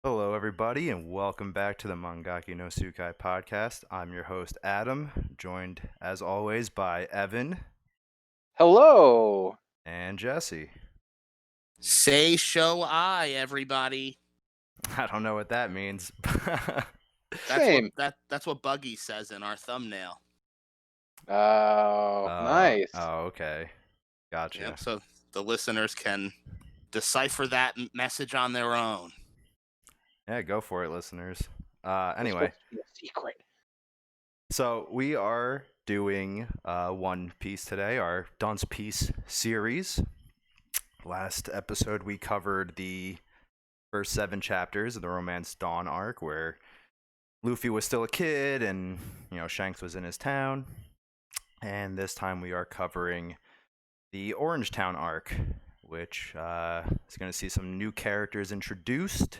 Hello, everybody, and welcome back to the Mangaki no Tsukai podcast. I'm your host, Adam, joined as always by Evan Hello. and Jesse. Say show I, everybody. I don't know what that means. Same. That's what Buggy says in our thumbnail. Oh, nice. Okay. Gotcha. Yep, so the listeners can decipher that message on their own. Yeah, go for it, listeners. It's Anyway, supposed to be a secret. so we are doing One Piece today, our DUNCE Piece series. Last episode, we covered the first 7 chapters of the Romance Dawn arc, where Luffy was still a kid and, Shanks was in his town. And this time we are covering the Orange Town arc, which is going to see some new characters introduced,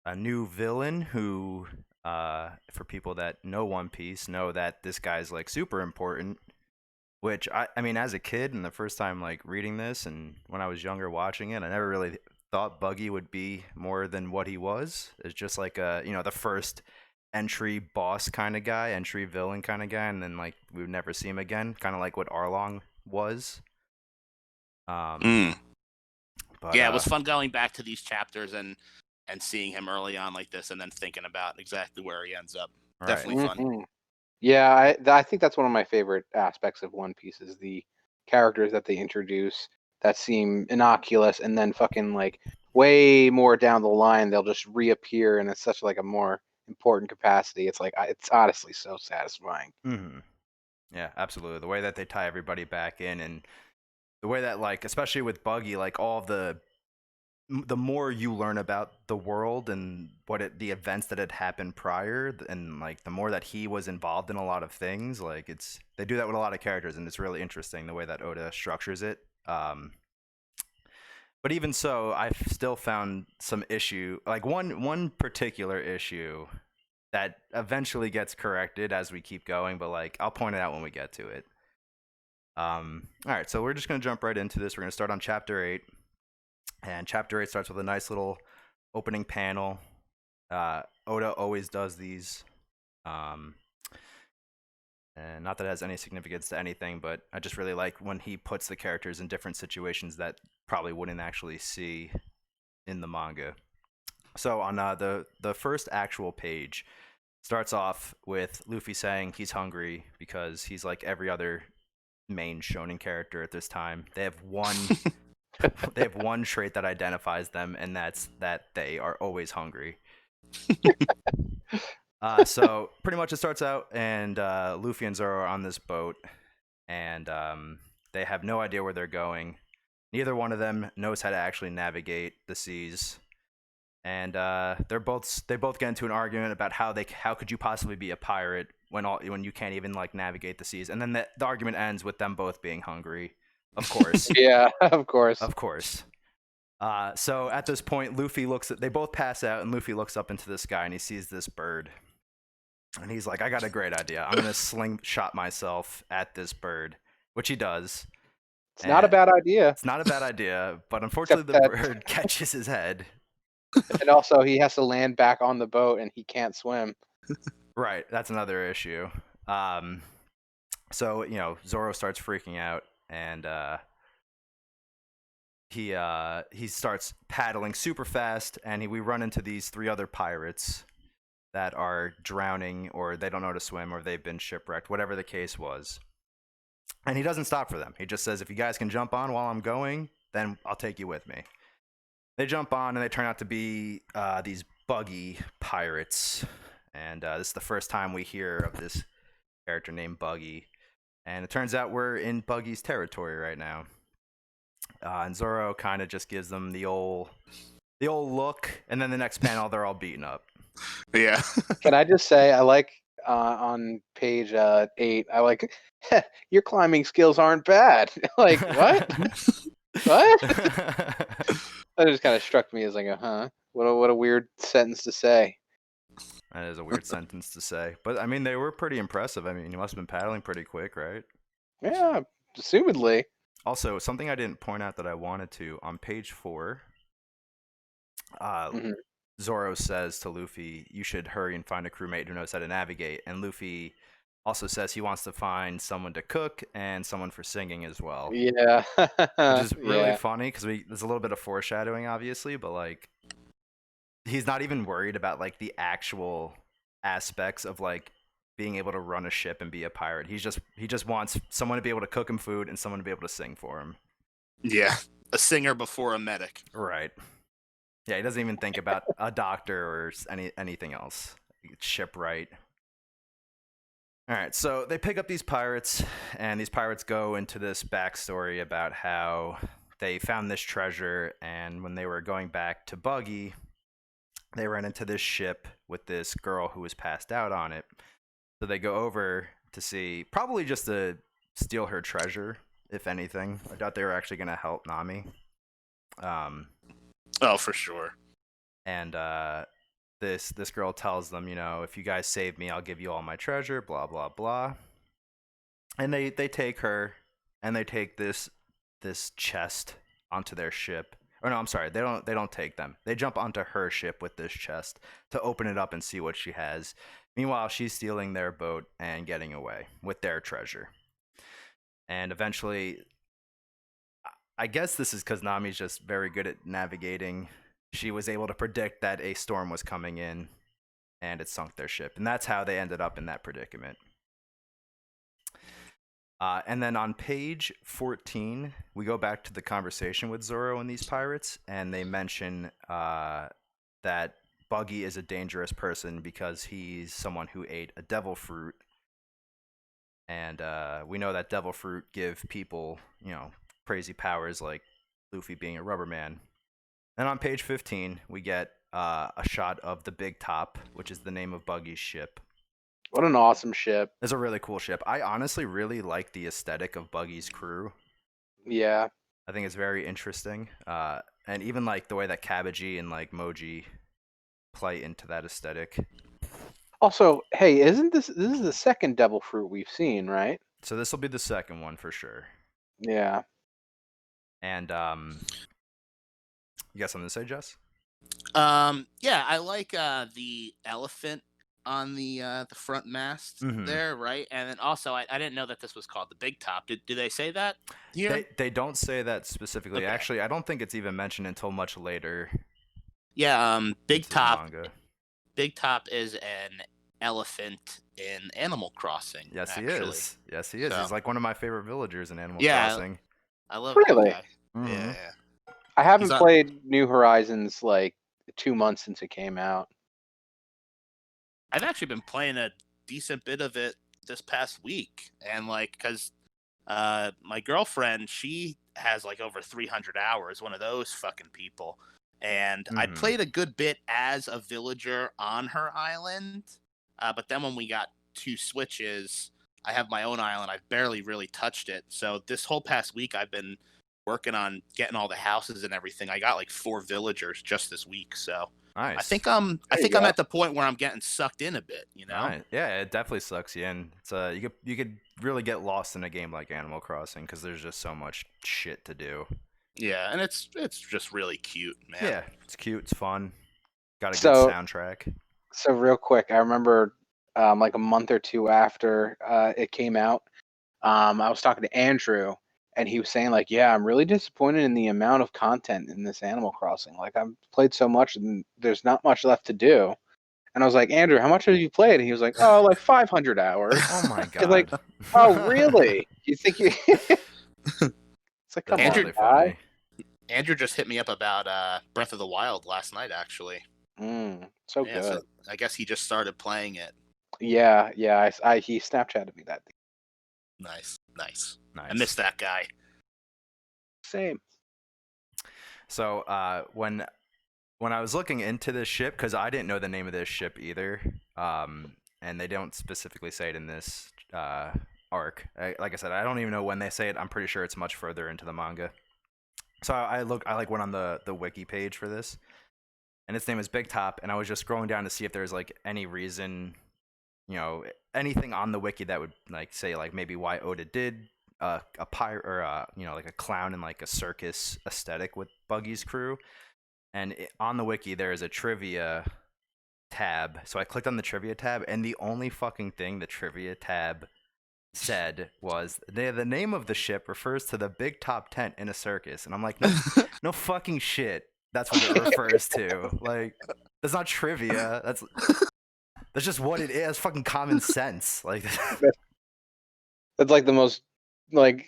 a new villain who, for people that know One Piece, know that this guy's like super important. Which I mean, as a kid, and the first time like reading this, and when I was younger watching it, I never really thought Buggy would be more than what he was. It's just like the first entry boss kind of guy, entry villain kind of guy, and then like we would never see him again, kind of like what Arlong was. But, yeah, it was fun going back to these chapters and seeing him early on like this, and then thinking about exactly where he ends up. Right. Definitely fun. Mhm. Yeah, I think that's one of my favorite aspects of One Piece is the characters that they introduce that seem innocuous, and then fucking like way more down the line they'll just reappear, and it's such like a more important capacity. It's like it's honestly so satisfying. Mm-hmm. Yeah, absolutely. The way that they tie everybody back in, and the way that like, especially with Buggy, like all the more you learn about the world and the events that had happened prior, and like the more that he was involved in a lot of things, like they do that with a lot of characters, and it's really interesting the way that Oda structures it. But even so, I've still found some issue, like one particular issue that eventually gets corrected as we keep going, but like I'll point it out when we get to it. All right, so we're just gonna jump right into this. We're gonna start on chapter 8. And chapter 8 starts with a nice little opening panel. Oda always does these. And not that it has any significance to anything, but I just really like when he puts the characters in different situations that probably wouldn't actually see in the manga. So on the first actual page, starts off with Luffy saying he's hungry because he's like every other main shonen character at this time. They have one trait that identifies them, and that's that they are always hungry. So pretty much it starts out, and Luffy and Zoro are on this boat, and they have no idea where they're going. Neither one of them knows how to actually navigate the seas, and they both get into an argument about how could you possibly be a pirate when you can't even like navigate the seas, and then the argument ends with them both being hungry. Of course. Yeah, of course. Of course. So at this point, they both pass out, and Luffy looks up into the sky, and he sees this bird. And he's like, I got a great idea. I'm going to slingshot myself at this bird, which he does. It's not a bad idea. It's not a bad idea, but unfortunately the bird catches his head. And also he has to land back on the boat, and he can't swim. Right, that's another issue. So, Zoro starts freaking out, and he starts paddling super fast, and we run into these 3 other pirates that are drowning, or they don't know how to swim, or they've been shipwrecked, whatever the case was. And he doesn't stop for them. He just says, if you guys can jump on while I'm going, then I'll take you with me. They jump on, and they turn out to be these buggy pirates. And this is the first time we hear of this character named Buggy. And it turns out we're in Buggy's territory right now. And Zoro kind of just gives them the old look, and then the next panel they're all beaten up. Yeah. Can I just say, I like on page 8, I like, your climbing skills aren't bad. Like, what? What? That just kind of struck me as like, what a weird sentence to say. That is a weird sentence to say. But, I mean, they were pretty impressive. I mean, you must have been paddling pretty quick, right? Yeah, assumedly. Also, something I didn't point out that I wanted to, on page 4, Zoro says to Luffy, "You should hurry and find a crewmate who knows how to navigate." And Luffy also says he wants to find someone to cook and someone for singing as well, Yeah. which is really Yeah. funny because there's a little bit of foreshadowing, obviously, but like he's not even worried about like the actual aspects of like being able to run a ship and be a pirate. He just wants someone to be able to cook him food and someone to be able to sing for him. Yeah, a singer before a medic. Right. Yeah, he doesn't even think about a doctor or anything else. Shipwright. All right, so they pick up these pirates, and these pirates go into this backstory about how they found this treasure, and when they were going back to Buggy, they ran into this ship with this girl who was passed out on it. So they go over to see, probably just to steal her treasure, if anything. I doubt they were actually going to help Nami. Oh, for sure. And this girl tells them, if you guys save me, I'll give you all my treasure, blah blah blah. And they take her and they take this chest onto their ship. Or no, I'm sorry, they don't take them. They jump onto her ship with this chest to open it up and see what she has. Meanwhile, she's stealing their boat and getting away with their treasure. And eventually, I guess this is because Nami's just very good at navigating. She was able to predict that a storm was coming in, and it sunk their ship. And that's how they ended up in that predicament. And then on page 14, we go back to the conversation with Zoro and these pirates, and they mention that Buggy is a dangerous person because he's someone who ate a devil fruit. And we know that devil fruit give people, crazy powers like Luffy being a rubber man. And on page 15, we get a shot of the Big Top, which is the name of Buggy's ship. What an awesome ship. It's a really cool ship. I honestly really like the aesthetic of Buggy's crew. Yeah. I think it's very interesting. And even like the way that Kabaji and like Moji play into that aesthetic. Also, hey, isn't this is the second devil fruit we've seen, right? So this will be the second one for sure. Yeah. And you got something to say, Jess? Yeah, I like the elephant on the front mast there, right? And then also, I didn't know that this was called the Big Top. Did they say that here? They don't say that specifically. Okay. Actually, I don't think it's even mentioned until much later. Yeah, Big Top. Manga. Big Top is an elephant in Animal Crossing. Yes, actually. he is. Yes, he is. So- He's like one of my favorite villagers in Animal Yeah. Crossing. I love Really? that guy. Mhm. Yeah. I haven't He's on- played New Horizons like 2 months since it came out. I've actually been playing a decent bit of it this past week, and like, cause my girlfriend, she has like over 300 hours, one of those fucking people, and I Mhm. played a good bit as a villager on her island, but then when we got 2 switches, I have my own island. I've barely really touched it, so this whole past week I've been working on getting all the houses and everything. I got like 4 villagers just this week, so. Nice. I think I'm at the point where I'm getting sucked in a bit, Nice. Yeah, it definitely sucks you in. It's you could really get lost in a game like Animal Crossing because there's just so much shit to do. Yeah, and it's just really cute, man. Yeah, it's cute. It's fun. Got a So- good soundtrack. So real quick, I remember like a month or 2 after it came out, I was talking to Andrew, and he was saying like, yeah, I'm really disappointed in the amount of content in this Animal Crossing. Like I've played so much and there's not much left to do. And I was like, Andrew, how much have you played? And he was like, oh, like 500 hours. Oh my I was god. like, oh, really? You think you... It's like, come That's Andrew- really on, guy. funny. Andrew just hit me up about Breath of the Wild last night, actually. So Yeah, good. so I guess he just started playing it. Yeah. He Snapchatted me that. Nice. Nice. I miss that guy. Same. So when I was looking into this ship, because I didn't know the name of this ship either, and they don't specifically say it in this arc. Like I said, I don't even know when they say it. I'm pretty sure it's much further into the manga. So I went on the wiki page for this, and its name is Big Top, and I was just scrolling down to see if there's like any reason, anything on the wiki that would like say like maybe why Oda did a pirate or like a clown in like a circus aesthetic with Buggy's crew. and on the wiki there is a trivia tab. So I clicked on the trivia tab, and the only fucking thing the trivia tab said was the name of the ship refers to the big top tent in a circus. And I'm like, no, no fucking shit. That's what it refers to. Like, that's not trivia. That's just what it is. Fucking common sense. Like, It's like the most like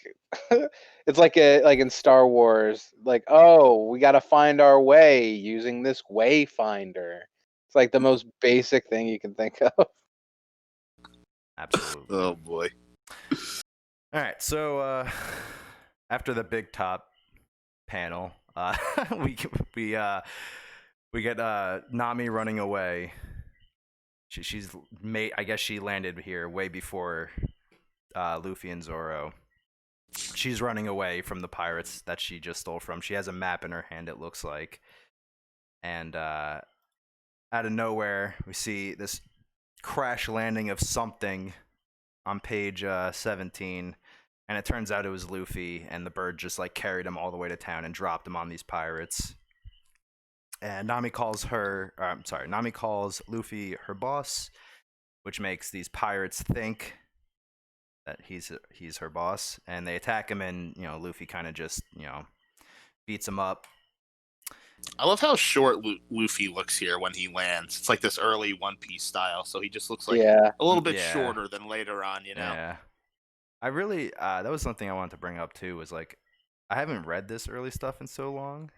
it's like in Star Wars, like, oh, we got to find our way using this wayfinder. It's like the most basic thing you can think of. absolutely. Oh boy. All right, so after the big top panel, we get Nami running away. She's made. I guess she landed here way before Luffy and Zoro. She's running away from the pirates that she just stole from. She has a map in her hand, it looks like. And out of nowhere, we see this crash landing of something on page 17. And it turns out it was Luffy, and the bird just like carried him all the way to town and dropped him on these pirates. And Nami calls Luffy her boss, which makes these pirates think that he's her boss, and they attack him, and Luffy kind of just beats him up. I love how short Luffy looks here when he lands. It's like this early One Piece style, so he just looks like a little bit shorter than later on, Yeah. I really that was something I wanted to bring up too, was like I haven't read this early stuff in so long,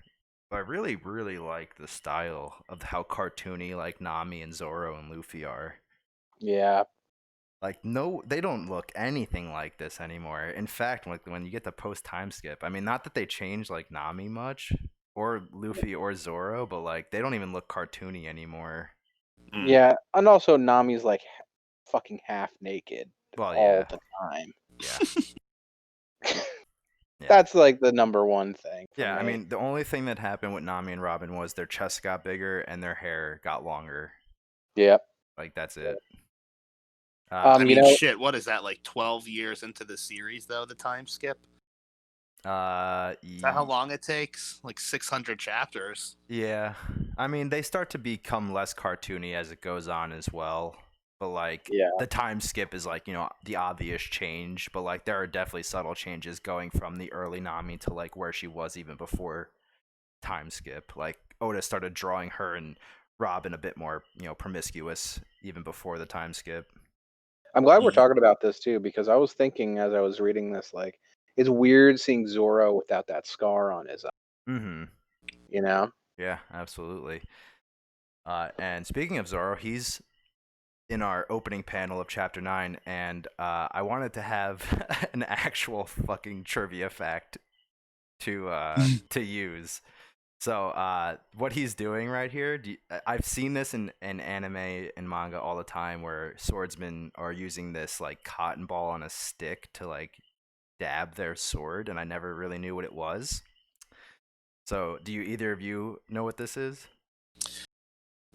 but I really, really like the style of how cartoony like Nami and Zoro and Luffy are. Yeah. Like, no, they don't look anything like this anymore. In fact, when you get the post time skip, I mean, not that they changed like Nami much or Luffy or Zoro, but like they don't even look cartoony anymore. Yeah, and also Nami's like fucking half naked all the time. Yeah. That's like the number one thing. Yeah, I mean, the only thing that happened with Nami and Robin was their chests got bigger and their hair got longer. Yep. Like, that's it. I mean, shit, what is that, like 12 years into the series, though, the time skip? Is that how long it takes? Like 600 chapters. Yeah. I mean, they start to become less cartoony as it goes on as well. But, like, the time skip is, like, the obvious change. But, like, there are definitely subtle changes going from the early Nami to, like, where she was even before time skip. Like, Oda started drawing her and Robin a bit more, promiscuous even before the time skip. I'm glad we're talking about this too, because I was thinking as I was reading this, like, it's weird seeing Zoro without that scar on his eye. Mm-hmm. Yeah, absolutely. And speaking of Zoro, he's in our opening panel of chapter 9, and I wanted to have an actual fucking trivia fact to use. So what he's doing right here, I've seen this in anime and manga all the time, where swordsmen are using this like cotton ball on a stick to like dab their sword, and I never really knew what it was. So do either of you know what this is?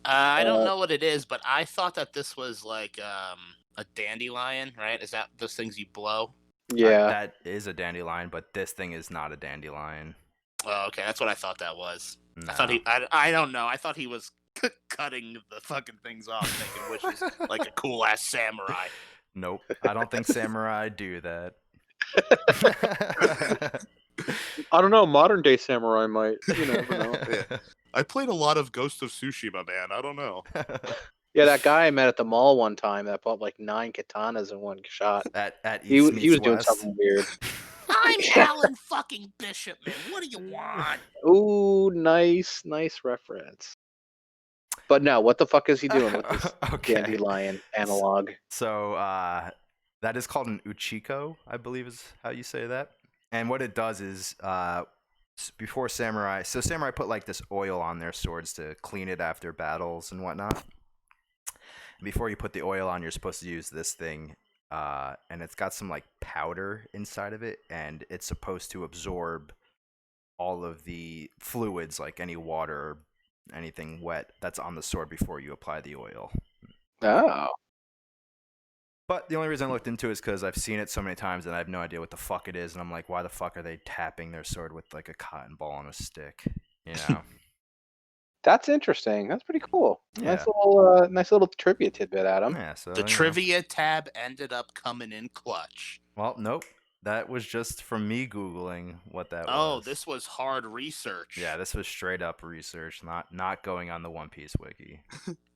I don't know what it is, but I thought that this was like a dandelion, right? Is that those things you blow? Yeah. That is a dandelion, but this thing is not a dandelion. Oh, okay, that's what I thought that was. No. I thought I don't know. I thought he was cutting the fucking things off, making wishes like a cool ass samurai. Nope, I don't think samurai do that. I don't know. Modern day samurai might. You never know. Yeah. I played a lot of Ghost of Tsushima, man. I don't know. Yeah, that guy I met at the mall one time that bought like 9 katanas in one shot. At he was doing something weird. I'm Alan fucking Bishop, man. What do you want? Ooh, nice reference. But no, what the fuck is he doing with this dandelion analog? So that is called an uchiko, I believe is how you say that. And what it does is before samurai put like this oil on their swords to clean it after battles and whatnot. Before you put the oil on, you're supposed to use this thing, and it's got some like powder inside of it, and it's supposed to absorb all of the fluids, like any water or anything wet that's on the sword before you apply the oil. Oh. But the only reason I looked into it is because I've seen it so many times and I have no idea what the fuck it is, and I'm like, why the fuck are they tapping their sword with like a cotton ball on a stick? That's interesting. That's pretty cool. Yeah. Nice little trivia tidbit, Adam. Yeah, so The trivia tab ended up coming in clutch. Well, nope. That was just from me Googling what that was. Oh, this was hard research. Yeah, this was straight up research, not going on the One Piece wiki.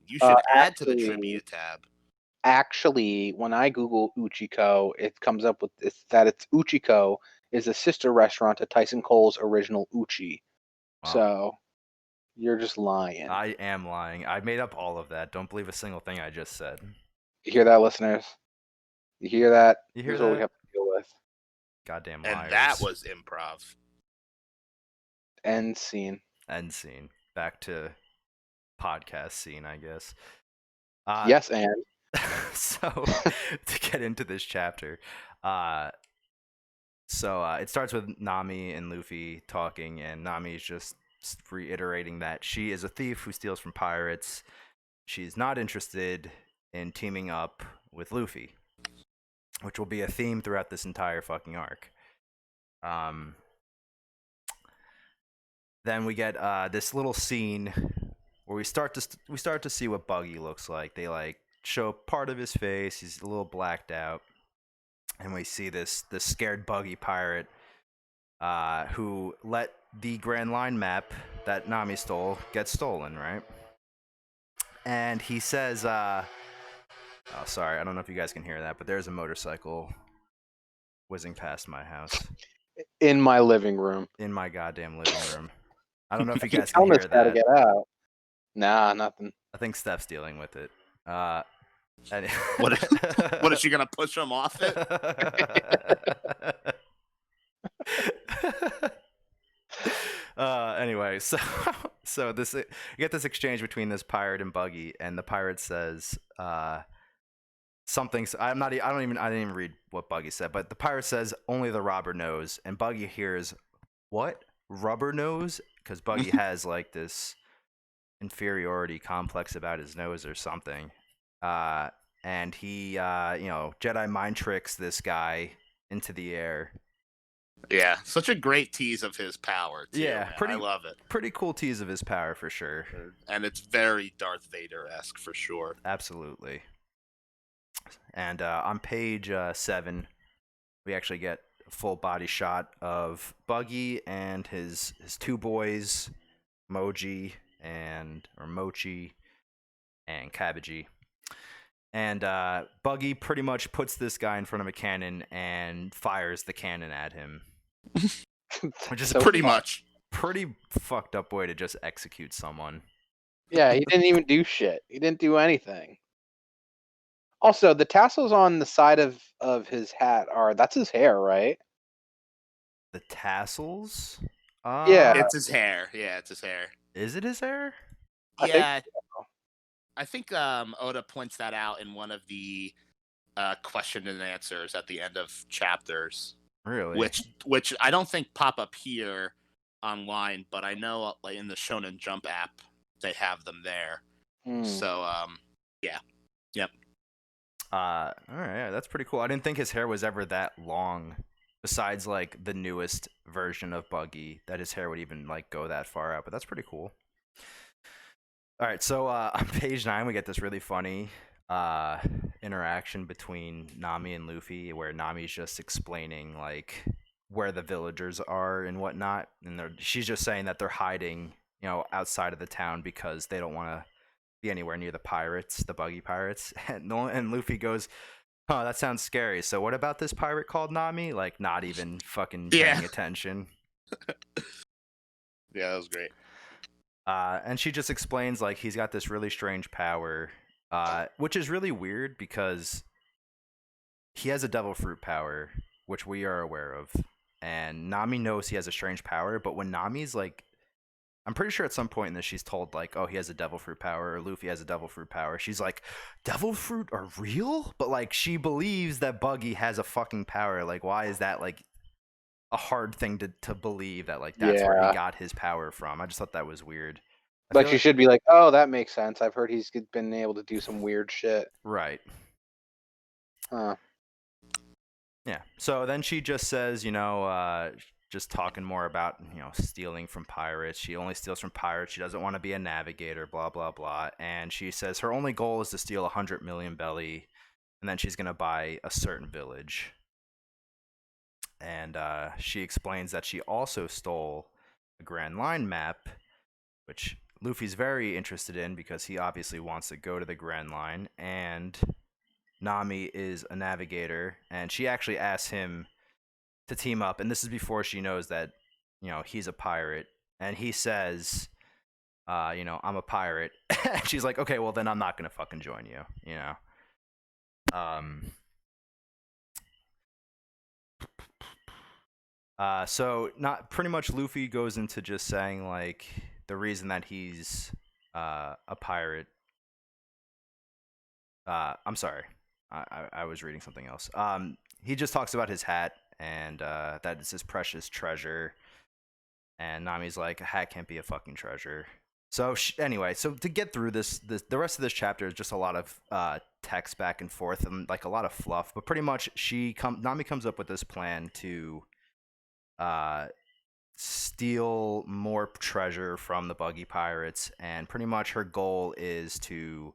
You should add to the actually- trivia tab. Actually, when I Google Uchiko, it comes up with that it's Uchiko is a sister restaurant to Tyson Cole's original Uchi. Wow. So you're just lying. I am lying. I made up all of that. Don't believe a single thing I just said. You hear that, listeners? You hear that? You hear Here's what we that? have to deal with. Goddamn And liars. that was improv. End scene. End scene. Back to podcast scene, I guess. Yes, and So to get into this chapter, it starts with Nami and Luffy talking, and Nami is just reiterating that she is a thief who steals from pirates. She's not interested in teaming up with Luffy, which will be a theme throughout this entire fucking arc. Then we get this little scene where we start to see what Buggy looks like. They like show part of his face. He's a little blacked out, and we see this scared Buggy pirate who let the Grand Line map that Nami stole get stolen, right? And he says, "Oh, sorry, I don't know if you guys can hear that, but there's a motorcycle whizzing past my house in my living room. in my goddamn living room. I don't know if you Keep guys can telling hear us how to that. get out. Nah, nothing. I think Steph's dealing with it. What is she gonna push him off it? Anyway, so this you get this exchange between this pirate and Buggy, and the pirate says something. I didn't even read what Buggy said, but the pirate says only the robber knows, and Buggy hears what rubber nose, because Buggy has like this inferiority complex about his nose or something. And he Jedi mind tricks this guy into the air. Yeah, such a great tease of his power, too. Yeah, man. pretty- I love it. Pretty cool tease of his power for sure. And it's very Darth Vader-esque for sure. Absolutely. And on page 7, we actually get a full body shot of Buggy and his two boys, Mochi and Cabbagey. And Buggy pretty much puts this guy in front of a cannon and fires the cannon at him. Which is So- Pretty much. pretty fucked up way to just execute someone. Yeah, he didn't even do shit. He didn't do anything. Also, the tassels on the side of his hat that's his hair, right? The tassels? Yeah. It's his hair. Yeah, it's his hair. Is it his hair? I think Yeah. I think Oda points that out in one of the question and answers at the end of chapters. Really? Which I don't think pop up here online, but I know like in the Shonen Jump app they have them there. Hmm. So yeah. Yep. All right, yeah, that's pretty cool. I didn't think his hair was ever that long. Besides, like the newest version of Buggy, that his hair would even like go that far out. But that's pretty cool. All right, so on page 9, we get this really funny interaction between Nami and Luffy, where Nami's just explaining like where the villagers are and whatnot, and she's just saying that they're hiding, outside of the town because they don't want to be anywhere near the pirates, the Buggy pirates. And Luffy goes, "Oh, that sounds scary. So what about this pirate called Nami?" Like not even fucking paying attention. Yeah, that was great. And she just explains like he's got this really strange power, which is really weird because he has a devil fruit power, which we are aware of, and Nami knows he has a strange power. But when Nami's like, I'm pretty sure at some point in this she's told like, "Oh, he has a devil fruit power," or Luffy has a devil fruit power. She's like, "Devil fruit are real?" But like she believes that Buggy has a fucking power. Like, why is that like a hard thing to believe that like that's where Yeah. he got his power from? I just thought that was weird. I Like feel she should be like, oh, that makes sense. I've heard he's been able to do some weird shit. right. Huh. Yeah. So then she just says, just talking more about, stealing from pirates. She only steals from pirates. She doesn't want to be a navigator, blah, blah, blah. And she says her only goal is to steal 100 million belly, and then she's going to buy a certain village. And she explains that she also stole a Grand Line map, which Luffy's very interested in because he obviously wants to go to the Grand Line. And Nami is a navigator, and she actually asks him to team up, and this is before she knows that he's a pirate, and he says I'm a pirate. And she's like, okay, well then I'm not gonna fucking join you. So not pretty much Luffy goes into just saying like the reason that he's a pirate. I'm sorry, I was reading something else. He just talks about his hat, and that is his precious treasure. And Nami's like, a hat can't be a fucking treasure. So anyway, so to get through this, the rest of this chapter is just a lot of text back and forth and like a lot of fluff. But pretty much, Nami comes up with this plan to steal more treasure from the Buggy Pirates, and pretty much her goal is to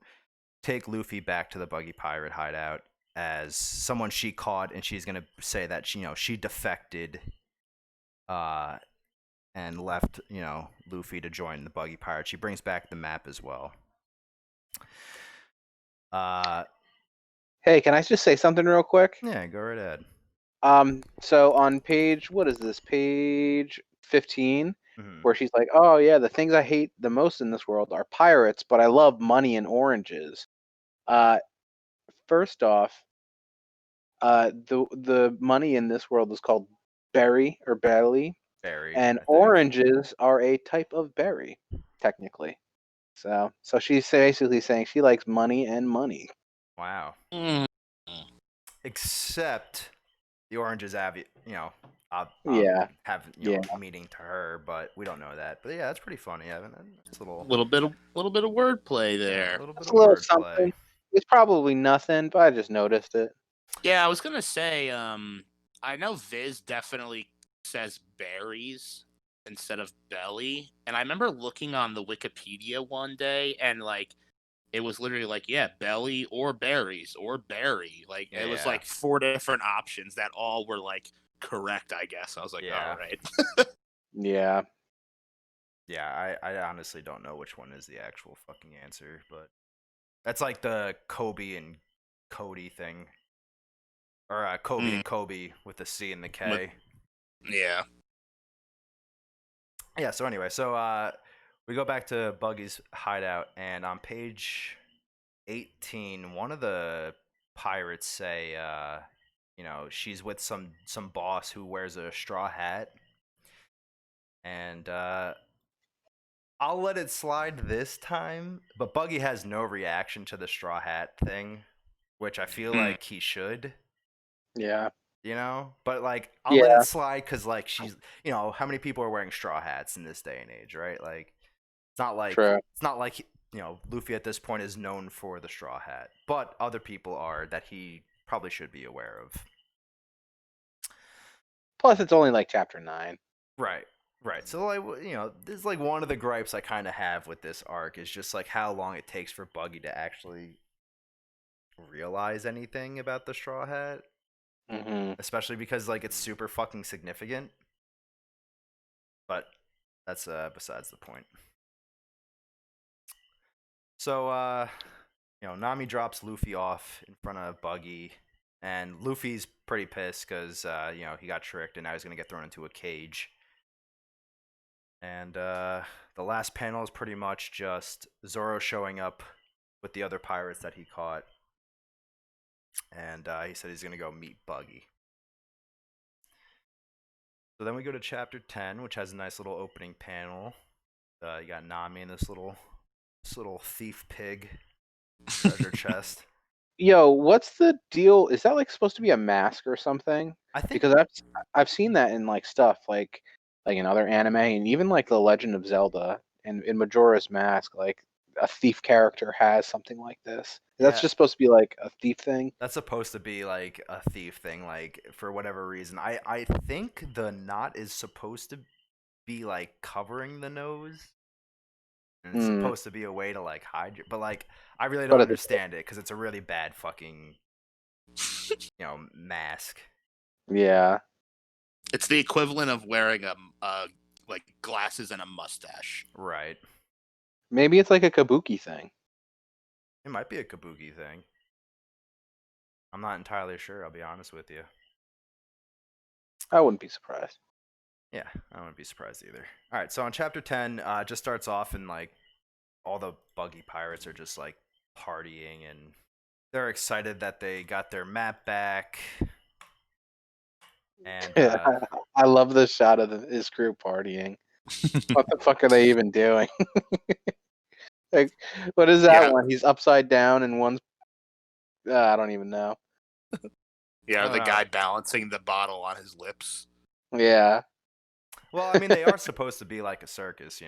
take Luffy back to the Buggy Pirate hideout as someone she caught, and she's gonna say that she defected and left Luffy to join the Buggy Pirate. She brings back the map as well. Hey, can I just say something real quick? Yeah, go right ahead. So on page, what is this? Page 15, Mhm. where she's like, "Oh yeah, the things I hate the most in this world are pirates, but I love money and oranges." First off, the money in this world is called berry or belly, Berry, and I think. oranges are a type of berry, technically. So she's basically saying she likes money and money. Wow. Mm. Except the oranges have Yeah. have Yeah. meaning to her, but we don't know that. But yeah, that's pretty funny, Evan. That's a Little bit of wordplay there. a little bit It's of a little wordplay. something. It's probably nothing, but I just noticed it. Yeah, I was gonna say, I know Viz definitely says berries instead of belly, and I remember looking on the Wikipedia one day, and like it was literally like, yeah, belly or berries or berry. Like it was Yeah. like 4 different options that all were like correct, I guess. I was like, Yeah. all right. Yeah. Yeah, I honestly don't know which one is the actual fucking answer, but that's like the Kobe and Cody thing. Or Kobe and Kobe with the C and the K. Yeah. Yeah, so anyway, we go back to Buggy's hideout, and on page 18, one of the pirates say, she's with some boss who wears a straw hat. And I'll let it slide this time, but Buggy has no reaction to the straw hat thing, which I feel like he should. Yeah. But like I'll let Yeah. it slide because like she's how many people are wearing straw hats in this day and age, right? Like True. it's not like Luffy at this point is known for the straw hat, but other people are that he probably should be aware of. Plus, it's only like chapter 9. Right. So like this is like one of the gripes I kind of have with this arc is just like how long it takes for Buggy to actually realize anything about the straw hat. Mm-hmm. Especially because like it's super fucking significant. But that's besides the point. So Nami drops Luffy off in front of Buggy, and Luffy's pretty pissed because he got tricked and now he's gonna get thrown into a cage. And the last panel is pretty much just Zoro showing up with the other pirates that he caught, and he said he's gonna go meet Buggy. So then we go to chapter 10, which has a nice little opening panel. You got Nami in this little thief pig treasure chest. Yo, what's the deal? Is that like supposed to be a mask or something? I think Because I've seen that in like stuff like in other anime and even like the Legend of Zelda and in Majora's Mask. Like a thief character has something like this. That's Yeah. just supposed to be like a thief thing. That's supposed to be like a thief thing, like for whatever reason. I think the knot is supposed to be like covering the nose, and it's Hmm. supposed to be a way to like hide your. But like, I really But don't at the- understand it because it's a really bad fucking, mask. Yeah. It's the equivalent of wearing like glasses and a mustache. Right. Maybe it's like a kabuki thing. It might be a kabuki thing. I'm not entirely sure. I'll be honest with you. I wouldn't be surprised. Yeah, I wouldn't be surprised either. All right, so on chapter 10, it just starts off and like all the buggy pirates are just like partying and they're excited that they got their map back. And I love the shot of his crew partying. What the fuck are they even doing? Like, what is that Yeah. one? He's upside down and one's. I don't even know. Yeah, the Uh, guy balancing the bottle on his lips. Yeah. well, I mean, they are supposed to be like a circus,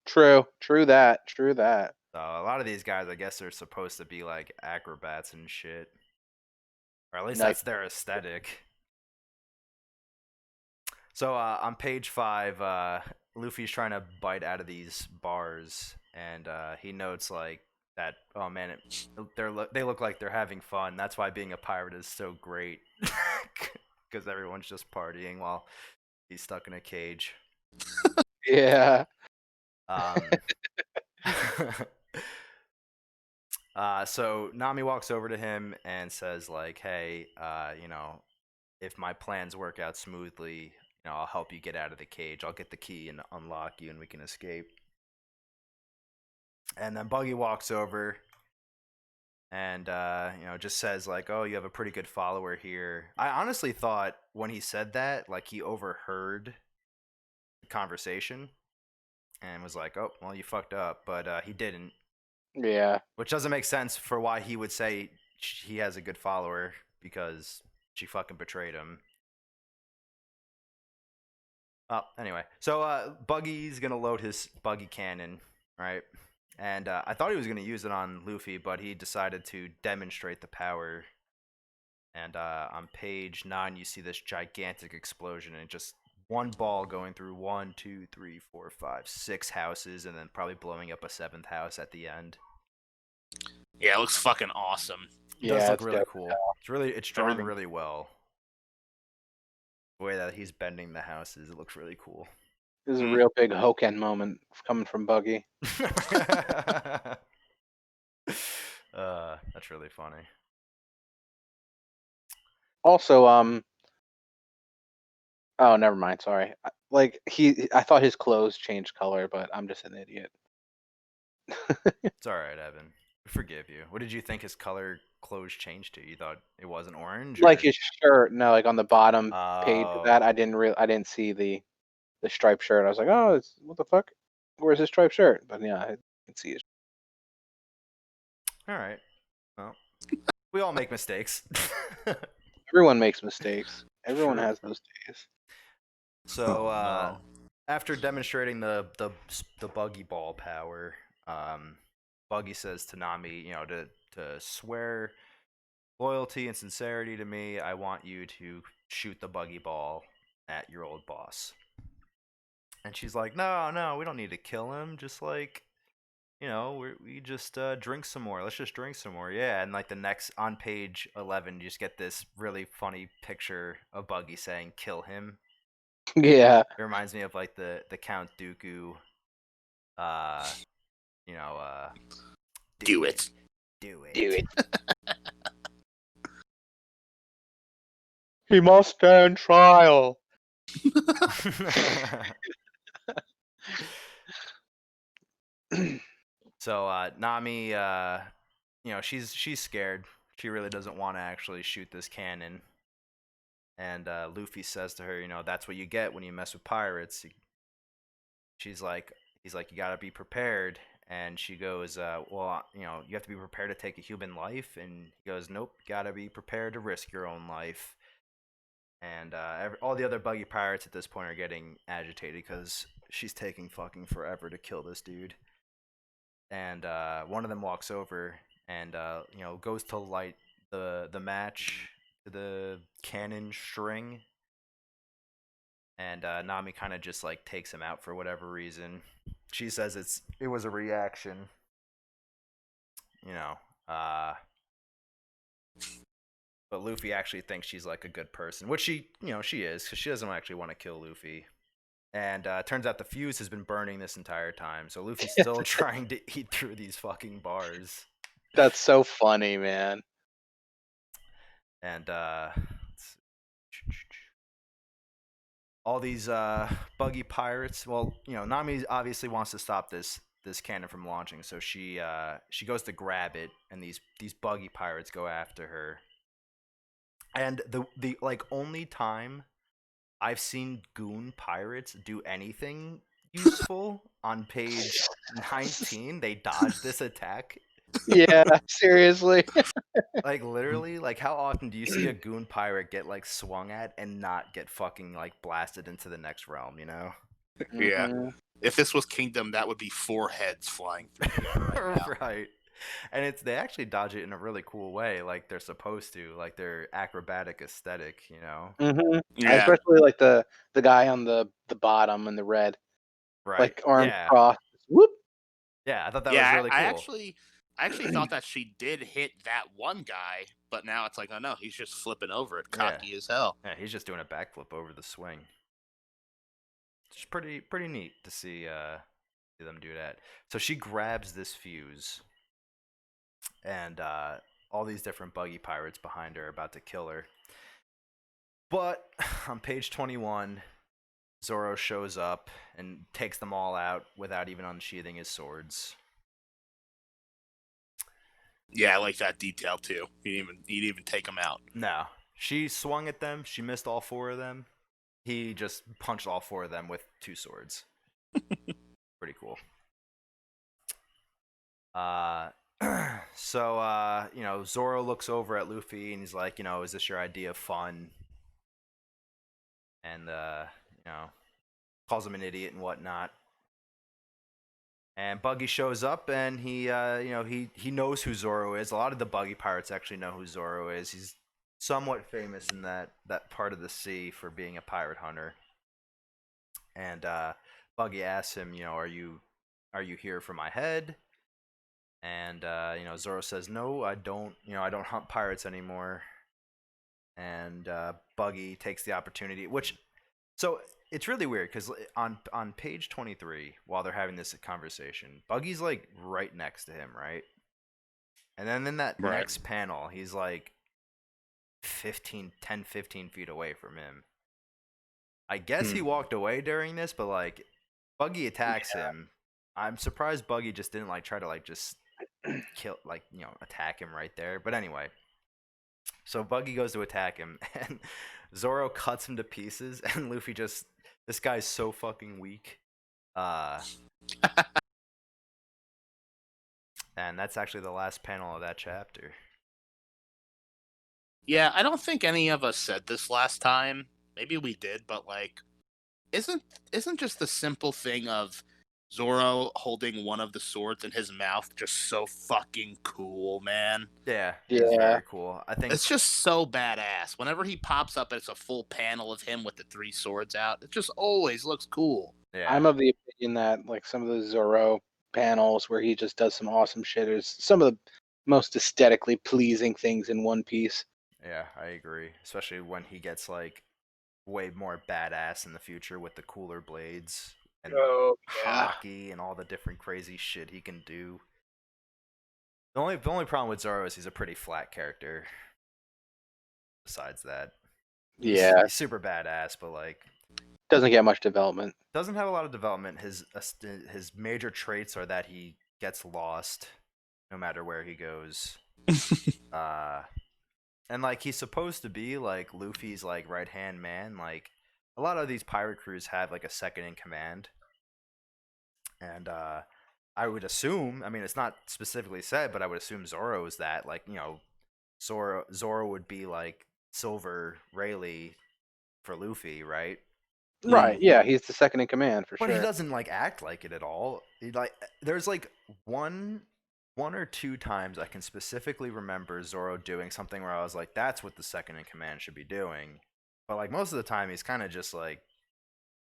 True. True that. True that. So a lot of these guys, I guess, are supposed to be like acrobats and shit, or at least Nice. that's their aesthetic. So on page 5, Luffy's trying to bite out of these bars, and he notes like that. Oh man, they look like they're having fun. That's why being a pirate is so great, because everyone's just partying while he's stuck in a cage. Yeah. So Nami walks over to him and says like, "Hey, if my plans work out smoothly, I'll help you get out of the cage. I'll get the key and unlock you, and we can escape." And then Buggy walks over and just says like, "Oh, you have a pretty good follower here." I honestly thought when he said that, like he overheard the conversation and was like, "Oh, well, you fucked up," but he didn't, Yeah. which doesn't make sense for why he would say he has a good follower because she fucking betrayed him. Oh, anyway, so Buggy's gonna load his buggy cannon, right? And I thought he was gonna use it on Luffy, but he decided to demonstrate the power. And on page 9, you see this gigantic explosion, and just one ball going through 1, 2, 3, 4, 5, 6 houses, and then probably blowing up a 7th house at the end. Yeah, it looks fucking awesome. It does look it's really dope. cool. It's drawn Everything. really well. The way that he's bending the houses, it looks really cool. This is a real big Hoken moment coming from Buggy. That's really funny. Also, oh, never mind. Sorry. I thought his clothes changed color, but I'm just an idiot. It's all right, Evan. We forgive you. What did you think his clothes changed to? You thought it wasn't orange? Like or- his shirt. No, like on the bottom page of that, Oh. I didn't see the striped shirt. I was like, oh, what the fuck? Where's his striped shirt? But yeah, I can see it. All right. Well, we all make mistakes. Everyone makes mistakes. Everyone Sure. has those days. So No. after demonstrating the buggy ball power, Buggy says to Nami, to swear loyalty and sincerity to me, I want you to shoot the buggy ball at your old boss. And she's like, no, we don't need to kill him. Just like, we just drink some more. Let's just drink some more. Yeah. And like the next on page 11, you just get this really funny picture of Buggy saying, "Kill him." Yeah. It reminds me of like the Count Dooku. Do it. Do it. Do it. He must stand trial. So Nami, she's scared. She really doesn't want to actually shoot this cannon. And Luffy says to her, that's what you get when you mess with pirates. He's like, you gotta be prepared. And she goes, well, you have to be prepared to take a human life. And he goes, nope, you gotta be prepared to risk your own life. And all the other buggy pirates at this point are getting agitated because she's taking fucking forever to kill this dude. and one of them walks over and goes to light the match to the cannon string, and Nami kind of just like takes him out for whatever reason. She says it was a reaction, you know. But Luffy actually thinks she's like a good person, which she is, because she doesn't actually want to kill Luffy. And turns out the fuse has been burning this entire time, so Luffy's still trying to eat through these fucking bars. That's so funny, man. And all these buggy pirates. Well, Nami obviously wants to stop this cannon from launching, so she goes to grab it, and these buggy pirates go after her. And the like only time I've seen goon pirates do anything useful on page 19, they dodge this attack. Yeah, seriously. Like literally, like how often do you see a goon pirate get like swung at and not get fucking like blasted into the next realm, you know? Yeah. Mhm. If this was Kingdom, that would be 4 heads flying through the air right now. Right. And they actually dodge it in a really cool way, like they're supposed to, like their acrobatic aesthetic, you know? Mhm. Yeah. Especially like the guy on the bottom in the red, Right. like arms Yeah. crossed. Whoop. Yeah, I thought that yeah, was really I cool. actually thought that she did hit that one guy, but now it's like, oh no, he's just flipping over it, cocky as hell. Yeah, he's just doing a backflip over the swing. It's pretty neat to see them do that. So she grabs this fuse, and all these different buggy pirates behind her are about to kill her. But on page 21, Zoro shows up and takes them all out without even unsheathing his swords. Yeah, I like that detail too. He didn't even take him out. No, she swung at them. She missed all 4 of them. He just punched all 4 of them with 2 swords. Pretty cool. So Zoro looks over at Luffy and he's like, is this your idea of fun? And calls him an idiot and whatnot. And Buggy shows up and he knows who Zoro is. A lot of the Buggy pirates actually know who Zoro is. He's somewhat famous in that part of the sea for being a pirate hunter. And Buggy asks him, are you here for my head? And Zoro says, "No, I don't. I don't hunt pirates anymore." And Buggy takes the opportunity, so it's really weird because on page 23, while they're having this conversation, Buggy's like right next to him, right? And then in that Right. next panel, he's like 15 feet away from him. I guess he walked away during this, but like Buggy attacks him. I'm surprised Buggy just didn't like try to like just kill, like, attack him right there. But anyway, so Buggy goes to attack him and Zoro cuts him to pieces, and Luffy just, this guy's so fucking weak. And that's actually the last panel of that chapter. Yeah, I don't think any of us said this last time. Maybe we did, but like, isn't just the simple thing of Zoro holding one of the swords in his mouth just so fucking cool, man? Yeah, it's very cool. I think It's just so badass. Whenever he pops up, it's a full panel of him with the 3 swords out. It just always looks cool. yeah. I'm of the opinion that like some of the Zoro panels where he just does some awesome shit is some of the most aesthetically pleasing things in One Piece. Yeah, I agree. Especially when he gets like way more badass in the future with the cooler blades and hockey and all the different crazy shit he can do. The only problem with Zoro is he's a pretty flat character. Besides that, he's super badass, but like doesn't get much development. Doesn't have a lot of development. His major traits are that he gets lost no matter where he goes. And like he's supposed to be like Luffy's like right hand man. Like a lot of these pirate crews have like a second in command, and I would assume. I mean, it's not specifically said, but I would assume Zoro is that. Like Zoro would be like Silver Rayleigh for Luffy, right? Right? Yeah, he's the second in command for But sure. he doesn't like act like it at all. There's like one or two times I can specifically remember Zoro doing something where I was like, that's what the second in command should be doing. But like most of the time, he's kind of just like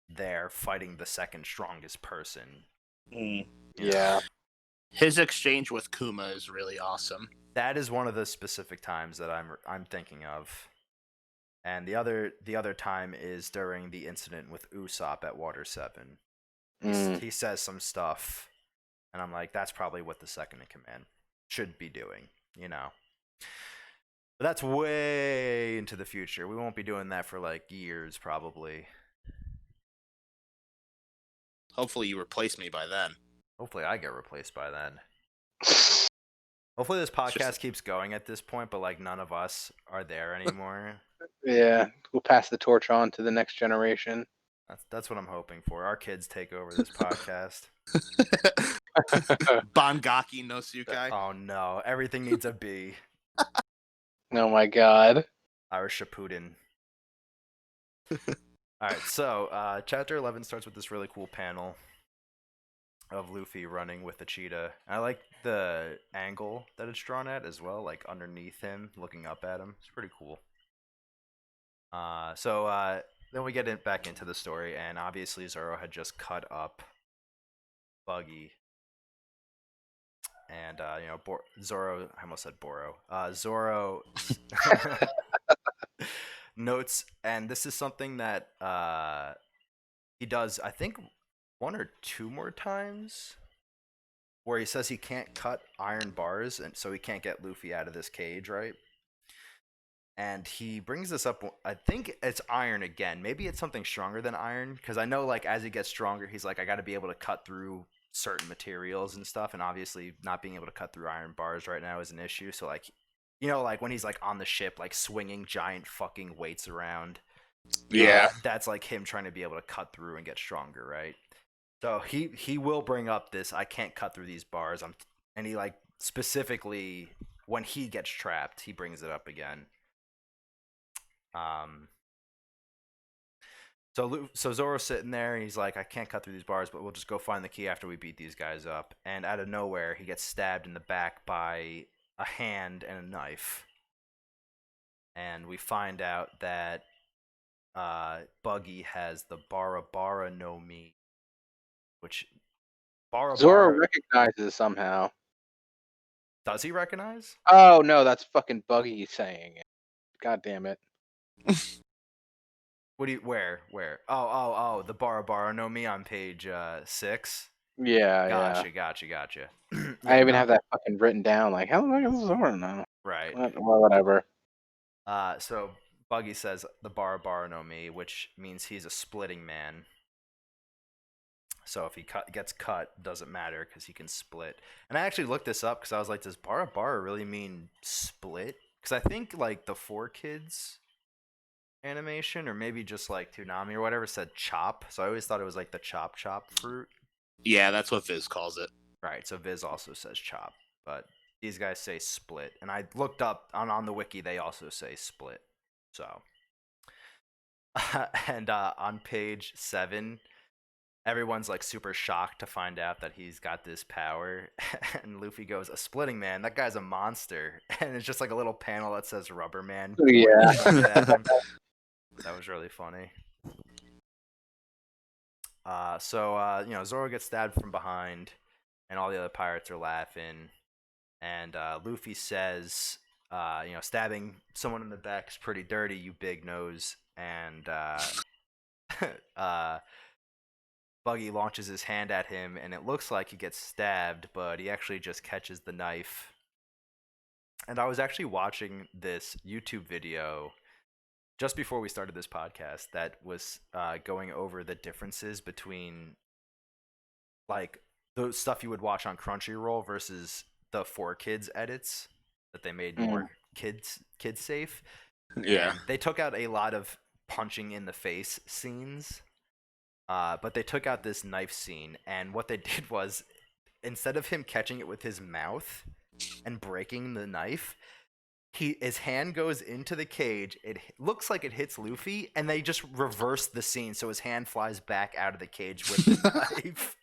there fighting the second strongest person. Mm. you know? Yeah. His exchange with Kuma is really awesome. That is one of the specific times that I'm thinking of. And the other time is during the incident with Usopp at Water 7. He says some stuff, and I'm like, that's probably what the second in command should be doing, But that's way into the future. We won't be doing that for like years, probably. Hopefully you replace me by then. Hopefully I get replaced by then. Hopefully this podcast keeps going at this point, but like none of us are there anymore. Yeah, we'll pass the torch on to the next generation. That's what I'm hoping for. Our kids take over this podcast. Mangaki no Tsukai. Oh no, everything needs a B. Oh my god. Irish Shippuden. Alright, so chapter 11 starts with this really cool panel of Luffy running with the cheetah. I like the angle that it's drawn at as well, like underneath him, looking up at him. It's pretty cool. Then we get back into the story, and obviously Zoro had just cut up Buggy. And, Zoro, I almost said Boro. Zoro notes, and this is something that he does, I think, one or two more times, where he says he can't cut iron bars, and so he can't get Luffy out of this cage, right? And he brings this up, I think it's iron again. Maybe it's something stronger than iron, because I know, like, as he gets stronger, he's like, I got to be able to cut through certain materials and stuff, and obviously not being able to cut through iron bars right now is an issue. So, like, like when he's, like, on the ship, like, swinging giant fucking weights around. Yeah. That's, like, him trying to be able to cut through and get stronger, right? So he will bring up this, I can't cut through these bars. And he, like, specifically, when he gets trapped, he brings it up again. So Zoro's sitting there, and he's like, I can't cut through these bars, but we'll just go find the key after we beat these guys up. And out of nowhere, he gets stabbed in the back by a hand and a knife. And we find out that Buggy has the Bara Bara no Mi, which Zoro recognizes somehow. Does he recognize? Oh no, that's fucking Buggy saying it. God damn it. What do you where? Oh, the Bara Bara no Mi on page 6. Yeah, Gotcha. I even have that fucking written down. Like, how the fuck is Zoro now? Right. Well, whatever. So Buggy says the Bara Bara no Mi, which means he's a splitting man. So if he gets cut, doesn't matter because he can split. And I actually looked this up because I was like, does Bara Bara really mean split? Because I think like the 4Kids animation, or maybe just like Toonami or whatever, said chop. So I always thought it was like the chop fruit. Yeah, that's what Viz calls it. Right. So Viz also says chop, but these guys say split. And I looked up on the wiki, they also say split. So, and on page 7. Everyone's like super shocked to find out that he's got this power. And Luffy goes, a splitting man? That guy's a monster. And it's just like a little panel that says Rubber Man. Yeah. That was really funny. Zoro gets stabbed from behind, and all the other pirates are laughing. And Luffy says, stabbing someone in the back is pretty dirty, you big nose. And Buggy launches his hand at him, and it looks like he gets stabbed, but he actually just catches the knife. And I was actually watching this YouTube video just before we started this podcast that was going over the differences between like the stuff you would watch on Crunchyroll versus the 4Kids edits that they made more kids safe. Yeah. And they took out a lot of punching in the face scenes. But they took out this knife scene, and what they did was, instead of him catching it with his mouth and breaking the knife, his hand goes into the cage. It looks like it hits Luffy, and they just reverse the scene, so his hand flies back out of the cage with the knife.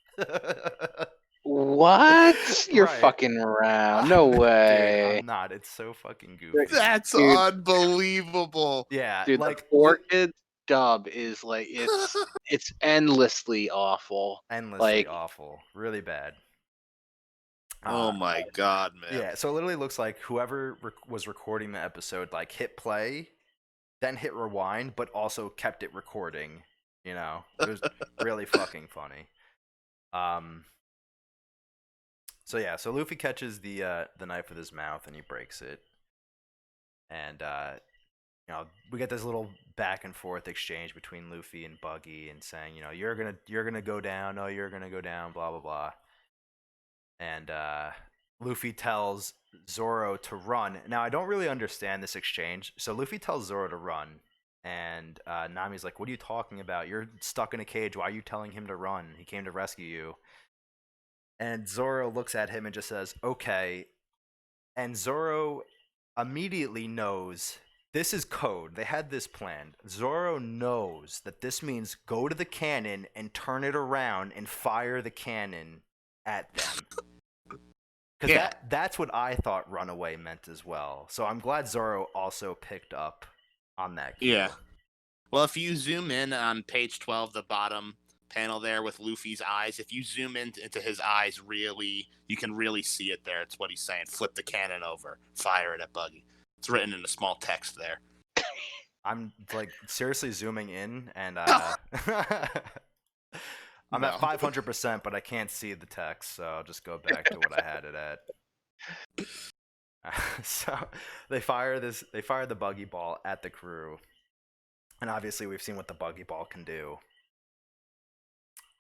What? You're Right. fucking around. No Dude, way. I'm not. It's so fucking goofy. That's Dude. unbelievable. Yeah, Dude, like the 4-Kid dub is like it's endlessly awful. endlessly like- awful, really bad. Oh my god, man. Yeah, so it literally looks like whoever was recording the episode like hit play, then hit rewind, but also kept it recording. You know, it was really fucking funny. So yeah, so Luffy catches the knife with his mouth and he breaks it, and you know, we get this little back and forth exchange between Luffy and Buggy, and saying, you know, you're gonna go down, no, you're gonna go down, blah blah blah, and Luffy tells Zoro to run. Now I don't really understand this exchange. So Luffy tells Zoro to run, and Nami's like, "What are you talking about? You're stuck in a cage. Why are you telling him to run? He came to rescue you." And Zoro looks at him and just says, "Okay." And Zoro immediately knows this is code. They had this planned. Zoro knows that this means go to the cannon and turn it around and fire the cannon at them. Because Yeah. that's what I thought runaway meant as well. So I'm glad Zoro also picked up on that cue. Yeah. Well, if you zoom in on page 12, the bottom panel there with Luffy's eyes, if you zoom into his eyes, really, you can really see it there. It's what he's saying. Flip the cannon over. Fire it at Buggy. It's written in a small text there. I'm like seriously zooming in, and I'm No. at 500%, but I can't see the text, so I'll just go back to what I had it at. So they fire the buggy ball at the crew, and obviously we've seen what the buggy ball can do.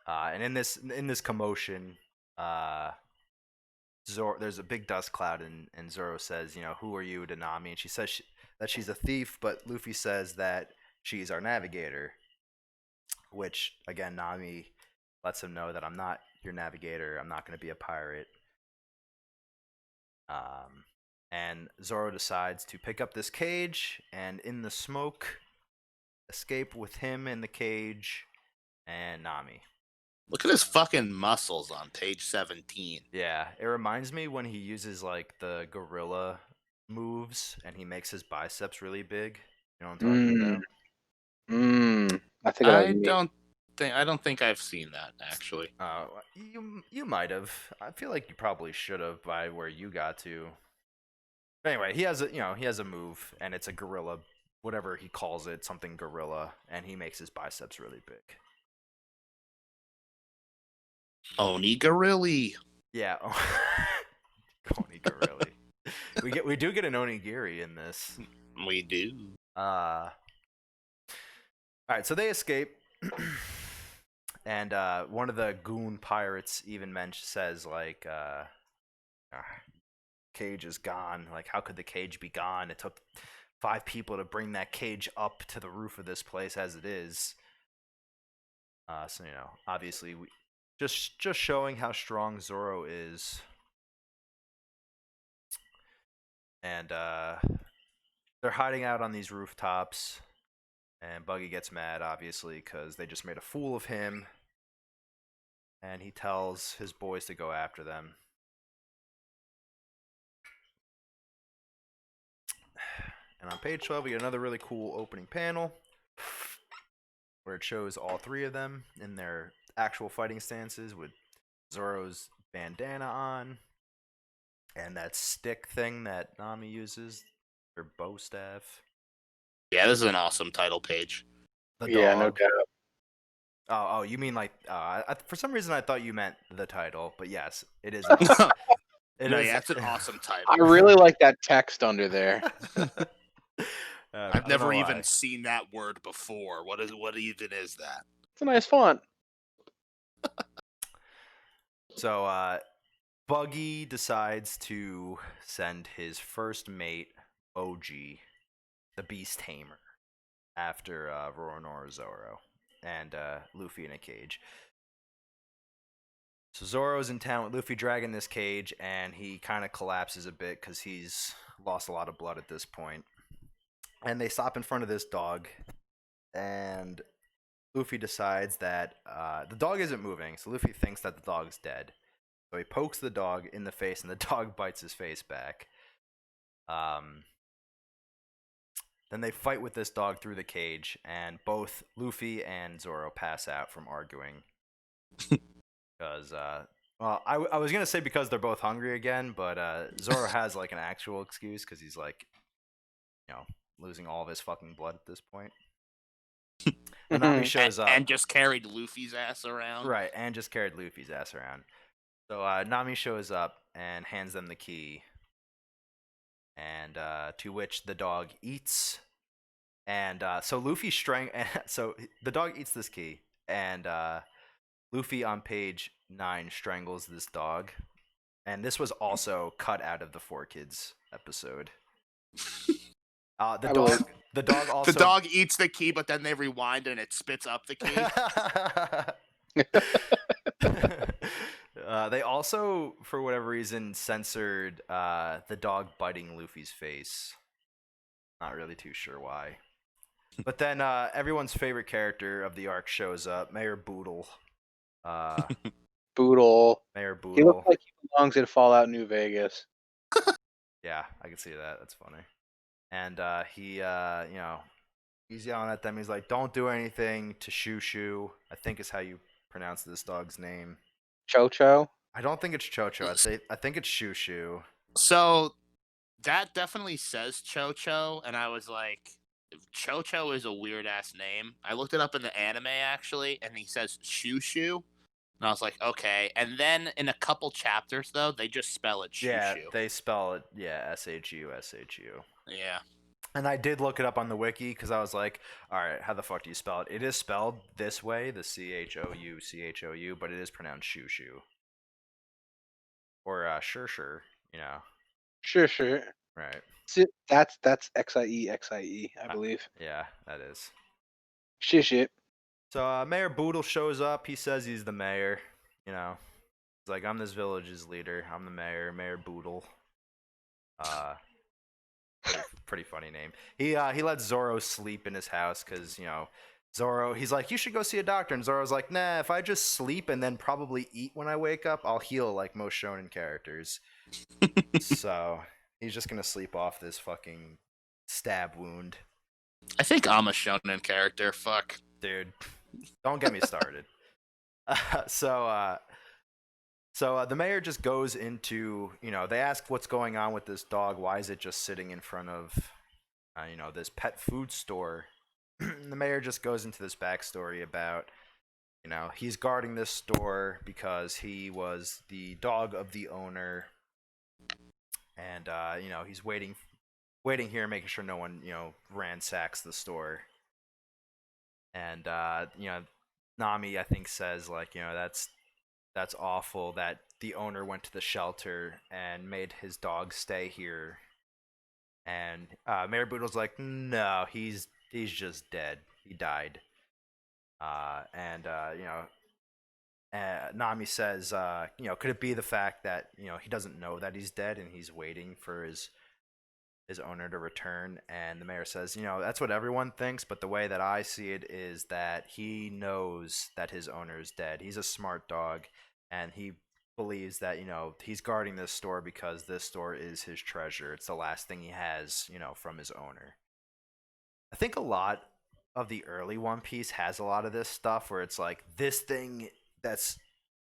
And in this commotion, there's a big dust cloud, and Zoro says, you know, who are you to Nami? And she says that she's a thief, but Luffy says that she's our navigator, which again Nami lets him know that I'm not your navigator. I'm not going to be a pirate. And Zoro decides to pick up this cage and in the smoke escape with him in the cage and Nami. Look at his fucking muscles on page 17. Yeah, it reminds me when he uses like the gorilla moves and he makes his biceps really big. You know what I'm talking about? I think I don't think I've seen that actually. You might have. I feel like you probably should have by where you got to. But anyway, he has a move, and it's a gorilla, whatever he calls it, something gorilla, and he makes his biceps really big. Oni Gorilla. Yeah, onigiri. We do get an onigiri in this. We do. All right, so they escape, and one of the goon pirates even says like, "Cage is gone. Like, how could the cage be gone? It took 5 people to bring that cage up to the roof of this place as it is." So you know, obviously, we just showing how strong Zoro is, and they're hiding out on these rooftops. And Buggy gets mad, obviously, because they just made a fool of him. And he tells his boys to go after them. And on page 12, we get another really cool opening panel where it shows all 3 of them in their actual fighting stances with Zoro's bandana on and that stick thing that Nami uses, her bow staff. Yeah, this is an awesome title page. The Yeah, no dog. doubt. Oh, you mean like for some reason I thought you meant the title, but yes, it is. Yeah, is. it's an awesome title. I really like that text under there. I've never even seen that word before. What even is that? It's a nice font. So Buggy decides to send his first mate, OG, the Beast Tamer, after Roronoa Zoro and Luffy in a cage. So Zoro's in town with Luffy dragging this cage, and he kind of collapses a bit because he's lost a lot of blood at this point. And they stop in front of this dog, and Luffy decides that the dog isn't moving, so Luffy thinks that the dog's dead. So he pokes the dog in the face, and the dog bites his face back. Then they fight with this dog through the cage, and both Luffy and Zoro pass out from arguing. Because, well, I was going to say because they're both hungry again, but Zoro has, like, an actual excuse, because he's, like, you know, losing all of his fucking blood at this point. And Nami shows up. And just carried Luffy's ass around. Right, and just carried Luffy's ass around. So Nami shows up and hands them the key. And to which the dog eats. And so Luffy so the dog eats this key. And Luffy on page 9 strangles this dog. And this was also cut out of the 4Kids episode. The dog also. The dog eats the key, but then they rewind and it spits up the key. They also, for whatever reason, censored the dog biting Luffy's face. Not really too sure why. But then everyone's favorite character of the arc shows up, Mayor Boodle. Boodle. Mayor Boodle. He looks like he belongs in Fallout New Vegas. Yeah, I can see that. That's funny. And he, he's yelling at them. He's like, "Don't do anything to Shushu." I think is how you pronounce this dog's name. Chocho? I don't think it's Chocho. I think it's Shushu. So that definitely says Chocho, and I was like, Chocho is a weird ass name. I looked it up in the anime actually, and he says Shushu, and I was like, okay. And then in a couple chapters though, they just spell it Shushu. Yeah, they spell it. Yeah, Shu. Yeah. And I did look it up on the wiki because I was like, all right, how the fuck do you spell it? It is spelled this way, the Chou, but it is pronounced Shushu. Or Sure, you know. Sure. Right. That's XIE, I believe. Yeah, that is. Shit. So Mayor Boodle shows up. He says he's the mayor. You know, he's like, I'm this village's leader. I'm the mayor, Mayor Boodle. Pretty funny name. He lets Zoro sleep in his house because, you know, Zoro, he's like, you should go see a doctor. And Zoro's like, nah, if I just sleep and then probably eat when I wake up, I'll heal like most shonen characters. So he's just going to sleep off this fucking stab wound. I think I'm a shonen character. Fuck. Dude, don't get me started. So the mayor just goes into, you know, they ask what's going on with this dog. Why is it just sitting in front of, this pet food store? The mayor just goes into this backstory about, you know, he's guarding this store because he was the dog of the owner. And, he's waiting here, making sure no one, ransacks the store. And, Nami, I think, says, like, that's awful that the owner went to the shelter and made his dog stay here. And Mayor Boodle's like, no, he's just dead. He died. Nami says, could it be the fact that, he doesn't know that he's dead and he's waiting for his owner to return? And the mayor says, that's what everyone thinks, but the way that I see it is that he knows that his owner is dead. He's a smart dog, and he believes that, he's guarding this store because this store is his treasure. It's the last thing he has, from his owner. I think a lot of the early One Piece has a lot of this stuff where it's like, this thing that's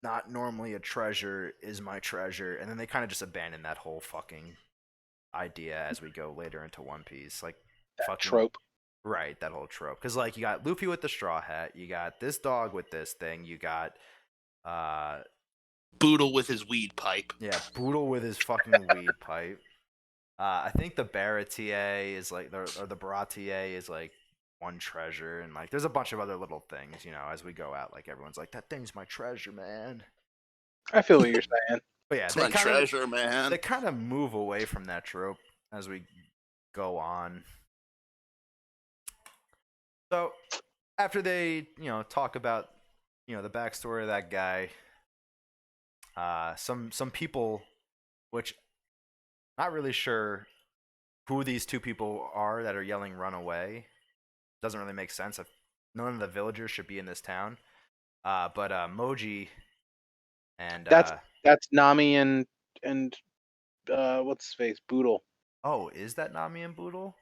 not normally a treasure is my treasure, and then they kind of just abandon that whole fucking idea as we go later into One Piece, like that fucking trope. Right, that whole trope. Because like you got Luffy with the straw hat, you got this dog with this thing, you got Boodle with his weed pipe. Yeah, Boodle with his fucking weed pipe. I think the Baratier is like, or the Baratier is like one treasure, and like there's a bunch of other little things, as we go out, like everyone's like, that thing's my treasure, man. I feel what you're saying. But yeah, It's my treasure, man. They kind of move away from that trope as we go on. So after they, talk about, the backstory of that guy, some people, which not really sure who these two people are that are yelling "run away." Doesn't really make sense. None of the villagers should be in this town. But Moji and That's Nami and what's his face? Boodle. oh, is that Nami and Boodle?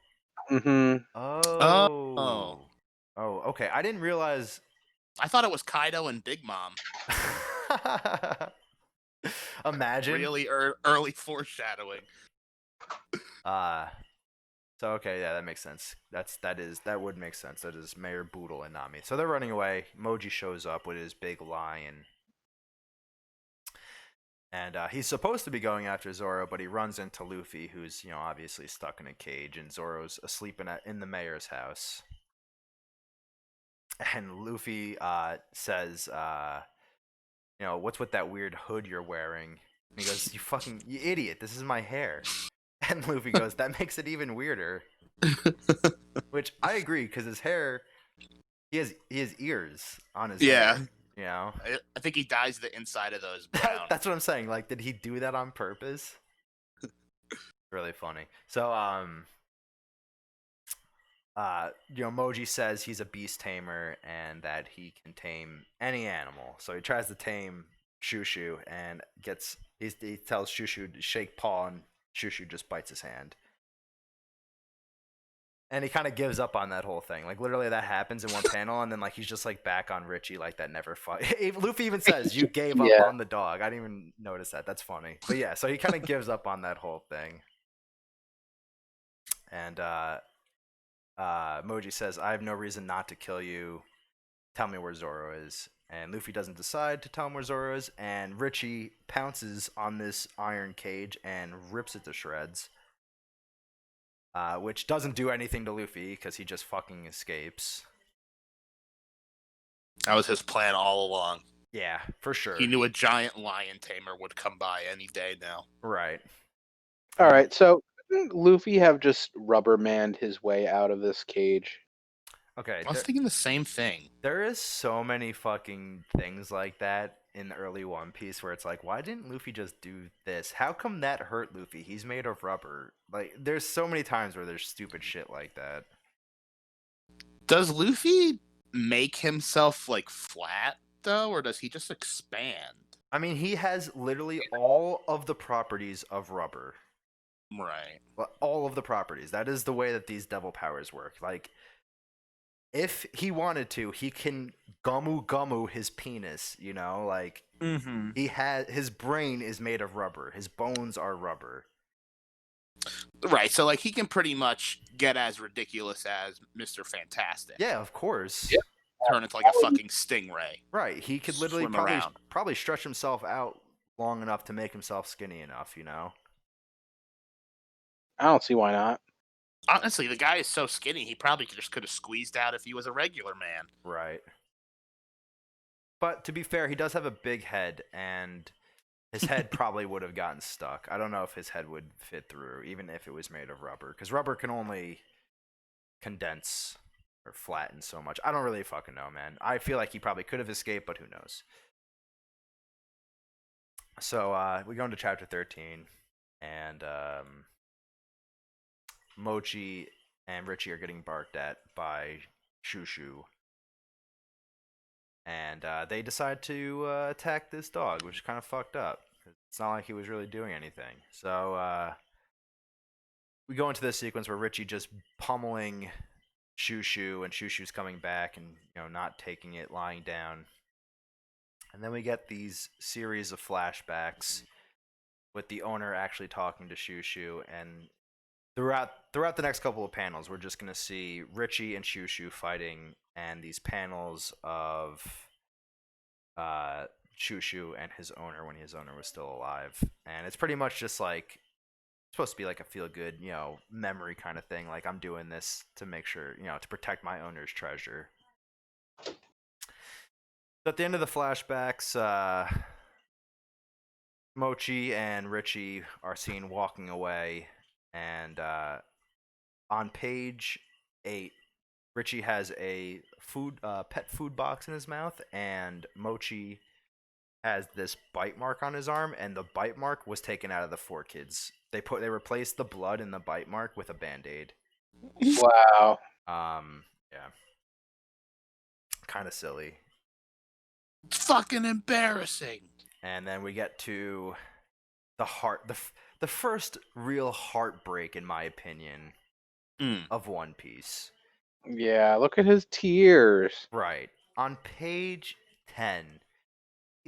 Mm-hmm. Oh. Oh, okay. I didn't realize. I thought it was Kaido and Big Mom. Imagine. Really early foreshadowing. So okay, yeah, that makes sense. That would make sense. That is Mayor Boodle and Nami. So they're running away. Moji shows up with his big lion. And he's supposed to be going after Zoro, but he runs into Luffy, who's obviously stuck in a cage, and Zoro's asleep in the mayor's house. And Luffy says, "What's with that weird hood you're wearing?" And he goes, you idiot! This is my hair." And Luffy goes, "That makes it even weirder." Which I agree, because his hair, he has ears on his hair. I think he dyes the inside of those brown. That's what I'm saying. Like, did he do that on purpose? Really funny. So, Moji says he's a beast tamer and that he can tame any animal. So he tries to tame Shushu and he tells Shushu to shake paw, and Shushu just bites his hand. And he kind of gives up on that whole thing. Like, literally, that happens in one panel, and then he's just back on Richie, that never fought. Luffy even says, "You gave up on the dog." I didn't even notice that. That's funny. But yeah, so he kind of gives up on that whole thing. And Moji says, "I have no reason not to kill you. Tell me where Zoro is." And Luffy doesn't decide to tell him where Zoro is, and Richie pounces on this iron cage and rips it to shreds. Which doesn't do anything to Luffy, because he just fucking escapes. That was his plan all along. Yeah, for sure. He knew a giant lion tamer would come by any day now. Right. All right, so couldn't Luffy have just rubber-manned his way out of this cage? Okay. I was thinking the same thing. There is so many fucking things like that in the early One Piece where it's like, why didn't Luffy just do this? How come that hurt Luffy? He's made of rubber. There's so many times where there's stupid shit like that. Does Luffy make himself flat though, or does he just expand? I mean, he has literally all of the properties of rubber. Right. All of the properties. That is the way that these devil powers work. If he wanted to, he can gumu his penis, Mm-hmm. his brain is made of rubber. His bones are rubber. Right, so he can pretty much get as ridiculous as Mr. Fantastic. Yeah, of course. Yeah. Turn into a fucking stingray. Right, he could literally Swim probably stretch himself out long enough to make himself skinny enough, I don't see why not. Honestly, the guy is so skinny, he probably just could have squeezed out if he was a regular man. Right. But to be fair, he does have a big head, and his head probably would have gotten stuck. I don't know if his head would fit through, even if it was made of rubber, because rubber can only condense or flatten so much. I don't really fucking know, man. I feel like he probably could have escaped, but who knows? So we go into chapter 13, and Mochi and Richie are getting barked at by Shushu. And they decide to attack this dog, which is kind of fucked up. It's not like he was really doing anything. So we go into this sequence where Richie just pummeling Shushu, and Shushu's coming back and not taking it, lying down. And then we get these series of flashbacks with the owner actually talking to Shushu, and throughout the next couple of panels, we're just gonna see Richie and Shushu fighting, and these panels of Shushu and his owner when his owner was still alive, and it's pretty much just supposed to be a feel good, memory kind of thing. I'm doing this to make sure, to protect my owner's treasure. So at the end of the flashbacks, Mochi and Richie are seen walking away, and on page 8, Richie has a pet food box in his mouth, and Mochi has this bite mark on his arm, and the bite mark was taken out of the 4 Kids. They replaced the blood in the bite mark with a Band-Aid. Wow. Yeah. Kind of silly. It's fucking embarrassing. And then we get to the first real heartbreak, in my opinion, of One Piece. Yeah, look at his tears. Right. On page 10,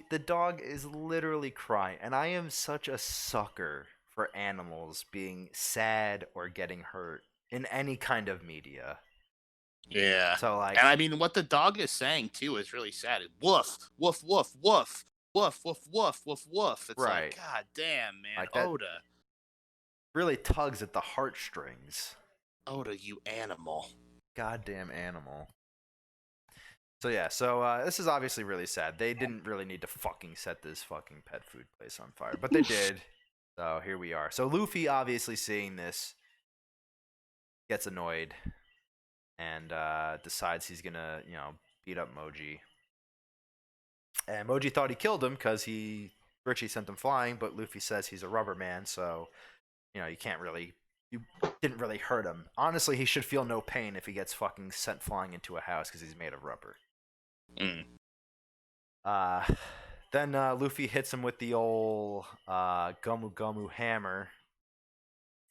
the dog is literally crying, and I am such a sucker for animals being sad or getting hurt in any kind of media. Yeah. So, like, And I mean, what the dog is saying too is really sad. Woof, woof, woof, woof, woof, woof, woof, woof, woof. It's Right. like, God damn, man, Like that- Oda, really tugs at the heartstrings. Oda, you animal. Goddamn animal. So yeah, this is obviously really sad. They didn't really need to fucking set this fucking pet food place on fire, but they did. So here we are. So Luffy, obviously seeing this, gets annoyed and decides he's gonna, beat up Moji. And Moji thought he killed him because Richie sent him flying, but Luffy says he's a rubber man, so you didn't really hurt him. Honestly, he should feel no pain if he gets fucking sent flying into a house because he's made of rubber. Then Luffy hits him with the old Gomu Gomu hammer,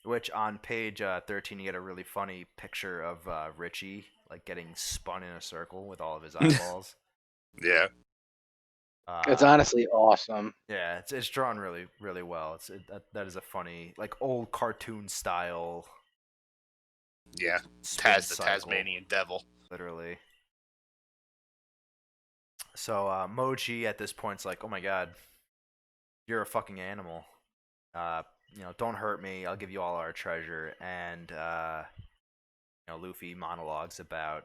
which on page 13 you get a really funny picture of Richie like getting spun in a circle with all of his eyeballs. Yeah. It's honestly awesome. Yeah, it's drawn really, really well. That is a funny, like, old cartoon style. Yeah. spin The cycle, Tasmanian devil. literally. So Moji at this point's like, oh my god, you're a fucking animal. Don't hurt me. I'll give you all our treasure. And Luffy monologues about,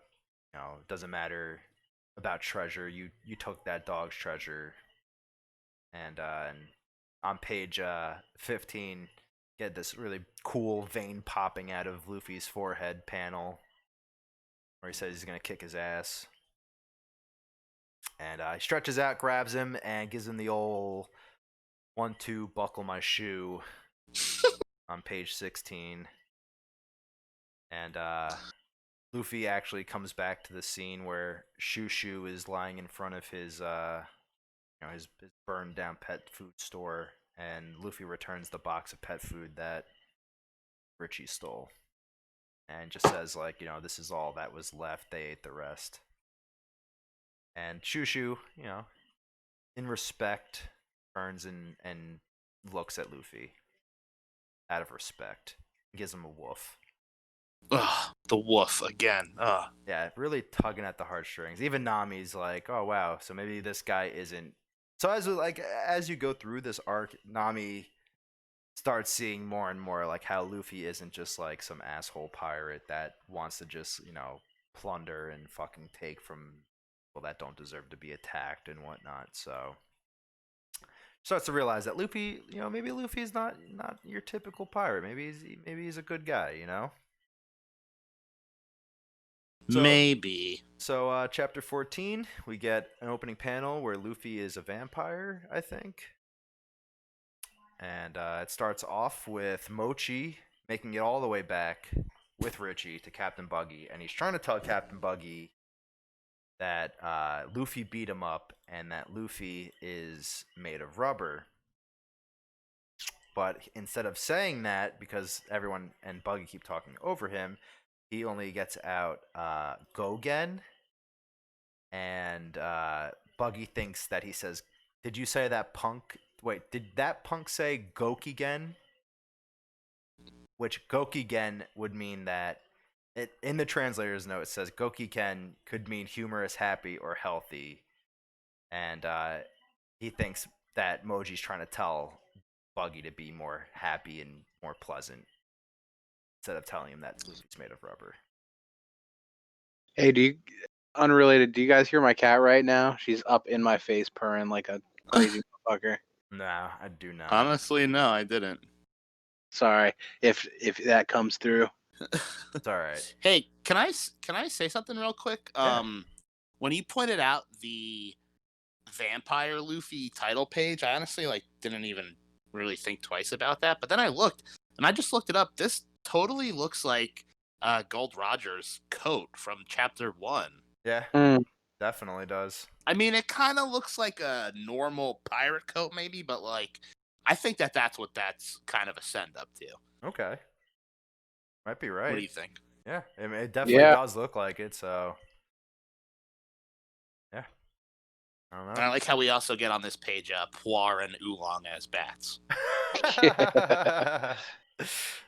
it doesn't matter about treasure. You took that dog's treasure. And on page 15, get this really cool vein popping out of Luffy's forehead panel, where he says he's gonna kick his ass. And he stretches out, grabs him, and gives him the old 1-2 buckle my shoe on page 16. And Luffy actually comes back to the scene where Shushu is lying in front of his his burned down pet food store, and Luffy returns the box of pet food that Richie stole, and just says like, this is all that was left. They ate the rest. And Shushu, in respect, turns and looks at Luffy out of respect. Gives him a woof. Ugh, the woof again. Ugh. Yeah, really tugging at the heartstrings. Even Nami's like, oh wow, so maybe this guy isn't. So as you go through this arc, Nami starts seeing more and more like how Luffy isn't just like some asshole pirate that wants to just, plunder and fucking take from people that don't deserve to be attacked and whatnot. So starts to realize that Luffy, maybe Luffy's not your typical pirate. Maybe he's a good guy, So- Maybe. So, chapter 14, we get an opening panel where Luffy is a vampire, I think. And it starts off with Mochi making it all the way back with Richie to Captain Buggy. And he's trying to tell Captain Buggy that Luffy beat him up and that Luffy is made of rubber. But instead of saying that, because everyone and Buggy keep talking over him, he only gets out Gogen, and Buggy thinks that he says, did you say that punk? Wait, did that punk say Gokigen? Which Gokigen would mean that, in the translator's note, it says Gokigen could mean humorous, happy, or healthy. And he thinks that Moji's trying to tell Buggy to be more happy and more pleasant, instead of telling him that Luffy's made of rubber. Hey, unrelated, do you guys hear my cat right now? She's up in my face purring like a crazy motherfucker. No, I do not. Honestly, no, I didn't. Sorry if that comes through. It's all right. Hey, can I say something real quick? Yeah. When you pointed out the vampire Luffy title page, I honestly like didn't even really think twice about that. But then I looked, and I just looked it up. This totally looks like Gold Roger's coat from Chapter 1. Yeah, Mm. definitely does. I mean, it kind of looks like a normal pirate coat, maybe, but like, I think that's what that's kind of a send up to. Okay, might be right. What do you think? Yeah, I mean, it definitely Yeah. does look like it. So, yeah, I don't And I like how we also get on this page Puar and Oolong as bats. know.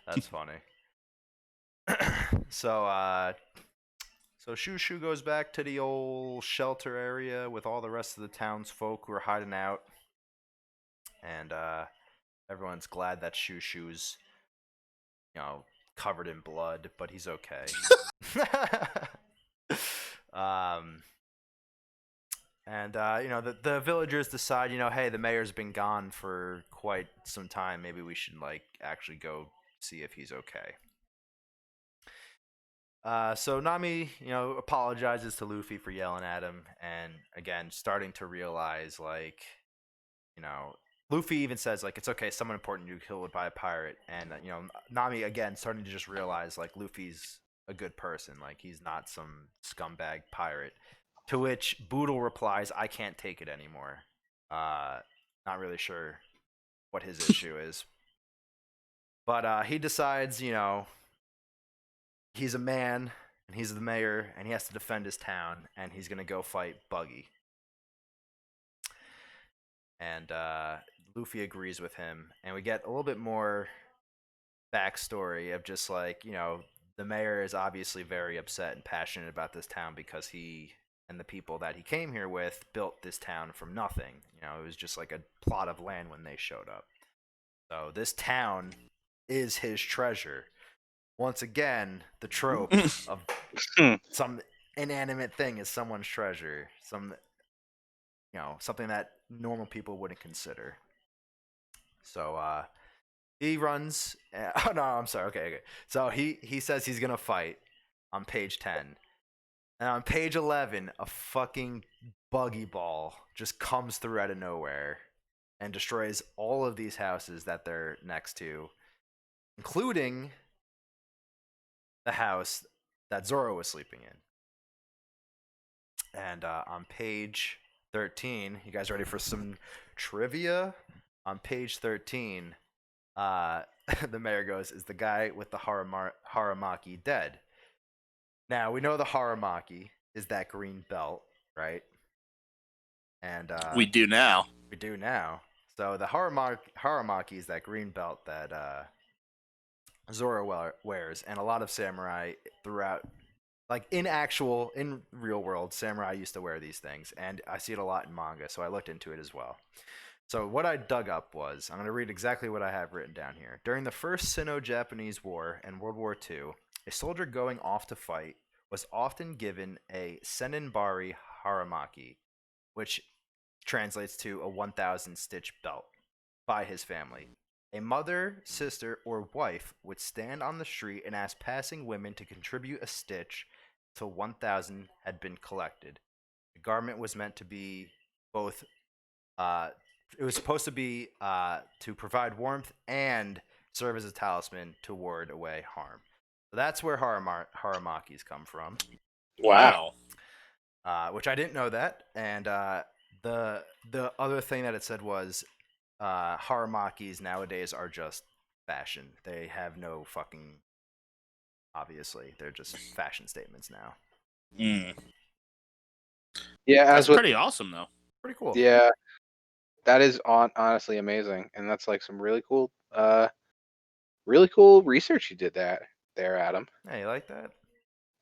That's funny. So, so Shushu goes back to the old shelter area with all the rest of the townsfolk who are hiding out, and everyone's glad that Shushu's, covered in blood, but he's okay. um, and the villagers decide, hey, the mayor's been gone for quite some time. Maybe we should actually go see if he's okay. So Nami, apologizes to Luffy for yelling at him, and again, starting to realize, Luffy even says, it's okay, someone important you killed by a pirate, and Nami again starting to just realize, Luffy's a good person, he's not some scumbag pirate. To which Boodle replies, "I can't take it anymore." Not really sure what his issue is, but he decides, he's a man and he's the mayor and he has to defend his town and he's gonna go fight Buggy. And Luffy agrees with him, and we get a little bit more backstory of just the mayor is obviously very upset and passionate about this town because he and the people that he came here with built this town from nothing. It was just like a plot of land when they showed up. So this town is his treasure. Once again, the trope of some inanimate thing is someone's treasure. Something that normal people wouldn't consider. So he runs. Oh no, I'm sorry. Okay. So he says he's gonna fight on page 10, and on page 11, a fucking buggy ball just comes through out of nowhere and destroys all of these houses that they're next to, including the house that Zoro was sleeping in. And on page 13, you guys ready for some trivia? On page 13, the mayor goes, "Is the guy with the Haramaki dead?" Now, we know the Haramaki is that green belt, right? And We do now. we do now. So the Haramaki is that green belt that Zoro wears, and a lot of samurai throughout, in real world, samurai used to wear these things, and I see it a lot in manga, so I looked into it as well. So what I dug up was, I'm going to read exactly what I have written down here. During the First Sino-Japanese War and World War II, a soldier going off to fight was often given a Senninbari Haramaki, which translates to a 1,000 stitch belt, by his family. A mother, sister, or wife would stand on the street and ask passing women to contribute a stitch till 1,000 had been collected. The garment was meant to be both it was supposed to be to provide warmth and serve as a talisman to ward away harm. So that's where Haramakis come from. Wow. Which I didn't know that. And the other thing that it said was Haramakis nowadays are just fashion. They have no fucking. Obviously, they're just fashion statements now. Mm. Yeah, That's as with pretty awesome, though. Pretty cool. yeah, that is honestly amazing, and that's like some really cool research you did there, Adam. Hey, you like that?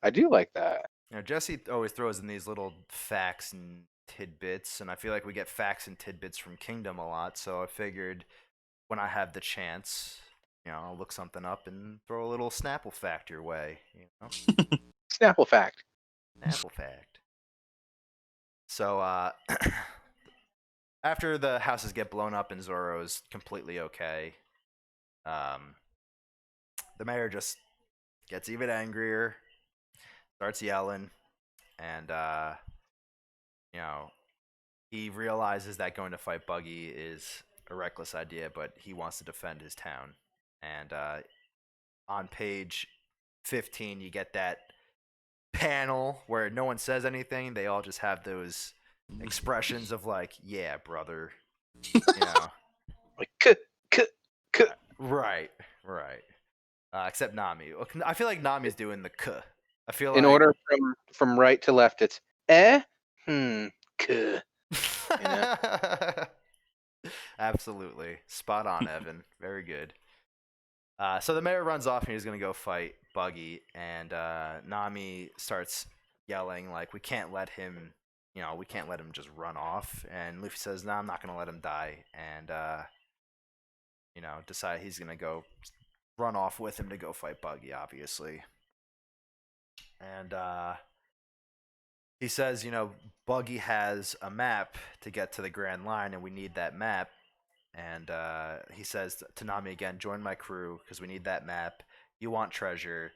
I do like that. Jesse always throws in these little facts and tidbits, and I feel like we get facts and tidbits from Kingdom a lot, so I figured when I have the chance, I'll look something up and throw a little Snapple fact your way, Snapple fact. Snapple fact. So, after the houses get blown up and Zoro's completely okay, the mayor just gets even angrier, starts yelling, and he realizes that going to fight Buggy is a reckless idea, but he wants to defend his town. And on page 15, you get that panel where no one says anything. They all just have those expressions of like, "Yeah, brother," you know. Like, k. Right. Except Nami. I feel like Nami's doing the k. I feel In like order from right to left, it's k. know? Absolutely. Spot on, Evan. Very good. So the mayor runs off and he's going to go fight Buggy. And Nami starts yelling, like, we can't let him just run off. And Luffy says, no, I'm not going to let him die. And, decide he's going to go run off with him to go fight Buggy, obviously. And he says, Buggy has a map to get to the Grand Line, and we need that map. And he says to Nami again, join my crew, because we need that map. You want treasure,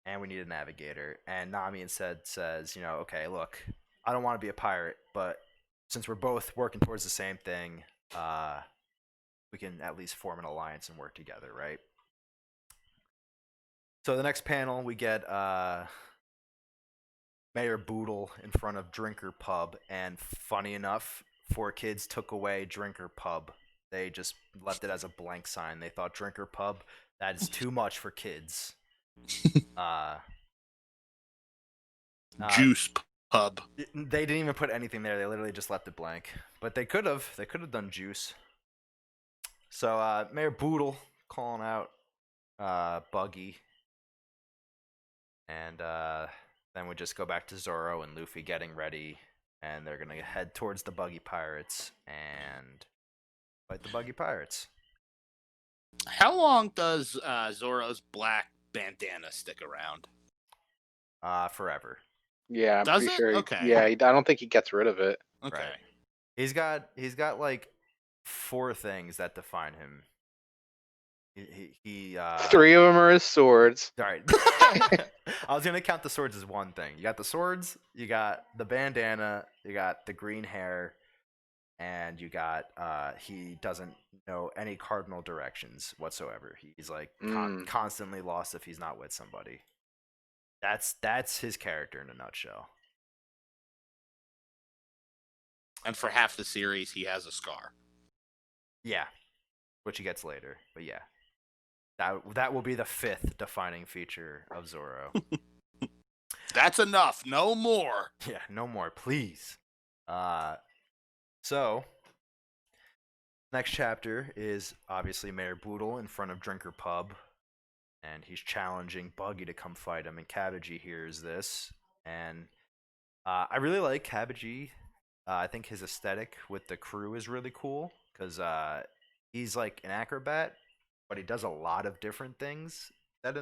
and we need a navigator. And Nami instead says, okay, look, I don't want to be a pirate, but since we're both working towards the same thing, we can at least form an alliance and work together, right? So the next panel, we get Mayor Boodle in front of Drinker Pub, and funny enough, 4Kids took away Drinker Pub. They just left it as a blank sign. They thought Drinker Pub, that is too much for kids. Juice Pub. They didn't even put anything there. They literally just left it blank. But they could have. They could have done Juice. So Mayor Boodle calling out Buggy. And then we just go back to Zoro and Luffy getting ready. And they're going to head towards the Buggy Pirates and fight the Buggy Pirates. How long does Zoro's black bandana stick around? Forever. Yeah, I'm Does pretty it? sure. Okay. Yeah, I don't think he gets rid of it. Okay. Right. He's got like 4 things that define him. He 3 of them are his swords. All right. I was gonna count the swords as one thing. You got the swords, you got the bandana, you got the green hair, and you got he doesn't know any cardinal directions whatsoever. He's like constantly lost if he's not with somebody. That's his character in a nutshell. And for half the series, he has a scar. Yeah, which he gets later. But yeah, that will be the 5th defining feature of Zoro. That's enough. No more. Yeah, no more, please. So next chapter is obviously Mayor Boodle in front of Drinker Pub, and he's challenging Buggy to come fight him. And Cabbagee hears this, and I really like Cabbagee. I think his aesthetic with the crew is really cool because he's like an acrobat, but he does a lot of different things that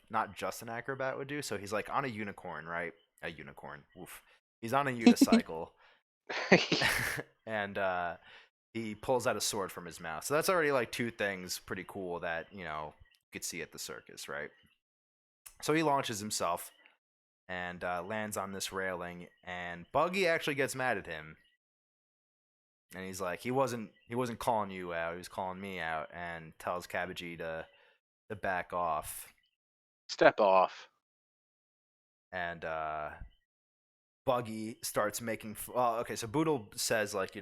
not just an acrobat would do. So he's like on a unicorn, right? A unicorn. Oof. He's on a unicycle, and he pulls out a sword from his mouth. So that's already like 2 things pretty cool that you could see at the circus, right? So he launches himself and lands on this railing, and Buggy actually gets mad at him, and he's like, he wasn't calling you out, he was calling me out, and tells Cabbagee to back off. Step off. And Buggy starts making. Okay, so Boodle says like,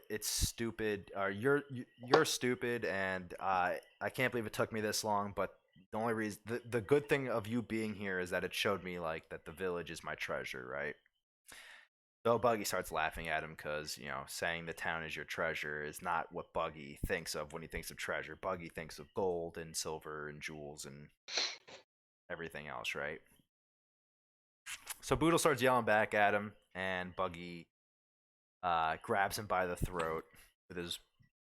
it's stupid. You're stupid, and I can't believe it took me this long, but the only reason, the good thing of you being here is that it showed me like that the village is my treasure, right? So Buggy starts laughing at him because saying the town is your treasure is not what Buggy thinks of when he thinks of treasure. Buggy thinks of gold and silver and jewels and everything else, right? So Boodle starts yelling back at him, and Buggy grabs him by the throat with his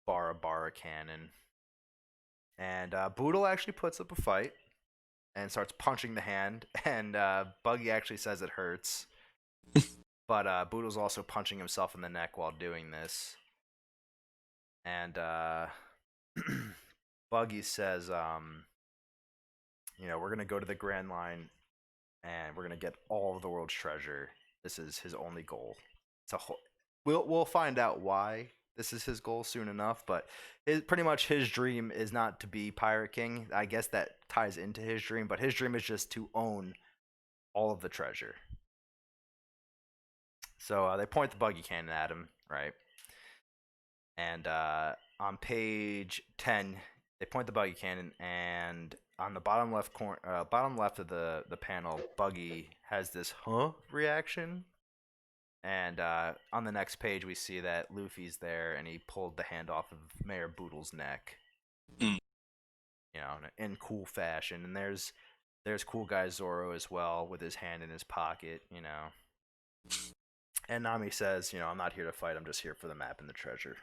Bara cannon. And Boodle actually puts up a fight and starts punching the hand, and Buggy actually says it hurts. But Boodle's also punching himself in the neck while doing this. And Buggy says, we're going to go to the Grand Line, and we're going to get all of the world's treasure. This is his only goal. we'll find out why this is his goal soon enough. But pretty much his dream is not to be Pirate King. I guess that ties into his dream, but his dream is just to own all of the treasure. So they point the buggy cannon at him, right? And on page 10, they point the buggy cannon, and on the bottom left of the panel, Buggy has this reaction. And on the next page, we see that Luffy's there, and he pulled the hand off of Mayor Boodle's neck. Mm. You know, in cool fashion. And there's cool guy Zoro as well, with his hand in his pocket, you know. And Nami says, you know, I'm not here to fight, I'm just here for the map and the treasure.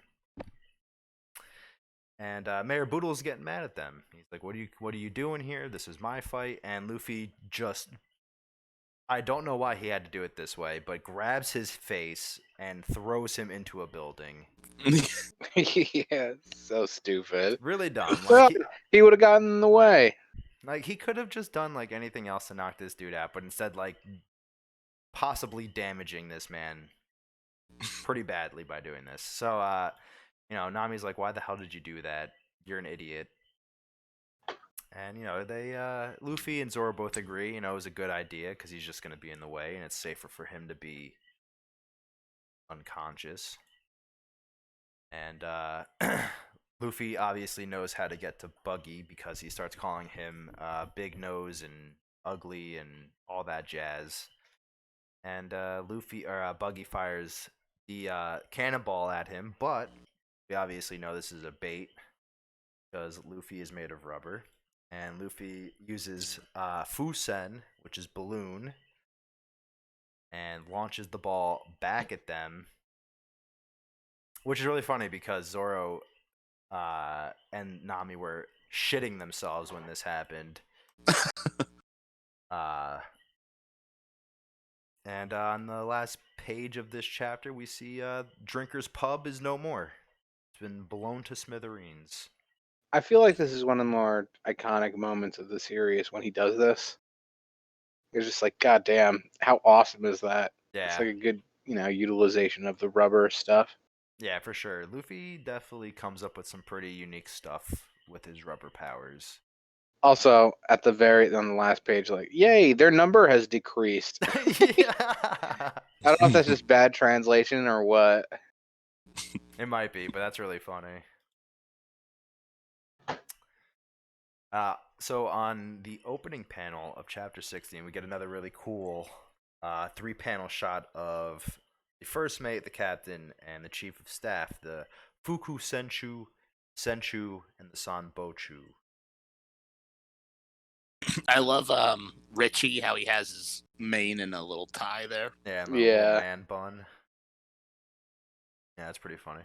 And Mayor Boodle's getting mad at them. He's like, what are you doing here? This is my fight. And Luffy just, I don't know why he had to do it this way, but grabs his face and throws him into a building. Yeah, so stupid. Really dumb. Well, Like, he would have gotten in the way. like he could have just done like anything else to knock this dude out, but instead like possibly damaging this man pretty badly by doing this. So you know, Nami's like, why the hell did you do that? You're an idiot. And, you know, they, Luffy and Zoro both agree, you know, it was a good idea because he's just going to be in the way and it's safer for him to be unconscious. And, Luffy obviously knows how to get to Buggy because he starts calling him, Big Nose and Ugly and all that jazz. And, Buggy fires the, cannonball at him, but we obviously know this is a bait because Luffy is made of rubber. And Luffy uses Fusen, which is balloon, and launches the ball back at them. Which is really funny because Zoro and Nami were shitting themselves when this happened. And on the last page of this chapter, we see Drinker's Pub is no more. It's been blown to smithereens. I feel like this is one of the more iconic moments of the series when he does this. It's just like, God damn, how awesome is that? Yeah. It's like a good, you know, utilization of the rubber stuff. Yeah, for sure. Luffy definitely comes up with some pretty unique stuff with his rubber powers. Also, at on the last page, like, yay, their number has decreased. Yeah. I don't know if that's just bad translation or what. It might be, but that's really funny. So on the opening panel of chapter 16, we get another really cool 3-panel shot of the first mate, the captain, and the chief of staff, the Fuku Senchu, and the San Bochu. I love Richie, how he has his mane in a little tie there. Yeah, and the Yeah. little man bun. Yeah, that's pretty funny.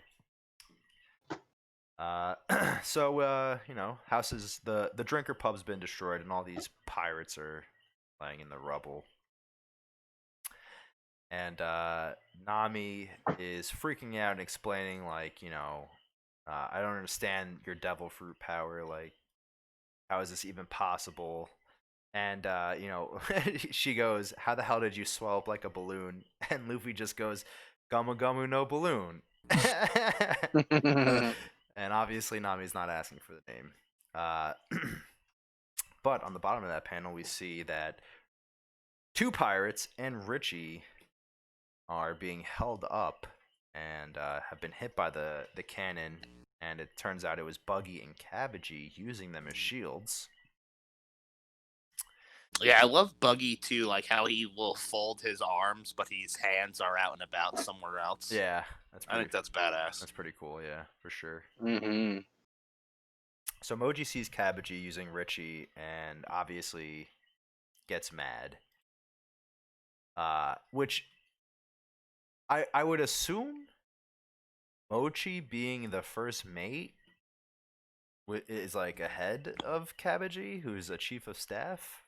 So you know, houses, the Drinker Pub's been destroyed, and all these pirates are lying in the rubble. And Nami is freaking out and explaining, like, you know, I don't understand your devil fruit power. Like, how is this even possible? And you know, she goes, "How the hell did you swell up like a balloon?" And Luffy just goes, "Gumu gumu no balloon." And obviously Nami's not asking for the name. But on the bottom of that panel, we see that 2 pirates and Richie are being held up and have been hit by the cannon. And it turns out it was Buggy and Cabbagey using them as shields. Yeah, I love Buggy too, like how he will fold his arms, but his hands are out and about somewhere else. Yeah, I think that's badass. That's pretty cool, yeah, for sure. Mm-hmm. So Moji sees Cabbagey using Richie and obviously gets mad. Which I would assume Mochi being the first mate is like ahead of Cabbagey, who's a chief of staff.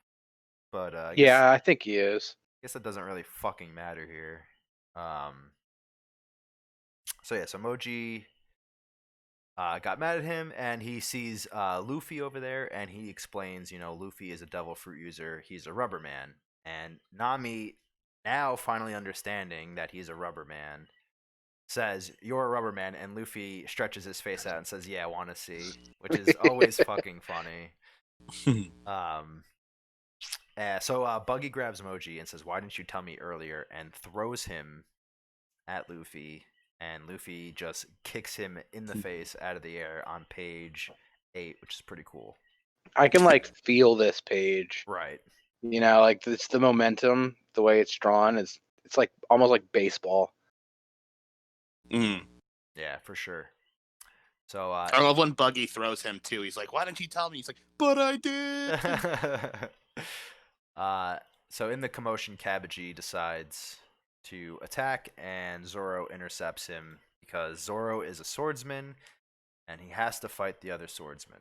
But Yeah, I think he is. I guess that doesn't really fucking matter here. So yeah, so Moji got mad at him, and he sees Luffy over there, and he explains, you know, Luffy is a devil fruit user. He's a rubber man. And Nami now finally understanding that he's a rubber man, says, "You're a rubber man," and Luffy stretches his face out and says, "Yeah, I want to see," which is always fucking funny. So Buggy grabs Moji and says, "Why didn't you tell me earlier?" and throws him at Luffy, and Luffy just kicks him in the face out of the air on page 8, which is pretty cool. I can like feel this page. Right. You know, like it's the momentum, the way it's drawn is it's like almost like baseball. Mm. Yeah, for sure. So I love when Buggy throws him too. He's like, "Why didn't you tell me?" He's like, "But I did." So in the commotion, Kabaji decides to attack, and Zoro intercepts him because Zoro is a swordsman, and he has to fight the other swordsman.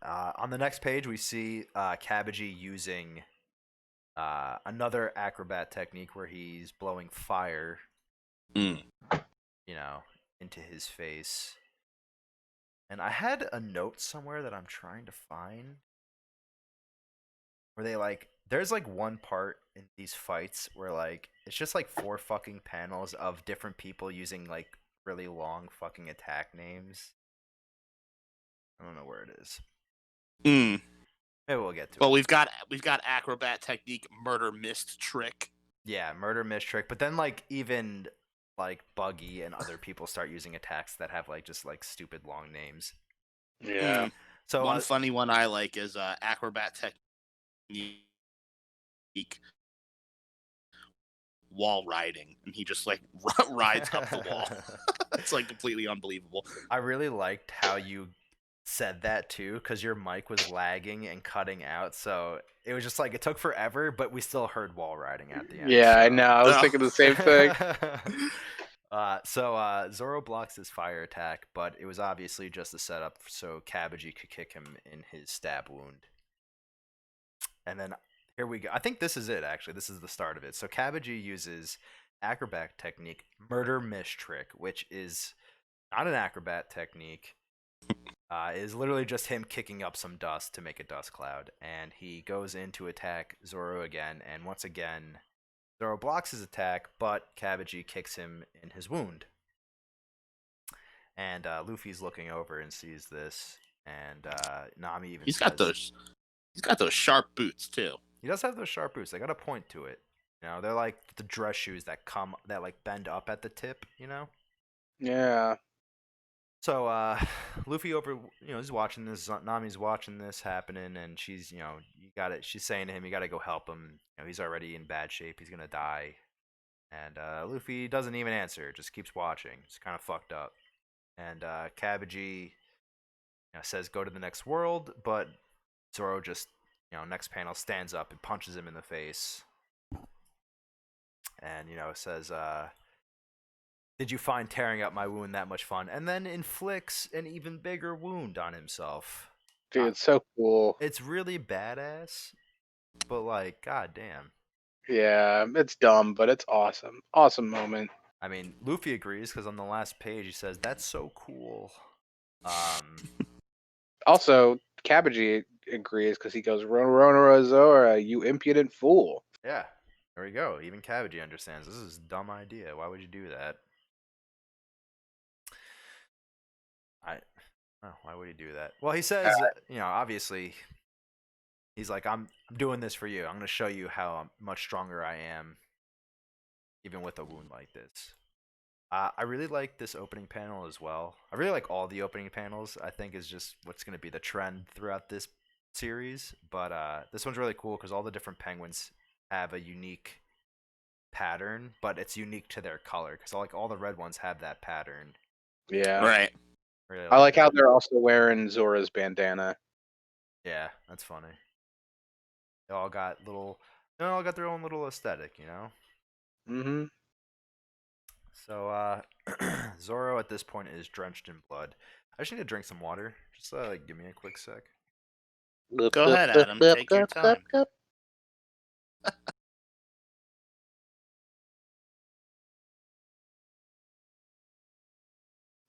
On the next page, we see Kabaji using another acrobat technique where he's blowing fire, Mm. into his face. And I had a note somewhere that I'm trying to find where they there's one part in these fights where it's just 4 fucking panels of different people using really long fucking attack names. I don't know where it is. Mm. Maybe we'll get to Well, it. we've got acrobat technique, murder mist trick. Yeah, murder mist trick, but then even Buggy and other people start using attacks that have just stupid long names. Yeah. Mm. So One funny one I like is acrobat technique wall riding, and he just rides up the wall. It's completely unbelievable. I really liked how you said that too, because your mic was lagging and cutting out, so it was just it took forever, but we still heard wall riding at the end. Yeah, so. I know. I was thinking the same thing. So Zoro blocks his fire attack, but it was obviously just a setup so Kabaji could kick him in his stab wound. And then here we go. I think this is it, actually. This is the start of it. So Kabaji uses acrobat technique, murder mist trick, which is not an acrobat technique. It is literally just him kicking up some dust to make a dust cloud. And he goes in to attack Zoro again. And once again, Zoro blocks his attack, but Kabaji kicks him in his wound. And Luffy's looking over and sees this. And Nami even He's says... got those sharp boots, too. He does have those sharp boots. They got a point to it. They're like the dress shoes that bend up at the tip, Yeah. So Luffy he's watching this. Nami's watching this happening, and she's she's saying to him, you gotta go help him. He's already in bad shape. He's gonna die. And Luffy doesn't even answer. Just keeps watching. It's kind of fucked up. And Kabaji says go to the next world, but Zoro just next panel stands up and punches him in the face. And says, did you find tearing up my wound that much fun? And then inflicts an even bigger wound on himself. Dude, it's so cool. It's really badass, but goddamn. Yeah, it's dumb, but it's awesome. Awesome moment. I mean, Luffy agrees because on the last page he says, that's so cool. Also, Kabaji agrees because he goes, Rona Zora, you impudent fool. Yeah, there we go. Even Kabaji understands. This is a dumb idea. Why would you do that? Why would he do that? Well, he says, obviously, he's like, I'm doing this for you. I'm going to show you how much stronger I am, even with a wound like this. I really like this opening panel as well. I really like all the opening panels. I think is just what's going to be the trend throughout this series. But this one's really cool because all the different penguins have a unique pattern, but it's unique to their color because all the red ones have that pattern. Yeah. Right. Really I like how they're also wearing Zora's bandana. Yeah, that's funny. They all got their own little aesthetic, Mm-hmm. So Zoro at this point is drenched in blood. I just need to drink some water. Just give me a quick sec. Go ahead, Adam. Take your time.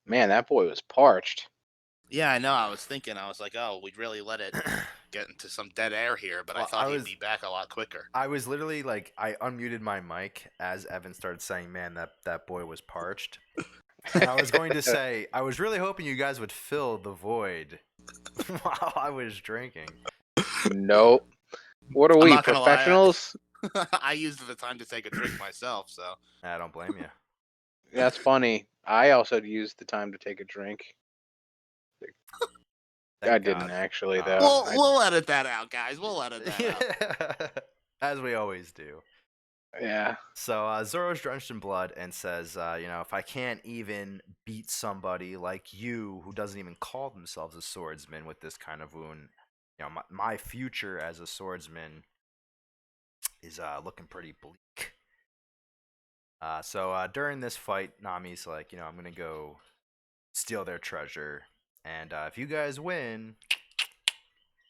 Man, that boy was parched. Yeah, I know. I was thinking. I was like, oh, we'd really let it get into some dead air here, but I Well, thought he'd be back a lot quicker. I was literally like, I unmuted my mic as Evan started saying, "Man, that boy was parched." And I was going to say, I was really hoping you guys would fill the void while I was drinking. Nope. What are I'm we, not gonna lie, professionals? I used the time to take a drink myself, so. I don't blame you. That's funny. I also used the time to take a drink. Thank I didn't God. actually, Oh. though. We'll edit that out, guys. We'll edit that out. As we always do. Yeah. So Zoro's drenched in blood and says, if I can't even beat somebody like you who doesn't even call themselves a swordsman with this kind of wound, my future as a swordsman is looking pretty bleak. So during this fight, Nami's like, I'm going to go steal their treasure. And if you guys win,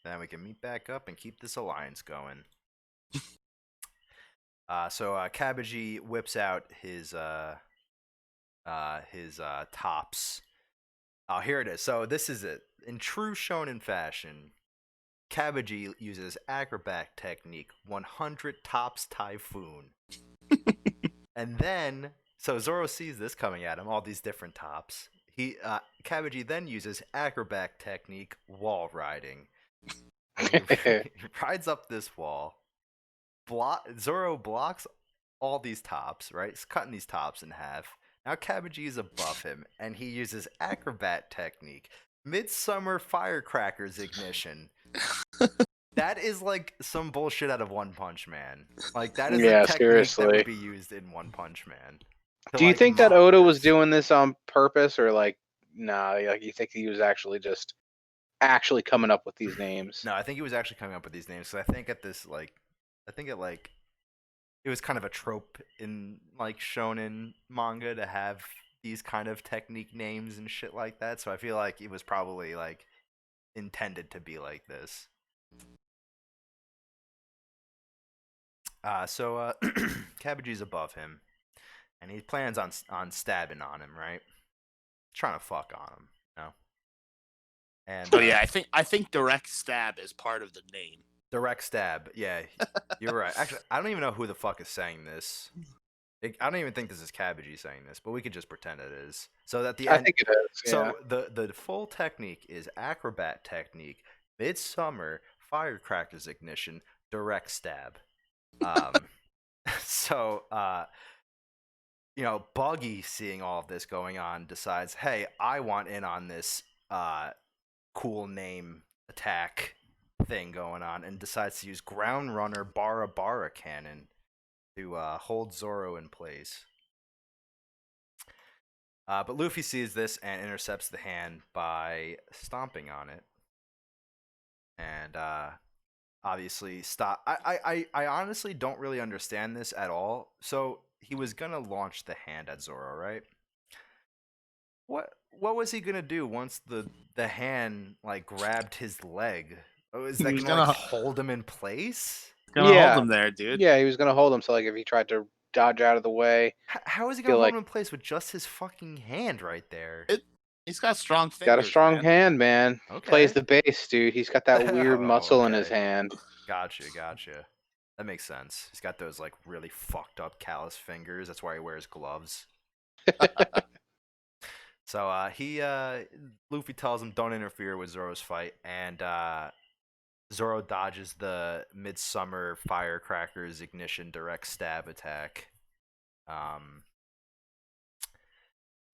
then we can meet back up and keep this alliance going. So Kabaji whips out his tops. Oh, here it is. So this is it. In true shonen fashion, Kabaji uses acrobat technique 100 tops typhoon. And then, so Zoro sees this coming at him, all these different tops. Kabaji then uses acrobat technique wall riding. And he rides up this wall. Zoro blocks all these tops, right? He's cutting these tops in half. Now Kabaji is above him, and he uses acrobat technique. Midsummer firecrackers ignition. That is like some bullshit out of One Punch Man. Like, that is Yeah, a technique seriously. that would be used in One Punch Man. Do you think that Oda was doing this on purpose, or like, nah, like you think he was actually just coming up with these names? No, I think he was actually coming up with these names. So I think it was kind of a trope in like shonen manga to have these kind of technique names and shit like that. So I feel like it was probably like intended to be like this. So Kabaji's above him, and he plans on stabbing on him, right? Trying to fuck on him, And Oh yeah, I think direct stab is part of the name. Direct stab, yeah, you're right. Actually, I don't even know who the fuck is saying this. I don't even think this is Kabaji saying this, but we could just pretend it is. So at the end, I think it is. Yeah. so the full technique is acrobat technique, midsummer firecrackers ignition, direct stab. So Buggy, seeing all of this going on, decides, hey, I want in on this cool name attack thing going on, and decides to use ground runner Bara cannon to hold Zoro in place. But Luffy sees this and intercepts the hand by stomping on it, and obviously stop. I honestly don't really understand this at all. So he was gonna launch the hand at Zoro, right? What was he gonna do once the hand like grabbed his leg? Oh, is that gonna like hold him in place? Gonna hold him there, dude. Yeah, he was gonna hold him. So like, if he tried to dodge out of the way, how is he gonna hold him in place with just his fucking hand right there? He's got strong fingers. Got a strong hand, man. Okay. Plays the bass, dude. He's got that weird muscle in his okay. hand. Gotcha. That makes sense. He's got those like really fucked up callous fingers. That's why he wears gloves. So Luffy tells him don't interfere with Zoro's fight, and Zoro dodges the midsummer firecrackers ignition direct stab attack.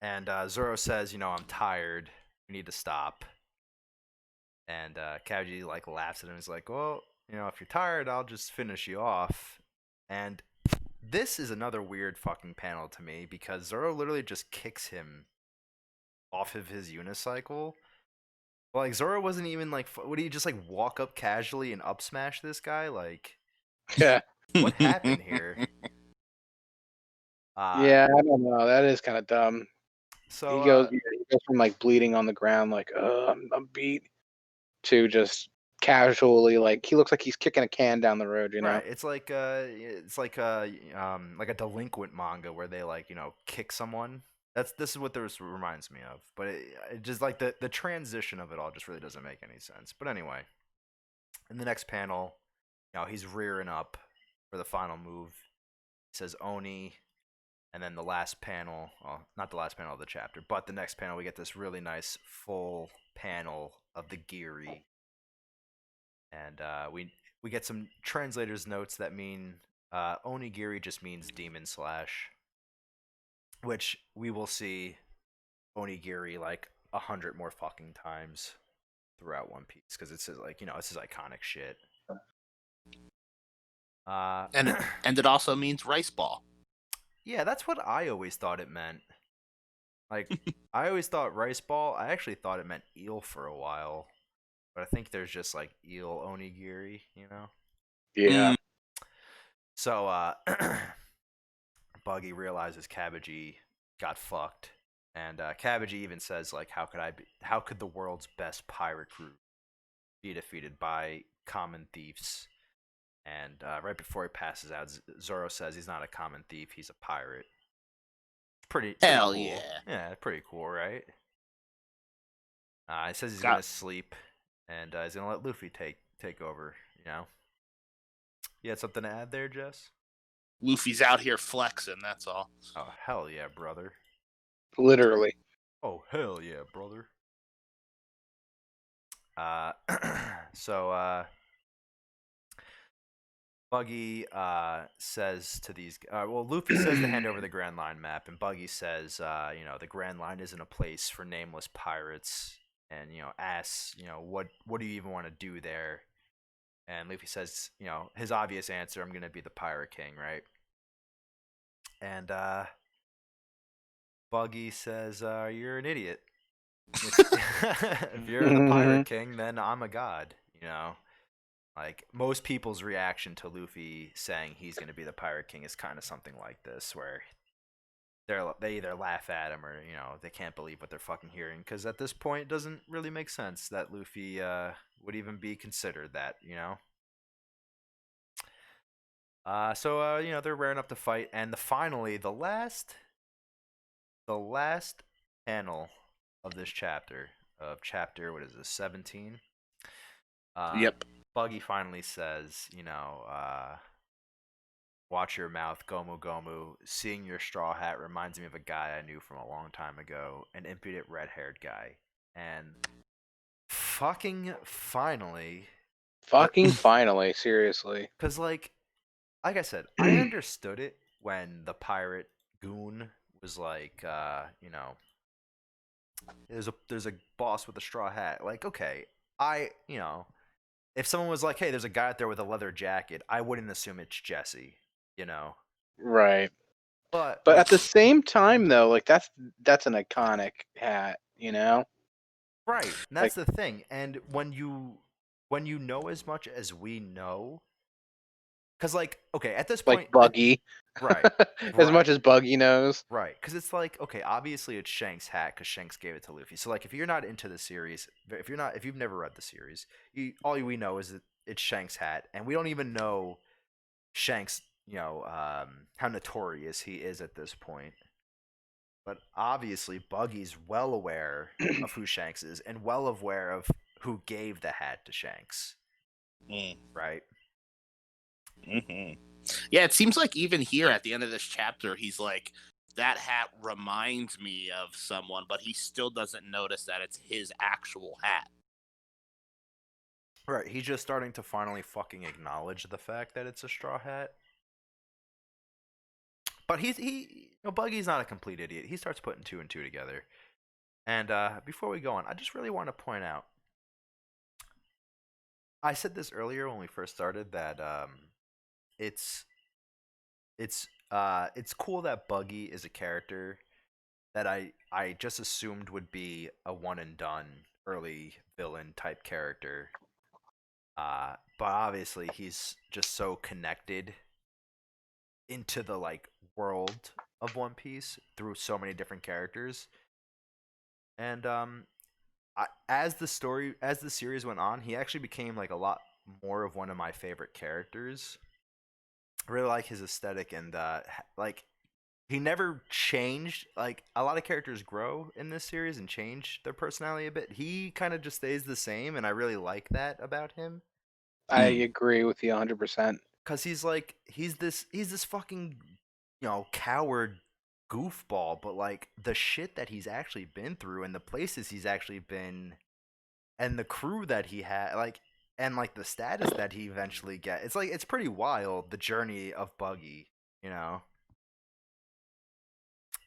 And Zoro says, I'm tired. We need to stop. And Kabaji like laughs at him. He's like, well, if you're tired, I'll just finish you off. And this is another weird fucking panel to me, because Zoro literally just kicks him off of his unicycle. Like, Zoro wasn't even like, would he just like walk up casually and up smash this guy? Like, Yeah. What happened here? Yeah, I don't know. That is kind of dumb. So he goes from like bleeding on the ground, like I'm beat, to just casually, like, he looks like he's kicking a can down the road. Right. It's like a delinquent manga where they like kick someone. This is what this reminds me of. But it just like the transition of it all just really doesn't make any sense. But anyway, In the next panel, he's rearing up for the final move. It says Oni, and then the last panel, well, not the last panel of the chapter, but the next panel, we get this really nice full panel of the Giri, and we get some translators' notes that mean Onigiri just means demon slash, which we will see Onigiri like 100 more fucking times throughout One Piece because it's like it's his iconic shit. And it also means rice ball. Yeah, that's what I always thought it meant. Like I always thought rice ball. I actually thought it meant eel for a while, but I think there's just like eel onigiri, Yeah. Mm. So Buggy realizes Kabaji got fucked, and Kabaji even says like, how could the world's best pirate crew be defeated by common thieves? And right before he passes out, Zoro says he's not a common thief, he's a pirate. Pretty Hell cool. yeah. Yeah, pretty cool, right? He says he's gonna sleep, and he's gonna let Luffy take over. You had something to add there, Jess? Luffy's out here flexing. That's all. Oh hell yeah, brother! Literally. Oh hell yeah, brother! So Buggy says to these. Luffy says to hand over the Grand Line map, and Buggy says, the Grand Line isn't a place for nameless pirates, and asks, what do you even want to do there? And Luffy says, his obvious answer, I'm gonna be the Pirate King, right? And Buggy says, you're an idiot. If you're the Pirate King, then I'm a god, Like, most people's reaction to Luffy saying he's going to be the Pirate King is kind of something like this, where they either laugh at him or, they can't believe what they're fucking hearing. Because at this point, it doesn't really make sense that Luffy would even be considered that, So, they're rearing up to fight. And finally, the last panel of this chapter, what is this, 17? Yep. Buggy finally says, watch your mouth, Gomu Gomu. Seeing your straw hat reminds me of a guy I knew from a long time ago, an impudent red-haired guy. And fucking finally. Fucking finally, seriously. Because, like I said, I understood it when the pirate goon was like, there's a boss with a straw hat. Like, okay, if someone was like, hey, there's a guy out there with a leather jacket, I wouldn't assume it's Jesse, Right. But at the same time, though, like that's an iconic hat, Right. And that's the thing. And when you know as much as we know, because okay, at this point, like Buggy, right, as much as Buggy knows, right? Because it's like, okay, obviously it's Shanks' hat because Shanks gave it to Luffy. So if you're not into the series, if you've never read the series, all we know is that it's Shanks' hat, and we don't even know Shanks, how notorious he is at this point. But obviously, Buggy's well aware of who Shanks is and well aware of who gave the hat to Shanks. Right? Mm-hmm. Yeah, it seems like even here at the end of this chapter, he's like, that hat reminds me of someone, but he still doesn't notice that it's his actual hat. Right, he's just starting to finally fucking acknowledge the fact that it's a straw hat. But Buggy's not a complete idiot. He starts putting two and two together. And before we go on, I just really want to point out, I said this earlier when we first started that it's cool that Buggy is a character that I just assumed would be a one and done early villain type character. But obviously he's just so connected into the world of One Piece through so many different characters. And as the series went on, he actually became a lot more of one of my favorite characters. I really like his aesthetic, and he never changed. A lot of characters grow in this series and change their personality a bit. He kind of just stays the same, and I really like that about him. I agree with you 100%. Because he's this fucking, coward goofball, but like the shit that he's actually been through and the places he's actually been and the crew that he had, like, and like the status that he eventually it's pretty wild, the journey of Buggy, you know.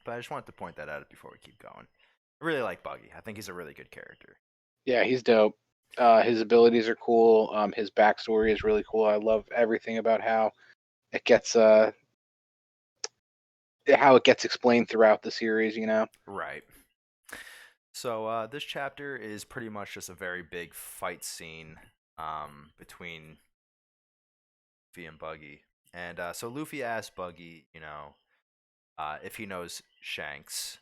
But I just wanted to point that out before we keep going. I really like Buggy. I think he's a really good character. Yeah, he's dope. His abilities are cool. His backstory is really cool. I love everything about how it gets explained throughout the series. You know. Right. So this chapter is pretty much just a very big fight scene between Luffy and Buggy. And so Luffy asks Buggy, if he knows Shanks,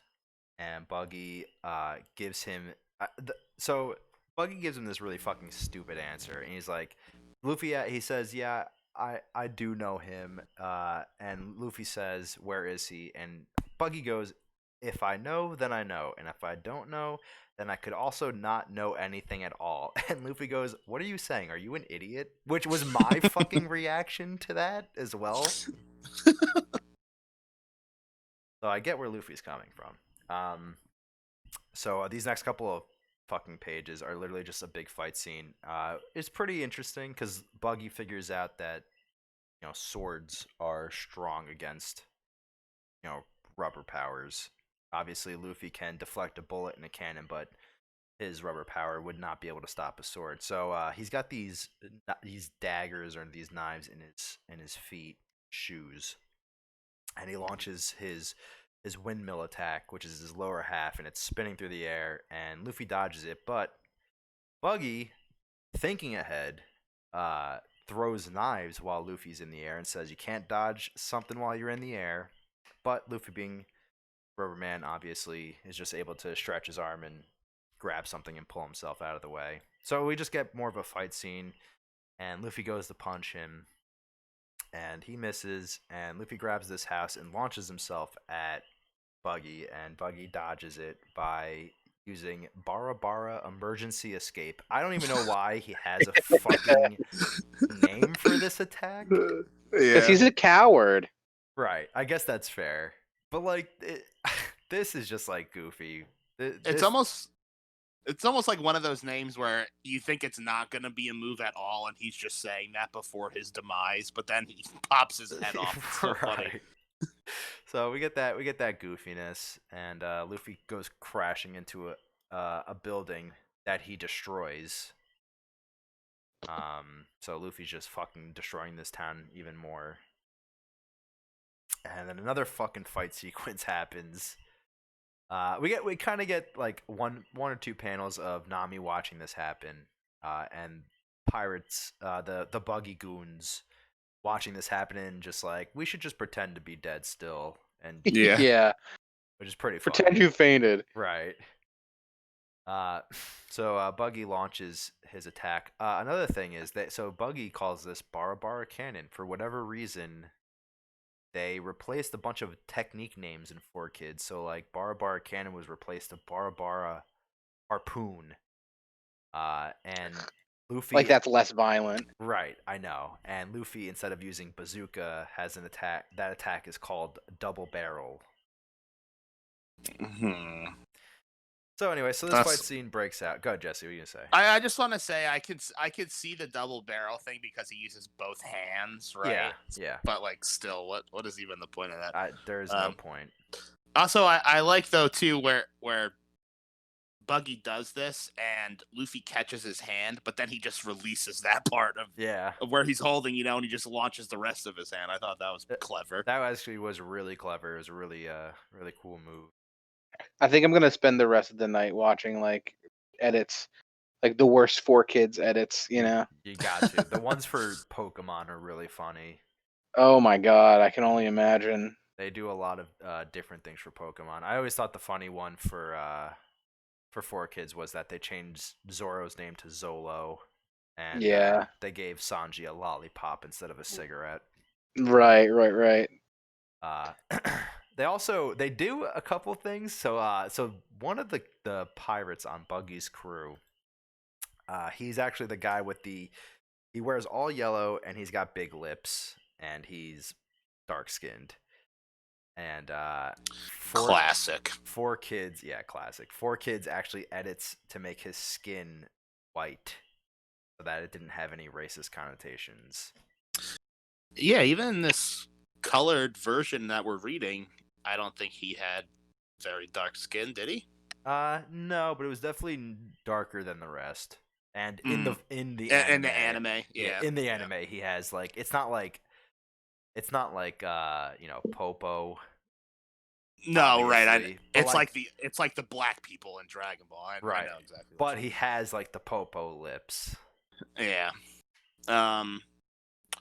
and Buggy gives him. So Buggy gives him this really fucking stupid answer, and he's like, he says, "Yeah, I do know him." And Luffy says, "Where is he?" And Buggy goes, "If I know, then I know, and if I don't know, then I could also not know anything at all." And Luffy goes, "What are you saying? Are you an idiot?" Which was my fucking reaction to that as well. So I get where Luffy's coming from. So these next couple of fucking pages are literally just a big fight scene. It's pretty interesting because Buggy figures out that swords are strong against rubber powers. Obviously, Luffy can deflect a bullet in a cannon, but his rubber power would not be able to stop a sword. So he's got these daggers or these knives in his feet, shoes, and he launches his windmill attack, which is his lower half, and it's spinning through the air, and Luffy dodges it, but Buggy, thinking ahead, throws knives while Luffy's in the air and says you can't dodge something while you're in the air. But Luffy, being Rubberman, obviously is just able to stretch his arm and grab something and pull himself out of the way. So we just get more of a fight scene, and Luffy goes to punch him, and he misses, and Luffy grabs this house and launches himself at Buggy, and Buggy dodges it by using Bara Bara Emergency Escape. I don't even know why he has a fucking name for this attack. Because he's a coward. Right, I guess that's fair. But like, this is just like goofy. It's almost like one of those names where you think it's not going to be a move at all, and he's just saying that before his demise, but then he pops his head off. It's so funny. So we get that goofiness, and Luffy goes crashing into a building that he destroys. So Luffy's just fucking destroying this town even more. And then another fucking fight sequence happens. We kind of get like one or two panels of Nami watching this happen, and pirates, the Buggy goons, watching this happen, and just like, we should just pretend to be dead still, and Yeah. which is pretty funny. Pretend you fainted. Right. So Buggy launches his attack. Another thing is that Buggy calls this Bara Bara Cannon. For whatever reason, they replaced a bunch of technique names in 4Kids. So like Bara Bara Cannon was replaced to Bara Bara Harpoon. And Luffy, Like, that's less violent. right, I know. And Luffy, instead of using bazooka, has an attack. That attack is called Double Barrel. Mm-hmm. So anyway, this fight scene breaks out. Go ahead, Jesse. What are you gonna say? I just want to say I could see the double barrel thing because he uses both hands, right? Yeah. But like, still, what is even the point of that? There's no point. Also, I like though too where Buggy does this and Luffy catches his hand, but then he just releases that part of where he's holding, and he just launches the rest of his hand. I thought that was clever. That actually was really clever. It was a really really cool move. I think I'm gonna spend the rest of the night watching like edits, like the worst 4Kids edits. You got to. The ones for Pokemon are really funny. Oh my god, I can only imagine. They do a lot of different things for Pokemon. I always thought the funny one for 4Kids was that they changed Zoro's name to Zolo, and they gave Sanji a lollipop instead of a cigarette. Right. They do a couple things. So one of the pirates on Buggy's crew, he's actually the guy with he He wears all yellow, and he's got big lips, and he's dark skinned. And Classic. 4 kids, yeah, classic. 4 kids actually edits to make his skin white, so that it didn't have any racist connotations. Yeah, even in this colored version that we're reading, I don't think he had very dark skin, did he? No, but it was definitely darker than the rest. And in the In the anime, yeah. in the anime, he has like it's not like Popo. No, right. Obviously, but It's like the black people in Dragon Ball. I right. know exactly. But he has like the Popo lips. Yeah.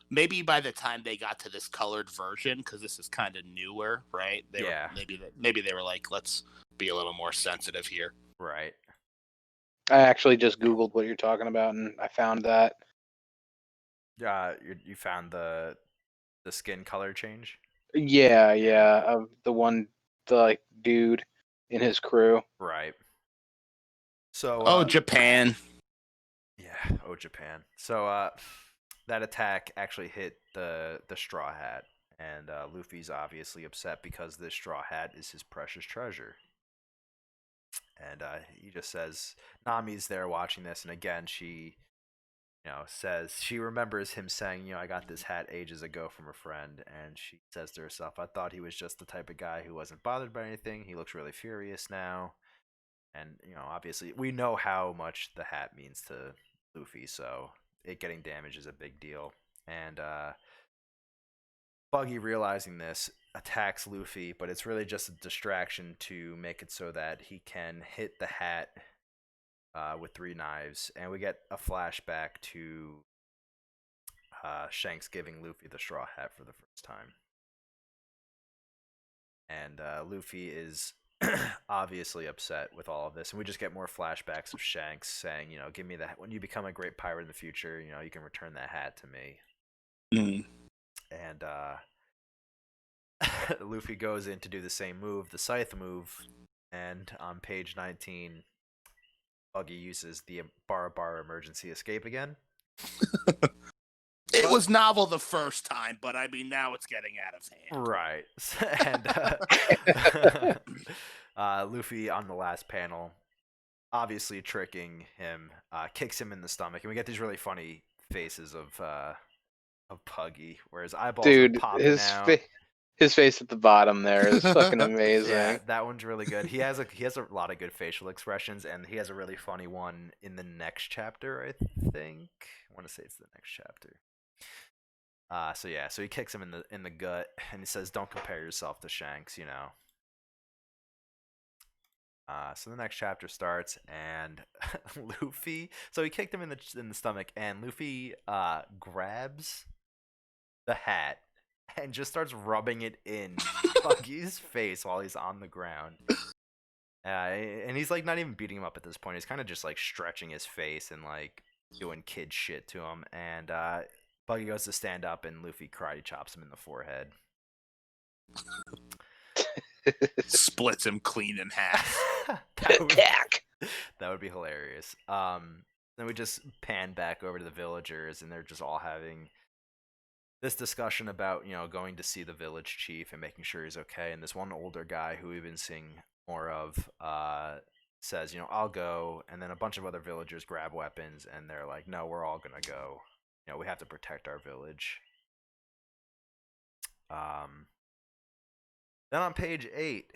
Maybe by the time they got to this colored version, because this is kind of newer, right? Maybe they were like, let's be a little more sensitive here. Right. I actually just Googled what you're talking about, and I found that. You found the skin color change? Yeah, of the like dude in his crew. Right. So Japan. Yeah, Japan. So that attack actually hit the straw hat, and Luffy's obviously upset because this straw hat is his precious treasure. And he just says, Nami's there watching this, and again she says she remembers him saying, I got this hat ages ago from a friend, and she says to herself, I thought he was just the type of guy who wasn't bothered by anything. He looks really furious now. And, obviously we know how much the hat means to Luffy, so it getting damaged is a big deal. And Buggy, realizing this, attacks Luffy, but it's really just a distraction to make it so that he can hit the hat with 3 knives, and we get a flashback to Shanks giving Luffy the straw hat for the first time. And Luffy is obviously upset with all of this, and we just get more flashbacks of Shanks saying, give me that. When you become a great pirate in the future, you can return that hat to me. And Luffy goes in to do the same move, the scythe move, and on page 19, Buggy uses the Bara emergency escape again. It was novel the first time, but I mean now it's getting out of hand. Right. And Luffy on the last panel, obviously tricking him, kicks him in the stomach, and we get these really funny faces of Buggy, where his eyeballs are popping out. His face at the bottom there is fucking amazing. Yeah, that one's really good. He has a lot of good facial expressions, and he has a really funny one in the next chapter, I think. I want to say it's the next chapter. So he kicks him in the gut, and he says, "Don't compare yourself to Shanks," So the next chapter starts, and Luffy. So he kicked him in the stomach, and Luffy grabs the hat and just starts rubbing it in Buggy's face while he's on the ground. And he's like not even beating him up at this point. He's kind of just like stretching his face and like doing kid shit to him. And Buggy goes to stand up, and Luffy karate chops him in the forehead. Splits him clean in half. That would be hilarious. Then we just pan back over to the villagers, and they're just all having this discussion about, going to see the village chief and making sure he's okay. And this one older guy who we've been seeing more of says, I'll go. And then a bunch of other villagers grab weapons, and they're like, no, we're all going to go. We have to protect our village. Then on page 8,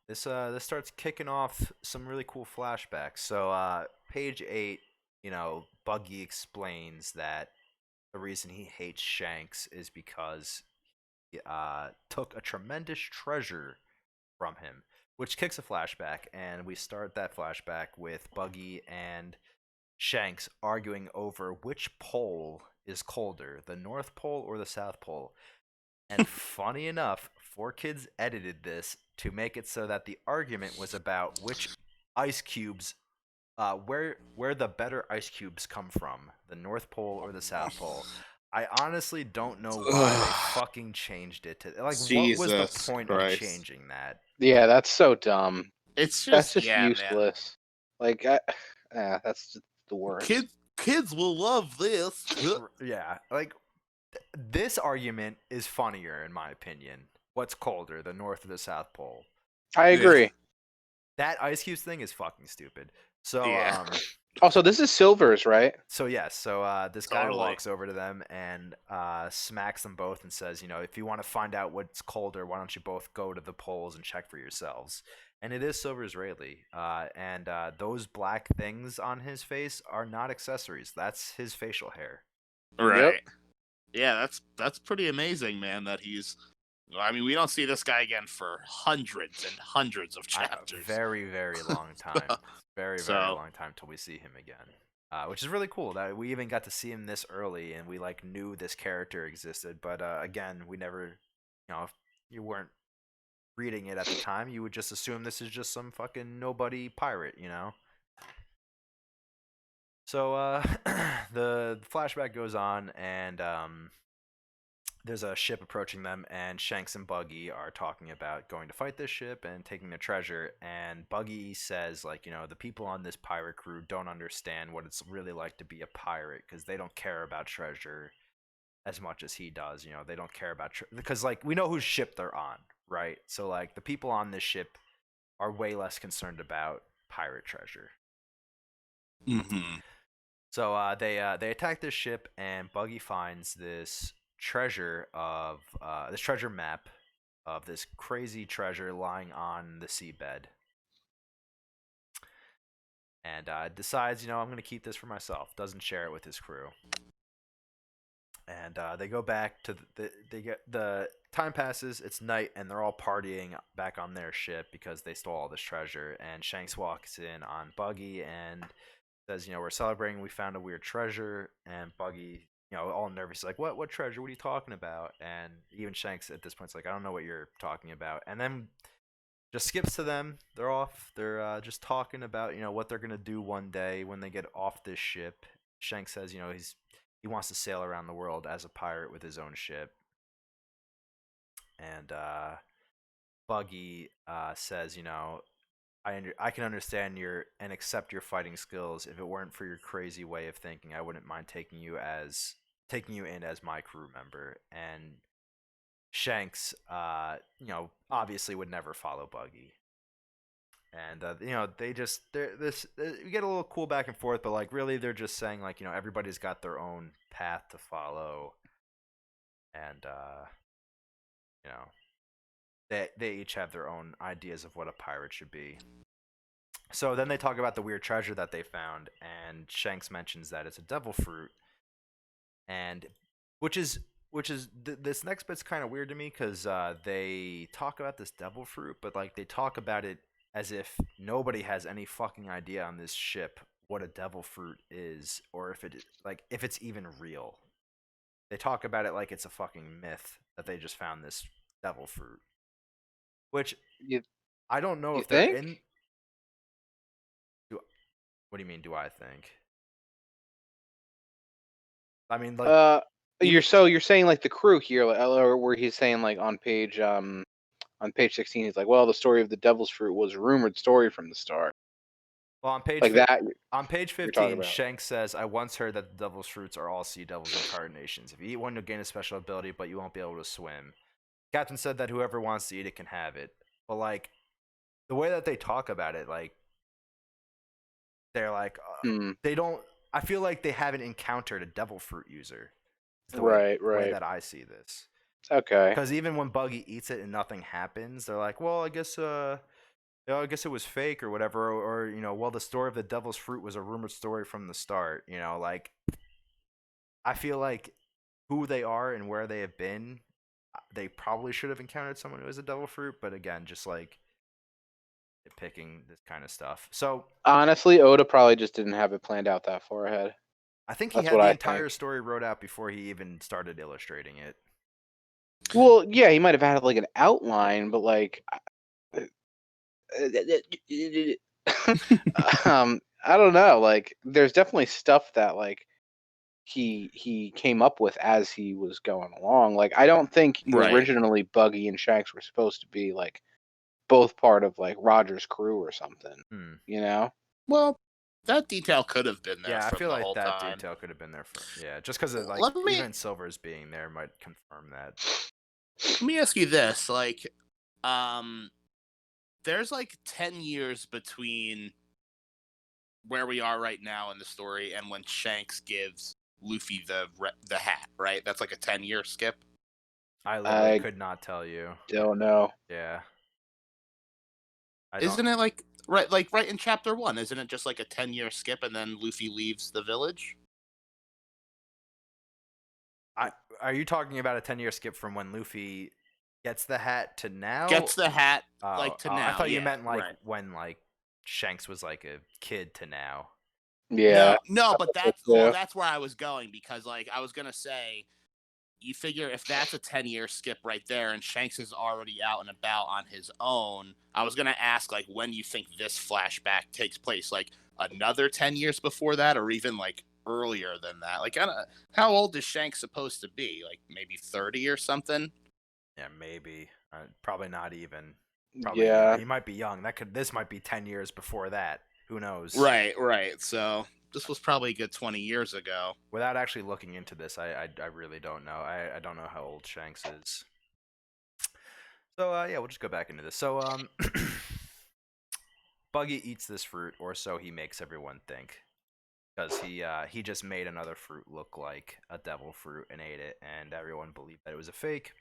this starts kicking off some really cool flashbacks. So page 8, Buggy explains that the reason he hates Shanks is because he took a tremendous treasure from him, which kicks a flashback, and we start that flashback with Buggy and Shanks arguing over which pole is colder, the North Pole or the South Pole. And funny enough, 4Kids edited this to make it so that the argument was about which ice cubes, where the better ice cubes come from, the North Pole or the South Pole. I honestly don't know why they fucking changed it to like. Jesus what was the point Christ. of changing that? Yeah, that's so dumb. It's That's just just useless. Man. Like, that's just the worst. kids will love this. Yeah, like this argument is funnier in my opinion. What's colder, the North or the South Pole? I agree. That Ice Cubes thing is fucking stupid. So Yeah. Also, this is Silver's, right? So yes, this guy Totally. walks over to them and smacks them both and says, if you want to find out what's colder, why don't you both go to the poles and check for yourselves? And it is Silver's Rayleigh, and those black things on his face are not accessories. That's his facial hair. Right. Yeah, that's pretty amazing, man. That he's. I mean, we don't see this guy again for hundreds and hundreds of chapters. Very, very long time. Very long time till we see him again. Which is really cool that we even got to see him this early and we like knew this character existed. But again, we never, if you weren't reading it at the time, you would just assume this is just some fucking nobody pirate, So the flashback goes on and there's a ship approaching them, and Shanks and Buggy are talking about going to fight this ship and taking the treasure. And Buggy says, like, the people on this pirate crew don't understand what it's really like to be a pirate because they don't care about treasure as much as he does. They don't care about because, like, we know whose ship they're on, right? So, like, the people on this ship are way less concerned about pirate treasure. Mm-hmm. So they attack this ship, and Buggy finds this treasure map of this crazy treasure lying on the seabed, and decides, I'm going to keep this for myself. Doesn't share it with his crew, and they go back to the time passes. It's night, and they're all partying back on their ship because they stole all this treasure. And Shanks walks in on Buggy and says, we're celebrating. We found a weird treasure. And Buggy, all nervous, like, what treasure? What are you talking about? And even Shanks at this point is like, I don't know what you're talking about. And then just skips to them. They're off. They're just talking about, what they're gonna do one day when they get off this ship. Shanks says, he wants to sail around the world as a pirate with his own ship. And Buggy says, I can understand and accept your fighting skills. If it weren't for your crazy way of thinking, I wouldn't mind taking you in as my crew member. And Shanks, obviously would never follow Buggy. And we get a little cool back and forth, but like really they're just saying like, everybody's got their own path to follow, and they each have their own ideas of what a pirate should be. So then they talk about the weird treasure that they found, and Shanks mentions that it's a devil fruit, and which is this next bit's kind of weird to me because they talk about this devil fruit, but like they talk about it as if nobody has any fucking idea on this ship what a devil fruit is, or if it's even real. They talk about it like it's a fucking myth that they just found this devil fruit, which I don't know if they're in. What do you mean? Do I think? I mean, like, you're saying like the crew here, or where he's saying like on page 16, he's like, well, the story of the devil's fruit was a rumored story from the start. Well, on page like that. On page 15, Shanks says, I once heard that the devil's fruits are all sea devils incarnations. If you eat one, you'll gain a special ability, but you won't be able to swim. Captain said that whoever wants to eat it can have it. But like the way that they talk about it, like they're like they don't. I feel like they haven't encountered a devil fruit user. Way that I see this. Okay. Because even when Buggy eats it and nothing happens, they're like, well, I guess it was fake or whatever, or well, the story of the devil's fruit was a rumored story from the start. Like I feel like who they are and where they have been, they probably should have encountered someone who is a devil fruit, but again, just like picking this kind of stuff. So honestly, Oda probably just didn't have it planned out that far ahead. I think he had the entire story wrote out before he even started illustrating it. Well, yeah, he might have had like an outline, but like I don't know. Like, there's definitely stuff that like he came up with as he was going along. Like, I don't think originally Buggy and Shanks were supposed to be like both part of like Roger's crew or something. You know? Well, That detail could have been there Yeah, I from feel the like whole that time. detail could have been there for just because of like Let me even Silver's being there might confirm that. let me ask you this: like, um, there's like 10 years between where we are right now in the story and when Shanks gives Luffy the hat, right? That's like a 10-year skip. I literally I could not tell you. don't know. Yeah, I Isn't don't. it like right in chapter 1? Isn't it just like a 10-year skip and then Luffy leaves the village? Are you talking about a 10-year skip from when Luffy gets the hat to now? Gets the hat Oh, like to I now. thought you Yeah, meant like right. when like Shanks was like a kid to now. Yeah. No, but Yeah. that's where I was going because like I was gonna say you figure if that's a 10-year skip right there and Shanks is already out and about on his own, I was going to ask like when you think this flashback takes place, like another 10 years before that or even like earlier than that. Like how old is Shanks supposed to be? Like maybe 30 or something? Yeah, maybe. Probably not even. Probably Yeah. he might be young. This might be 10 years before that. Who knows? Right. So this was probably a good 20 years ago. Without actually looking into this, I really don't know. I don't know how old Shanks is. So yeah, we'll just go back into this. So Buggy eats this fruit, or so he makes everyone think, because he just made another fruit look like a devil fruit and ate it, and everyone believed that it was a fake.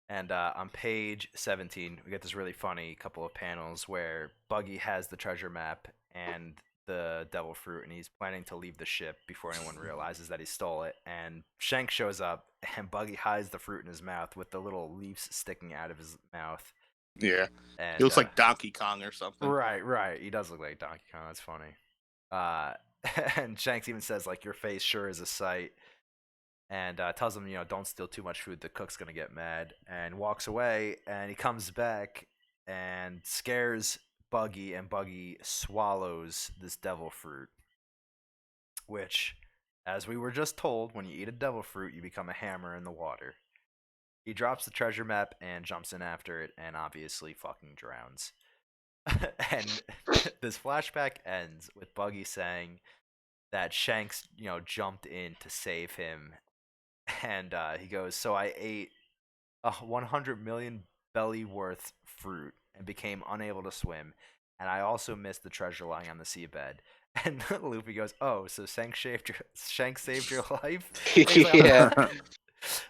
And on page 17, we get this really funny couple of panels where Buggy has the treasure map and the devil fruit, and he's planning to leave the ship before anyone realizes that he stole it. And Shanks shows up, and Buggy hides the fruit in his mouth with the little leaves sticking out of his mouth. Yeah. And He looks like Donkey Kong or something. Right. He does look like Donkey Kong. That's funny. And Shanks even says, like, your face sure is a sight. And tells him, don't steal too much food. The cook's gonna get mad, and walks away. And he comes back and scares Buggy, and Buggy swallows this devil fruit. Which, as we were just told, when you eat a devil fruit, you become a hammer in the water. He drops the treasure map and jumps in after it, and obviously fucking drowns. And this flashback ends with Buggy saying that Shanks, jumped in to save him. And he goes, so I ate a 100 million belly worth fruit and became unable to swim, and I also missed the treasure lying on the seabed. And Luffy goes, oh, so Shanks saved your life? And he's like, Yeah.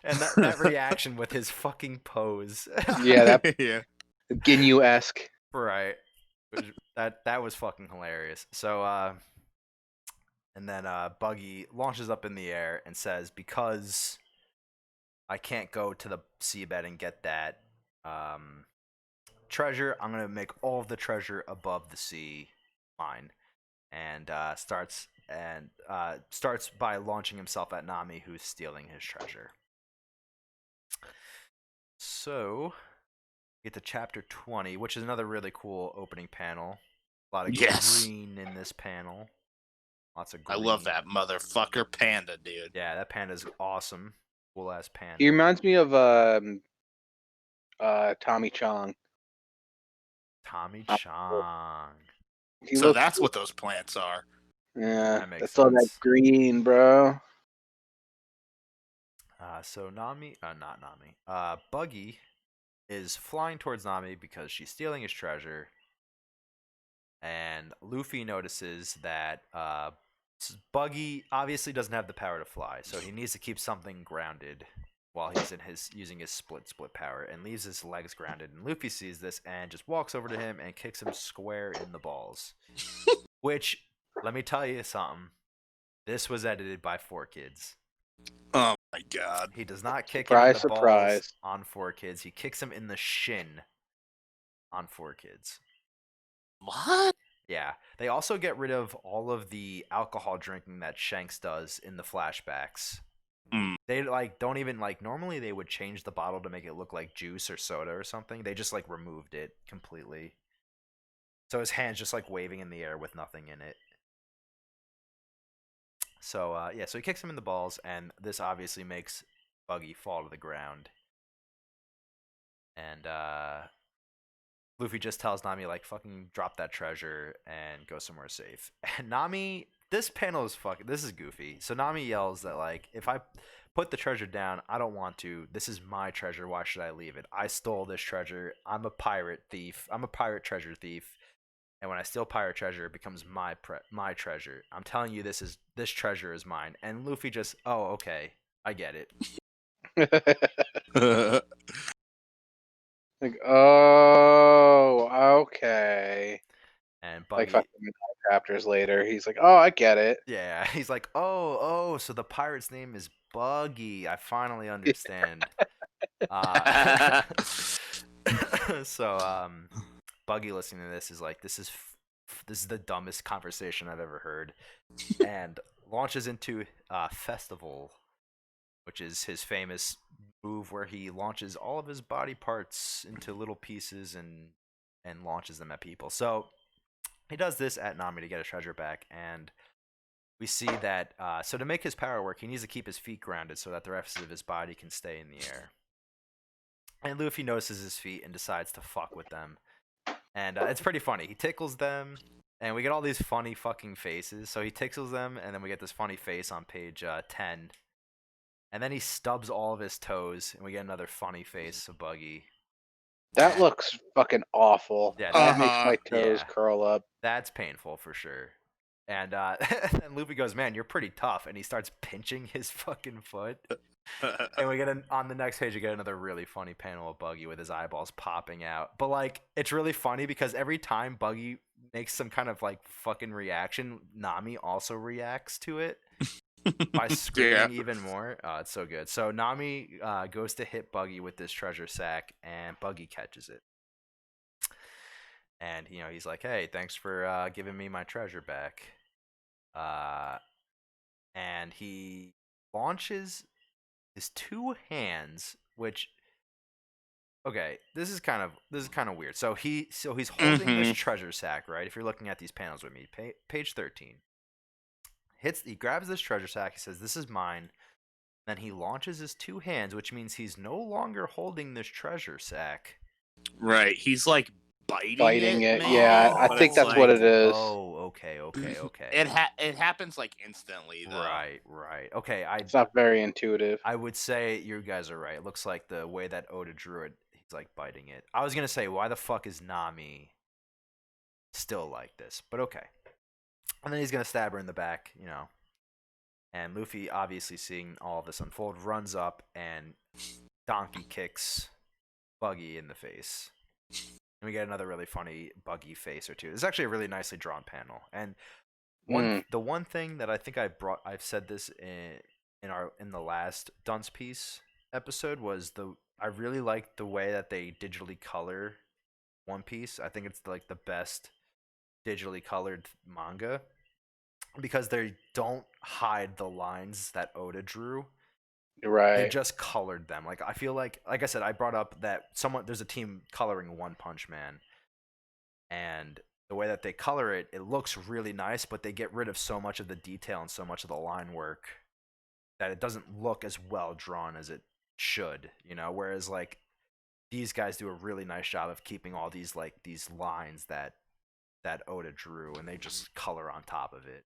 and that reaction with his fucking pose. Yeah, that Yeah. Ginyu-esque. Right. That was fucking hilarious. So and then Buggy launches up in the air and says, because I can't go to the seabed and get that treasure, I'm gonna make all of the treasure above the sea mine. And starts by launching himself at Nami, who's stealing his treasure. So get to chapter 20, which is another really cool opening panel. A lot of green in this panel. Lots of green. I love that motherfucker panda, dude. Yeah, that panda's awesome. Cool ass panda. He reminds me of Tommy Chong. Tommy Chong. So that's what those plants are. Yeah, That makes that's all that sense. green, bro. So Nami, not Nami. Buggy is flying towards Nami because she's stealing his treasure. And Luffy notices that Buggy obviously doesn't have the power to fly, so he needs to keep something grounded while he's using his split power, and leaves his legs grounded. And Luffy sees this and just walks over to him and kicks him square in the balls. Which, let me tell you something. This was edited by 4Kids. Oh my god. He does not kick him in the Surprise. balls on 4Kids. He kicks him in the shin on 4Kids. What? Yeah. They also get rid of all of the alcohol drinking that Shanks does in the flashbacks. They don't even normally they would change the bottle to make it look like juice or soda or something. They just removed it completely. So his hand's just waving in the air with nothing in it. So so he kicks him in the balls, and this obviously makes Buggy fall to the ground. And Luffy just tells Nami like fucking drop that treasure and go somewhere safe. And Nami, this panel is fucking. This is goofy. So Nami yells that like if I put the treasure down, I don't want to. This is my treasure. Why should I leave it? I stole this treasure. I'm a pirate thief. I'm a pirate treasure thief. And when I steal pirate treasure, it becomes my treasure. I'm telling you, this treasure is mine. And Luffy just, oh, okay, I get it. Like, oh, okay. And Like Buggy, fucking 5 chapters later, he's like, oh, I get it. yeah, he's like, oh, so the pirate's name is Buggy. I finally understand. So Buggy listening to this is like, this is the dumbest conversation I've ever heard, and launches into Festival, which is his famous move where he launches all of his body parts into little pieces and launches them at people. So he does this at Nami to get his treasure back, and we see that so to make his power work, he needs to keep his feet grounded so that the rest of his body can stay in the air. And Luffy notices his feet and decides to fuck with them. And it's pretty funny. He tickles them, and we get all these funny fucking faces. So he tickles them, and then we get this funny face on page 10. And then he stubs all of his toes, and we get another funny face of Buggy. That looks fucking awful. Yeah, That makes my toes yeah. curl up. That's painful for sure. And and Luffy goes, man, you're pretty tough. And he starts pinching his fucking foot. And we get on the next page, we get another really funny panel of Buggy with his eyeballs popping out. But like, it's really funny because every time Buggy makes some kind of like fucking reaction, Nami also reacts to it by screaming even more. It's so good. So Nami goes to hit Buggy with this treasure sack, and Buggy catches it. And he's like, hey, thanks for giving me my treasure back. And he launches his 2 hands, which, okay, this is kind of weird. So he's holding this treasure sack, right? If you're looking at these panels with me, page 13. He grabs this treasure sack. He says, "This is mine." Then he launches his 2 hands, which means he's no longer holding this treasure sack. Right, he's like biting it. Maybe? Yeah, I think that's what it is. Oh, okay. It happens like instantly though. Right. Okay, It's not very intuitive. I would say you guys are right. It looks like the way that Oda drew it, he's like biting it. I was gonna say, why the fuck is Nami still like this? But okay. And then he's gonna stab her in the back, And Luffy, obviously seeing all of this unfold, runs up and donkey kicks Buggy in the face. And we get another really funny Buggy face or two. It's actually a really nicely drawn panel. And the one thing that I think I've said this in the last Dunce Piece episode was I really like the way that they digitally color One Piece. I think it's like the best digitally colored manga because they don't hide the lines that Oda drew. Right. They just colored them. Like, I feel like I said, I brought up that there's a team coloring One Punch Man, and the way that they color it, it looks really nice, but they get rid of so much of the detail and so much of the line work that it doesn't look as well drawn as it should, whereas like these guys do a really nice job of keeping all these lines that Oda drew, and they just color on top of it.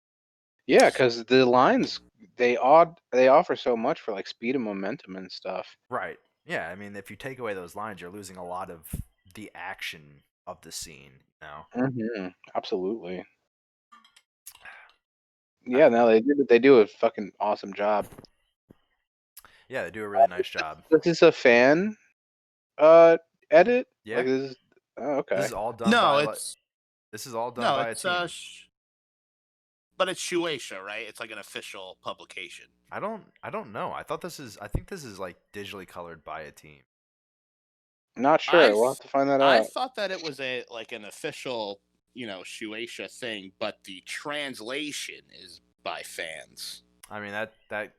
Yeah, because the lines they offer so much for like speed and momentum and stuff. Right. Yeah. I mean, if you take away those lines, you're losing a lot of the action of the scene. Absolutely. Yeah. No, they do a fucking awesome job. Yeah, they do a really nice job. This is a fan edit. Yeah. Like this is okay. This is all done. This is all done by a team. But it's Shueisha, right? It's like an official publication. I don't know. I think this is like digitally colored by a team. Not sure. We'll have to find that out. I thought that it was an official, Shueisha thing, but the translation is by fans. I mean that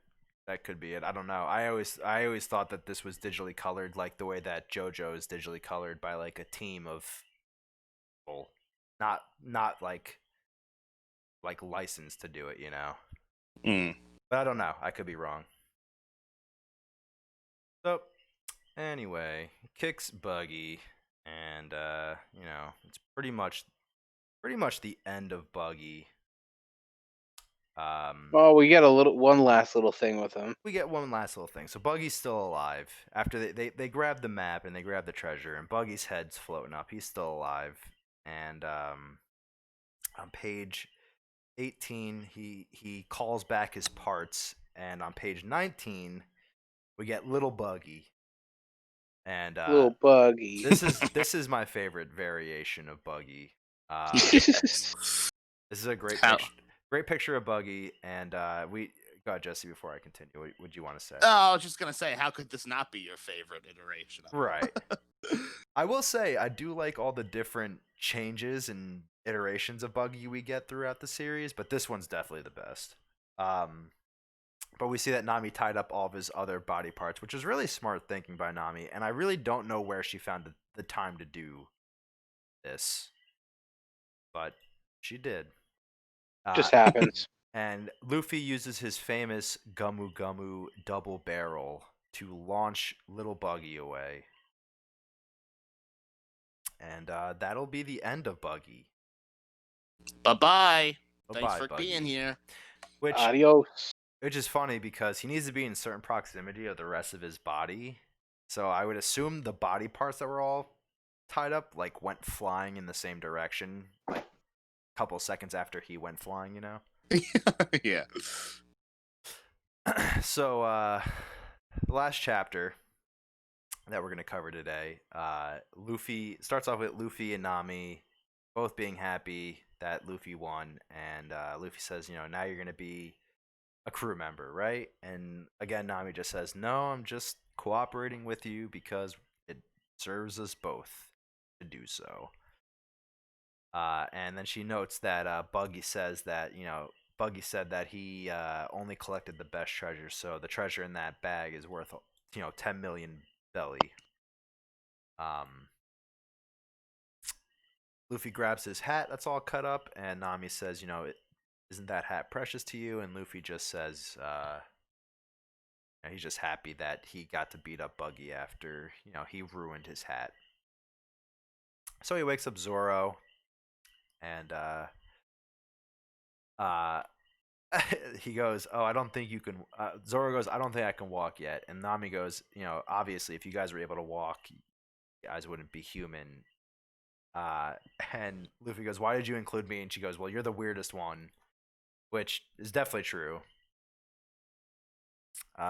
could be it. I don't know. I always thought that this was digitally colored, like the way that JoJo is digitally colored by like a team of people, not like licensed to do it, But I don't know. I could be wrong. So anyway, he kicks Buggy, and it's pretty much the end of Buggy. Oh, we get one last little thing with him. We get one last little thing. So Buggy's still alive. After they grab the map and they grab the treasure, and Buggy's head's floating up. He's still alive. And on page 18, he calls back his parts, and on page 19, we get Little Buggy. And Little Buggy. this is my favorite variation of Buggy. This is a great picture of Buggy, and we go ahead, Jesse. Before I continue, what would you want to say? Oh, I was just gonna say, how could this not be your favorite iteration? Right. I will say I do like all the different changes and iterations of Buggy we get throughout the series, but this one's definitely the best. But we see that Nami tied up all of his other body parts, which is really smart thinking by Nami, and I really don't know where she found the time to do this, but she did. Just happens. And Luffy uses his famous Gumu Gumu double barrel to launch Little Buggy away. And that'll be the end of Buggy. Bye-bye. Thanks Bye-bye, for Buggy. being here. Adios. Which is funny because he needs to be in certain proximity of the rest of his body. So I would assume the body parts that were all tied up like went flying in the same direction, like a couple seconds after he went flying, you know? Yeah. So the last chapter that we're going to cover today, Luffy starts off with Luffy and Nami both being happy that Luffy won, and Luffy says, now you're going to be a crew member, right? And again, Nami just says, no, I'm just cooperating with you because it serves us both to do so. And then she notes that Buggy says that, Buggy said that he only collected the best treasure, so the treasure in that bag is worth, 10 million belly. Luffy grabs his hat that's all cut up, and Nami says, isn't that hat precious to you? And Luffy just says, he's just happy that he got to beat up Buggy after, he ruined his hat. So he wakes up Zoro, and he goes, oh, I don't think you can. Zoro goes, I don't think I can walk yet. And Nami goes, obviously, if you guys were able to walk, you guys wouldn't be human. And Luffy goes, why did you include me? And she goes, well, you're the weirdest one, which is definitely true.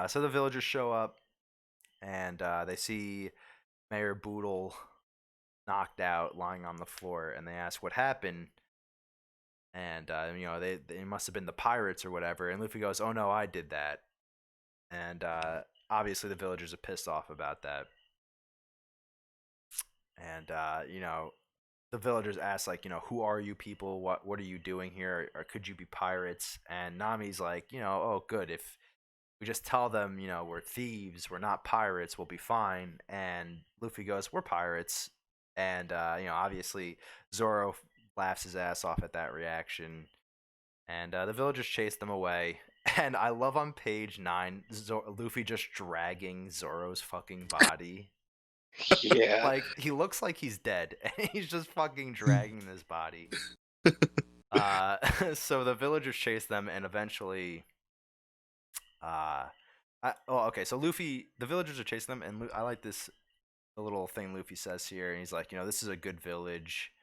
So the villagers show up, and they see Mayor Boodle knocked out, lying on the floor, and they ask what happened. And they must have been the pirates or whatever. And Luffy goes, oh no, I did that. And obviously the villagers are pissed off about that. And the villagers ask, like, who are you people? What are you doing here? Or could you be pirates? And Nami's like, oh, good. If we just tell them, we're thieves, we're not pirates, we'll be fine. And Luffy goes, we're pirates. And, obviously Zoro laughs his ass off at that reaction. And the villagers chase them away. And I love on page 9, Luffy just dragging Zoro's fucking body. Yeah. Like, he looks like he's dead, and he's just fucking dragging this body. So the villagers chase them, and eventually, so Luffy, the villagers are chasing them, and I like the little thing Luffy says here, and he's like, this is a good village.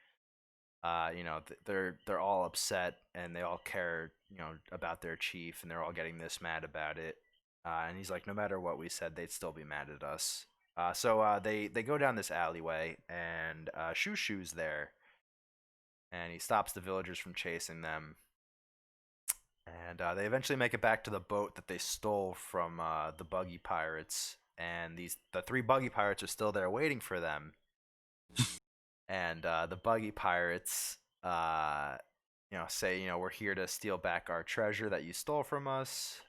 They're all upset, and they all care, about their chief, and they're all getting this mad about it. And he's like, no matter what we said, they'd still be mad at us. So they go down this alleyway, and Shushu's there, and he stops the villagers from chasing them. And they eventually make it back to the boat that they stole from the Buggy Pirates, and the 3 Buggy Pirates are still there waiting for them. And the Buggy Pirates, say, we're here to steal back our treasure that you stole from us.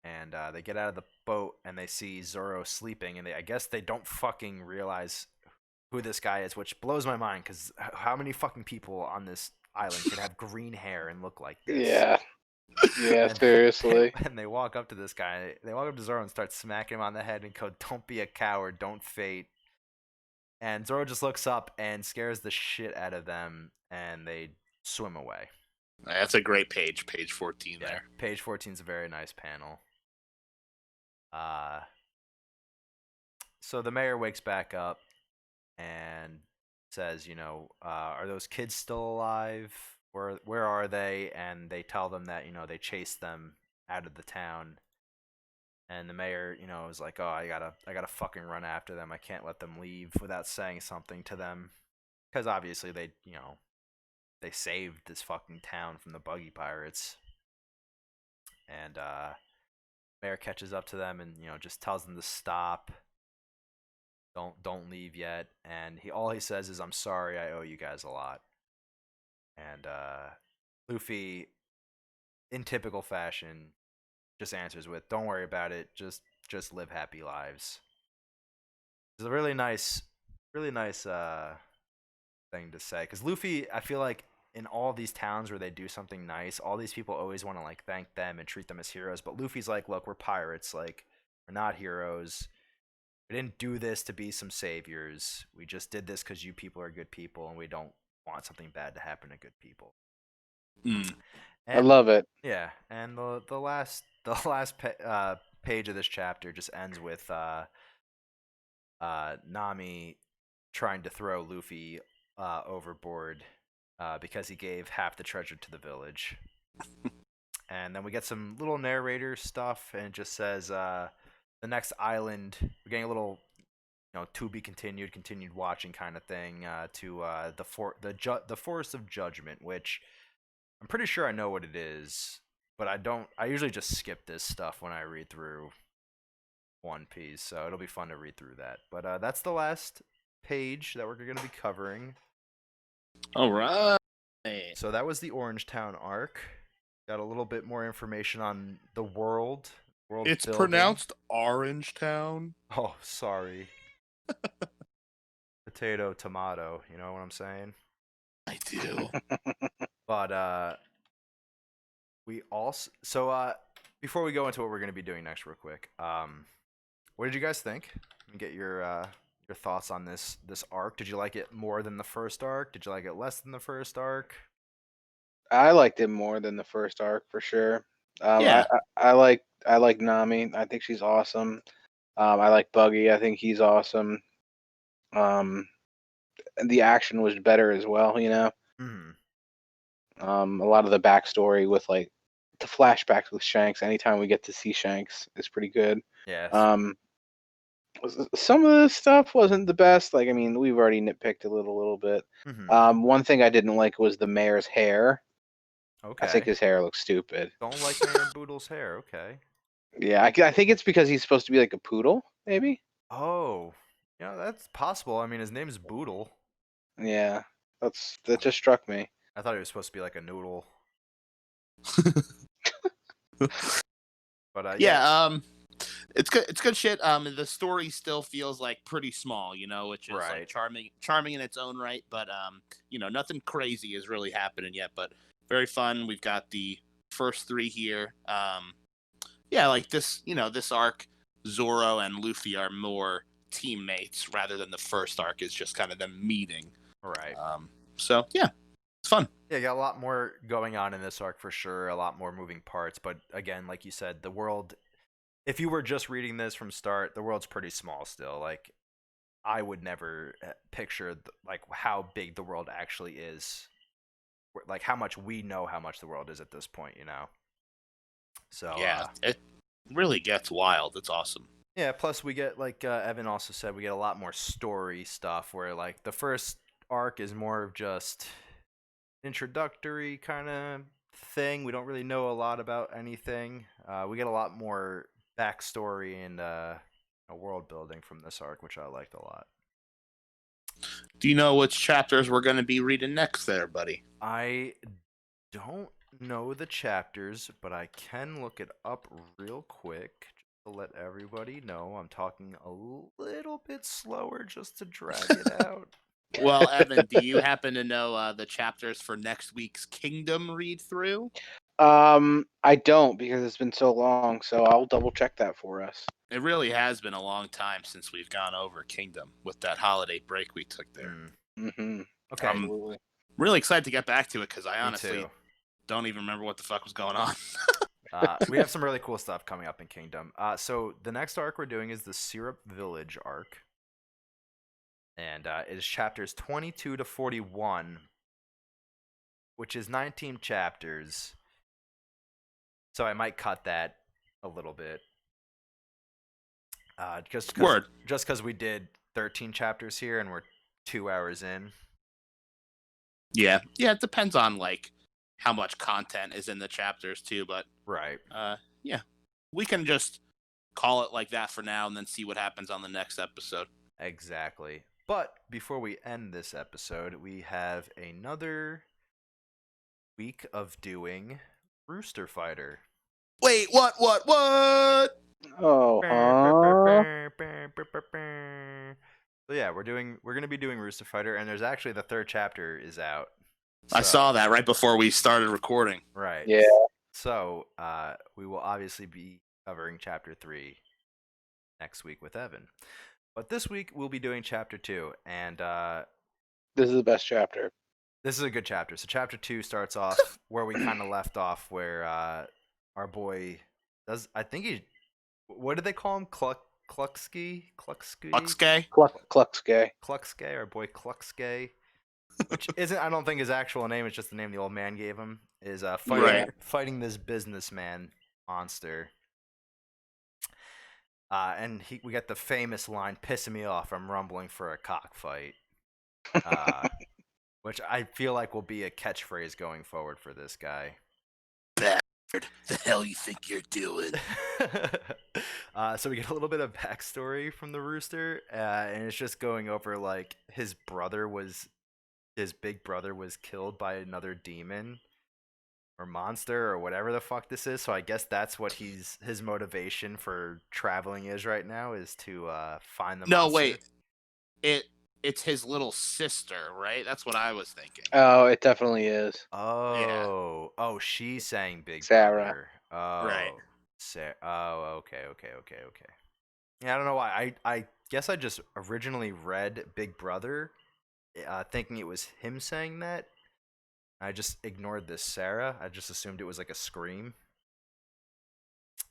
And they get out of the boat, and they see Zoro sleeping, and I guess they don't fucking realize who this guy is, which blows my mind, because how many fucking people on this island could have green hair and look like this? Yeah, seriously. And they walk up to this guy, they walk up to Zoro and start smacking him on the head and go, don't be a coward, don't faint. And Zoro just looks up and scares the shit out of them, and they swim away. That's a great page. Page 14 there. Page 14 is a very nice panel. So the mayor wakes back up and says, are those kids still alive? Where are they? And they tell them that, they chased them out of the town. And the mayor, is like, oh, I gotta fucking run after them. I can't let them leave without saying something to them. Because obviously they saved this fucking town from the buggy pirates. And mayor catches up to them and, just tells them to stop. Don't leave yet. And all he says is, I'm sorry, I owe you guys a lot. And Luffy, in typical fashion, just answers with, don't worry about it, just live happy lives. It's a really nice thing to say, because Luffy, I feel like in all these towns where they do something nice, all these people always want to like thank them and treat them as heroes, but Luffy's like, look, we're pirates, like, we're not heroes. We didn't do this to be some saviors. We just did this because you people are good people, and we don't want something bad to happen to good people. Mm. I love it. Yeah, and the last page of this chapter just ends with Nami trying to throw Luffy overboard because he gave half the treasure to the village. And then we get some little narrator stuff, and it just says the next island. We're getting a little, to be continued watching kind of thing to the Forest of Judgment, which I'm pretty sure I know what it is, but I usually just skip this stuff when I read through One Piece, so it'll be fun to read through that. But that's the last page that we're going to be covering. All right. So that was the Orangetown arc. Got a little bit more information on the world. It's building. pronounced Orangetown. Oh, sorry. Potato, tomato, you know what I'm saying? I do. But we also before we go into what we're going to be doing next real quick, what did you guys think? Let me get your thoughts on this arc. Did you like it more than the first arc? Did you like it less than the first arc? I liked it more than the first arc for sure. Yeah. I like Nami. I think she's awesome. I like Buggy. I think he's awesome. And the action was better as well. Mm-hmm. A lot of the backstory with like the flashbacks with Shanks. Anytime we get to see Shanks, is pretty good. Yes. Some of the stuff wasn't the best. Like, I mean, we've already nitpicked a little bit. Mm-hmm. One thing I didn't like was the mayor's hair. Okay. I think his hair looks stupid. Don't like Mayor Boodle's hair. Okay. Yeah, I think it's because he's supposed to be like a poodle, maybe. Oh, that's possible. I mean, his name's Boodle. Yeah, that just struck me. I thought he was supposed to be like a noodle. But yeah, it's good. It's good shit. The story still feels like pretty small, which is Right. like charming in its own right. But nothing crazy is really happening yet. But very fun. We've got the first three here. Yeah, like this. This arc, Zoro and Luffy are more teammates rather than the first arc is just kind of them meeting. Right. So yeah, it's fun. Yeah, got a lot more going on in this arc for sure. A lot more moving parts, but again, like you said, the world. If you were just reading this from start, the world's pretty small still. Like, I would never picture like how big the world actually is. Like how much we know how much the world is at this point, So yeah, it really gets wild. It's awesome. Yeah. Plus, we get like Evan also said, we get a lot more story stuff. Where like the first arc is more of just introductory kind of thing. We don't really know a lot about anything. We get a lot more backstory and world building from this arc, which I liked a lot. Do you know which chapters we're going to be reading next there, buddy? I don't know the chapters, but I can look it up real quick just to let everybody know. I'm talking a little bit slower just to drag it out. Well, Evan, do you happen to know the chapters for next week's Kingdom read through? I don't because it's been so long, so I'll double check that for us. It really has been a long time since we've gone over Kingdom with that holiday break we took there. Mm-hmm. Okay. Absolutely. Really excited to get back to it because I Me honestly too. don't even remember what the fuck was going on. We have some really cool stuff coming up in Kingdom. So the next arc we're doing is the Syrup Village arc, and it is chapters 22 to 41, which is 19 chapters. So I might cut that a little bit. Just because we did 13 chapters here and we're 2 hours in. Yeah, it depends on like how much content is in the chapters too, but Right. yeah, we can just call it like that for now and then see what happens on the next episode. Exactly. But before we end this episode, we have another week of doing Rooster Fighter. Wait, what? Oh, So yeah, we're gonna be doing Rooster Fighter, and there's actually the 3rd chapter is out. I saw that right before we started recording. Right. Yeah. So we will obviously be covering chapter 3 next week with Evan, but this week we'll be doing chapter 2, and This is the best chapter. this is a good chapter. So chapter 2 starts off where we kind of left off, where our boy does. I think he. What did they call him? Kluxkay? Kluxkay. Our boy Kluxkay. Which isn't, I don't think, his actual name. It's just the name the old man gave him. Is fighting this businessman monster. And we got the famous line, "Pissing me off, I'm rumbling for a cockfight." Which I feel like will be a catchphrase going forward for this guy. Bastard, the hell you think you're doing? So we get a little bit of backstory from the Rooster, and it's just going over like his big brother was killed by another demon or monster or whatever the fuck this is. So I guess that's what his motivation for traveling is right now, is to find the monster. No, wait. It's his little sister, right? That's what I was thinking. Oh, it definitely is. Oh, oh, she's saying big Sarah. brother. Oh, Right. Sarah. Oh, okay. Yeah, I don't know why. I guess I just originally read Big Brother, thinking it was him saying that. I just ignored this Sarah. I just assumed it was like a scream.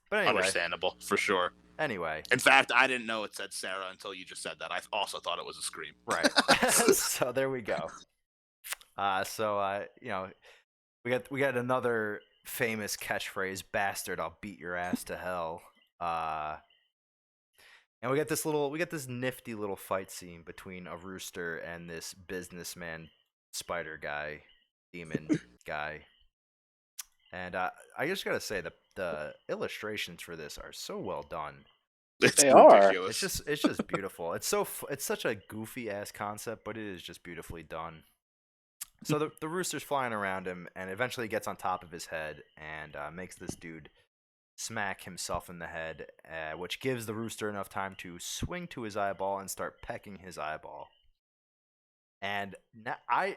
But anyway. Understandable, for sure. Anyway. In fact, I didn't know it said Sarah until you just said that. I also thought it was a scream. Right. So there we go. You know, we got another famous catchphrase, "Bastard, I'll beat your ass to hell." And we got this nifty little fight scene between a rooster and this businessman spider guy, demon guy. And I just gotta say the illustrations for this are so well done. They are. Ridiculous. It's just beautiful. It's such a goofy ass concept, but it is just beautifully done. So the rooster's flying around him, and eventually gets on top of his head and makes this dude smack himself in the head, which gives the rooster enough time to swing to his eyeball and start pecking his eyeball. And now I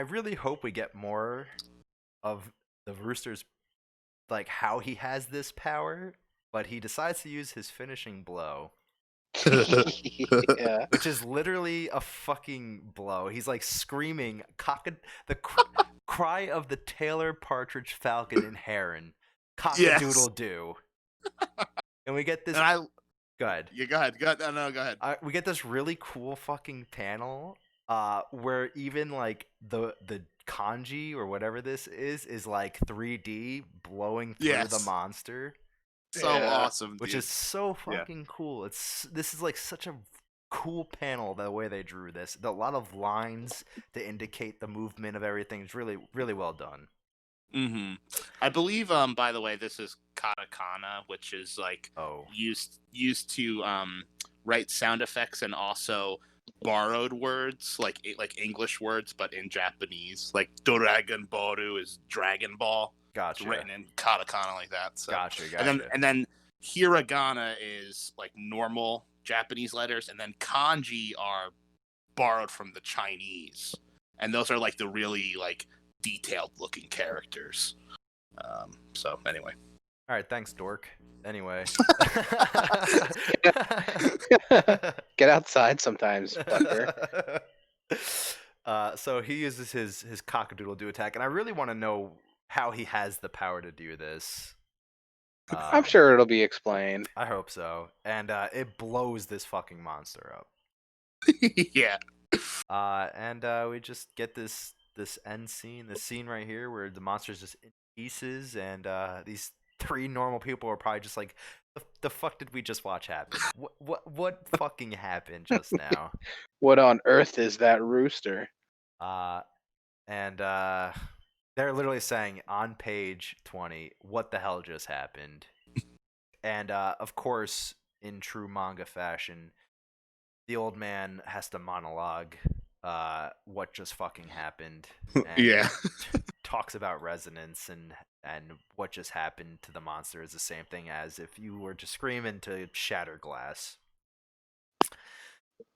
really hope we get more of the rooster's, like, how he has this power, but he decides to use his finishing blow. Yeah. Which is literally a fucking blow. He's like screaming, cry of the tailor, partridge, falcon, and heron. Cock-a-doodle-doo. And we get this. Go ahead. Yeah, go ahead. No, go ahead. We get this really cool fucking panel where even like the kanji or whatever this is like 3D blowing through the monster. So awesome, dude. Which is so fucking cool. This is like such a cool panel, the way they drew this. A lot of lines to indicate the movement of everything. It's really, really well done. Mm-hmm. I believe, by the way, this is katakana, which is like used to write sound effects and also borrowed words, like English words, but in Japanese. Like Dragon Boru is Dragon Ball. Gotcha. It's written in katakana like that. So. Gotcha. And then hiragana is like normal Japanese letters, and then kanji are borrowed from the Chinese, and those are like the really like detailed looking characters. So anyway. All right, thanks, dork. Anyway. Get outside sometimes, fucker. So he uses his cockadoodle-doo attack, and I really want to know how he has the power to do this. I'm sure it'll be explained. I hope so. And it blows this fucking monster up. Yeah. And we just get this end scene, this scene right here where the monster's just in pieces, and these three normal people are probably just like, the fuck did we just watch happen? What fucking happened just now? What on earth is that rooster? And they're literally saying on page 20, what the hell just happened? And of course, in true manga fashion, the old man has to monologue what just fucking happened. And Yeah. talks about resonance and what just happened to the monster is the same thing as if you were to scream into shatter glass.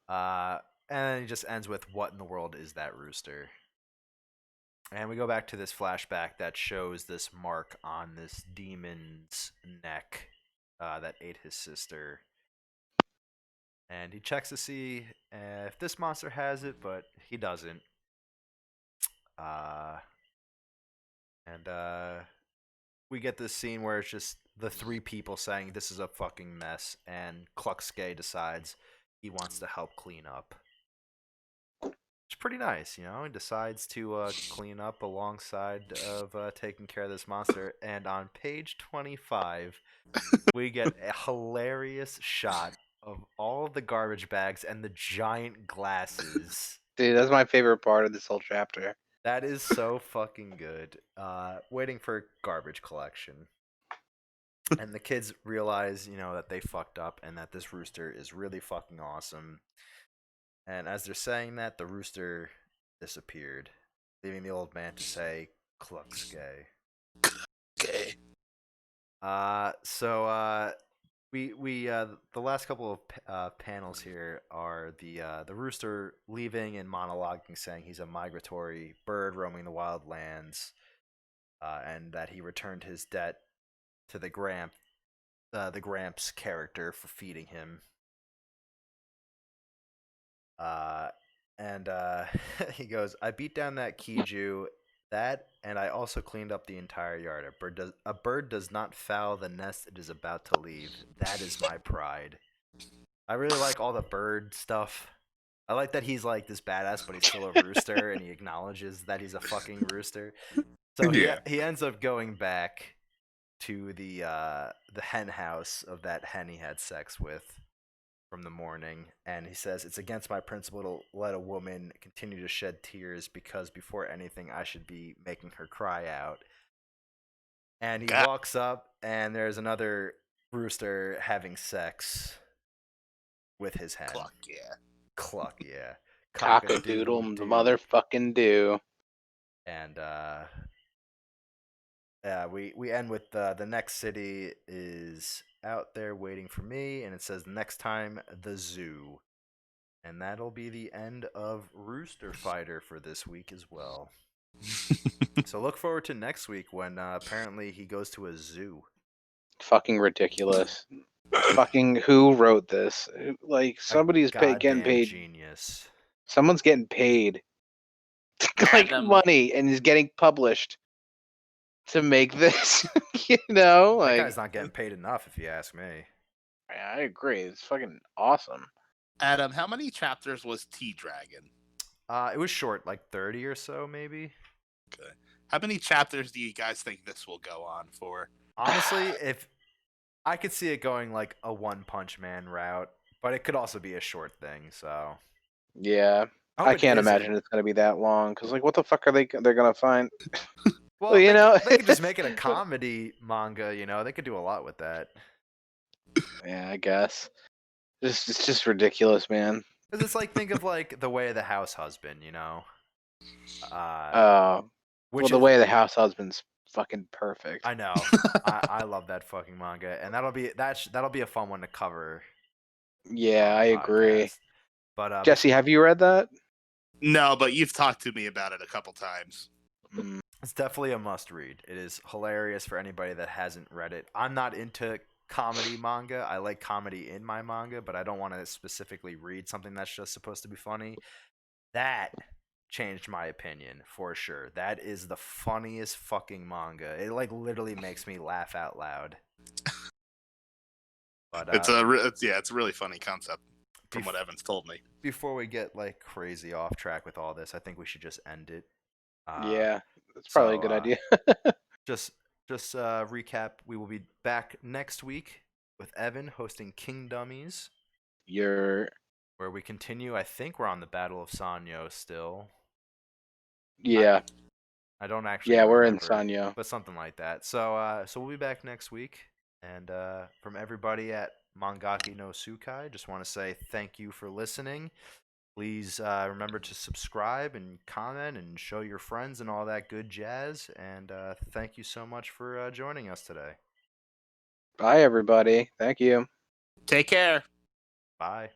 And then he just ends with, what in the world is that rooster? And we go back to this flashback that shows this mark on this demon's neck that ate his sister. And he checks to see if this monster has it, but he doesn't. And we get this scene where it's just the three people saying this is a fucking mess, and Tsukai decides he wants to help clean up. It's pretty nice, you know. He decides to clean up alongside of taking care of this monster. And on page 25, we get a hilarious shot of all of the garbage bags and the giant glasses. Dude, that's my favorite part of this whole chapter. That is so fucking good. Waiting for garbage collection. And the kids realize, you know, that they fucked up and that this rooster is really fucking awesome. And as they're saying that, the rooster disappeared, leaving the old man to say, Tsukai. Okay. So we the last couple of panels here are the rooster leaving and monologuing, saying he's a migratory bird roaming the wild lands, and that he returned his debt to the Gramps character for feeding him. And he goes, I beat down that Kiju, and I also cleaned up the entire yard. A bird does not foul the nest it is about to leave. That is my pride. I really like all the bird stuff. I like that he's like this badass, but he's still a rooster, and he acknowledges that he's a fucking rooster. So he ends up going back to the hen house of that hen he had sex with from the morning, and he says, it's against my principle to let a woman continue to shed tears, because before anything I should be making her cry out. And he walks up, and there's another rooster having sex with his hen. Cluck, yeah. Cock-a-doodle the motherfucking do. And we end with the next city is out there waiting for me, and it says next time the zoo. And that'll be the end of Rooster Fighter for this week as well. So look forward to next week when apparently he goes to a zoo. Fucking ridiculous. Fucking who wrote this? Like, somebody's getting paid. Genius. Someone's getting paid like money and is getting published to make this. You know, like, that guy's not getting paid enough, if you ask me. I agree. It's fucking awesome. Adam, how many chapters was Draggin? It was short, like 30 or so, maybe. Okay. How many chapters do you guys think this will go on for? Honestly, if I could see it going like a One Punch Man route, but it could also be a short thing. So yeah, I can't imagine it's gonna be that long. Cause like, what the fuck are they're gonna find? Well, you know, they could just make it a comedy manga. You know, they could do a lot with that. Yeah, I guess. It's just ridiculous, man. Because it's like, think of like The Way of the House Husband, you know. Well, The Way of the House Husband's fucking perfect. I know. I love that fucking manga, and that'll be a fun one to cover. Yeah, I agree. But Jesse, have you read that? No, but you've talked to me about it a couple times. It's definitely a must read. It is hilarious for anybody that hasn't read it. I'm not into comedy manga. I like comedy in my manga, but I don't want to specifically read something that's just supposed to be funny. That changed my opinion for sure. That is the funniest fucking manga. It like literally makes me laugh out loud. But It's a really funny concept from what Evan's told me. before we get like crazy off track with all this, I think we should just end it. Yeah, that's probably a good idea. Just recap. We will be back next week with Evan hosting KINGDUMMIES, where we continue. I think we're on the Battle of Sanyo still. Yeah. I don't actually. Yeah, we're in remember, Sanyo. but something like that. So we'll be back next week, and from everybody at Mangaki no Tsukai, just want to say thank you for listening. Please remember to subscribe and comment and show your friends and all that good jazz. And thank you so much for joining us today. Bye, everybody. Thank you. Take care. Bye.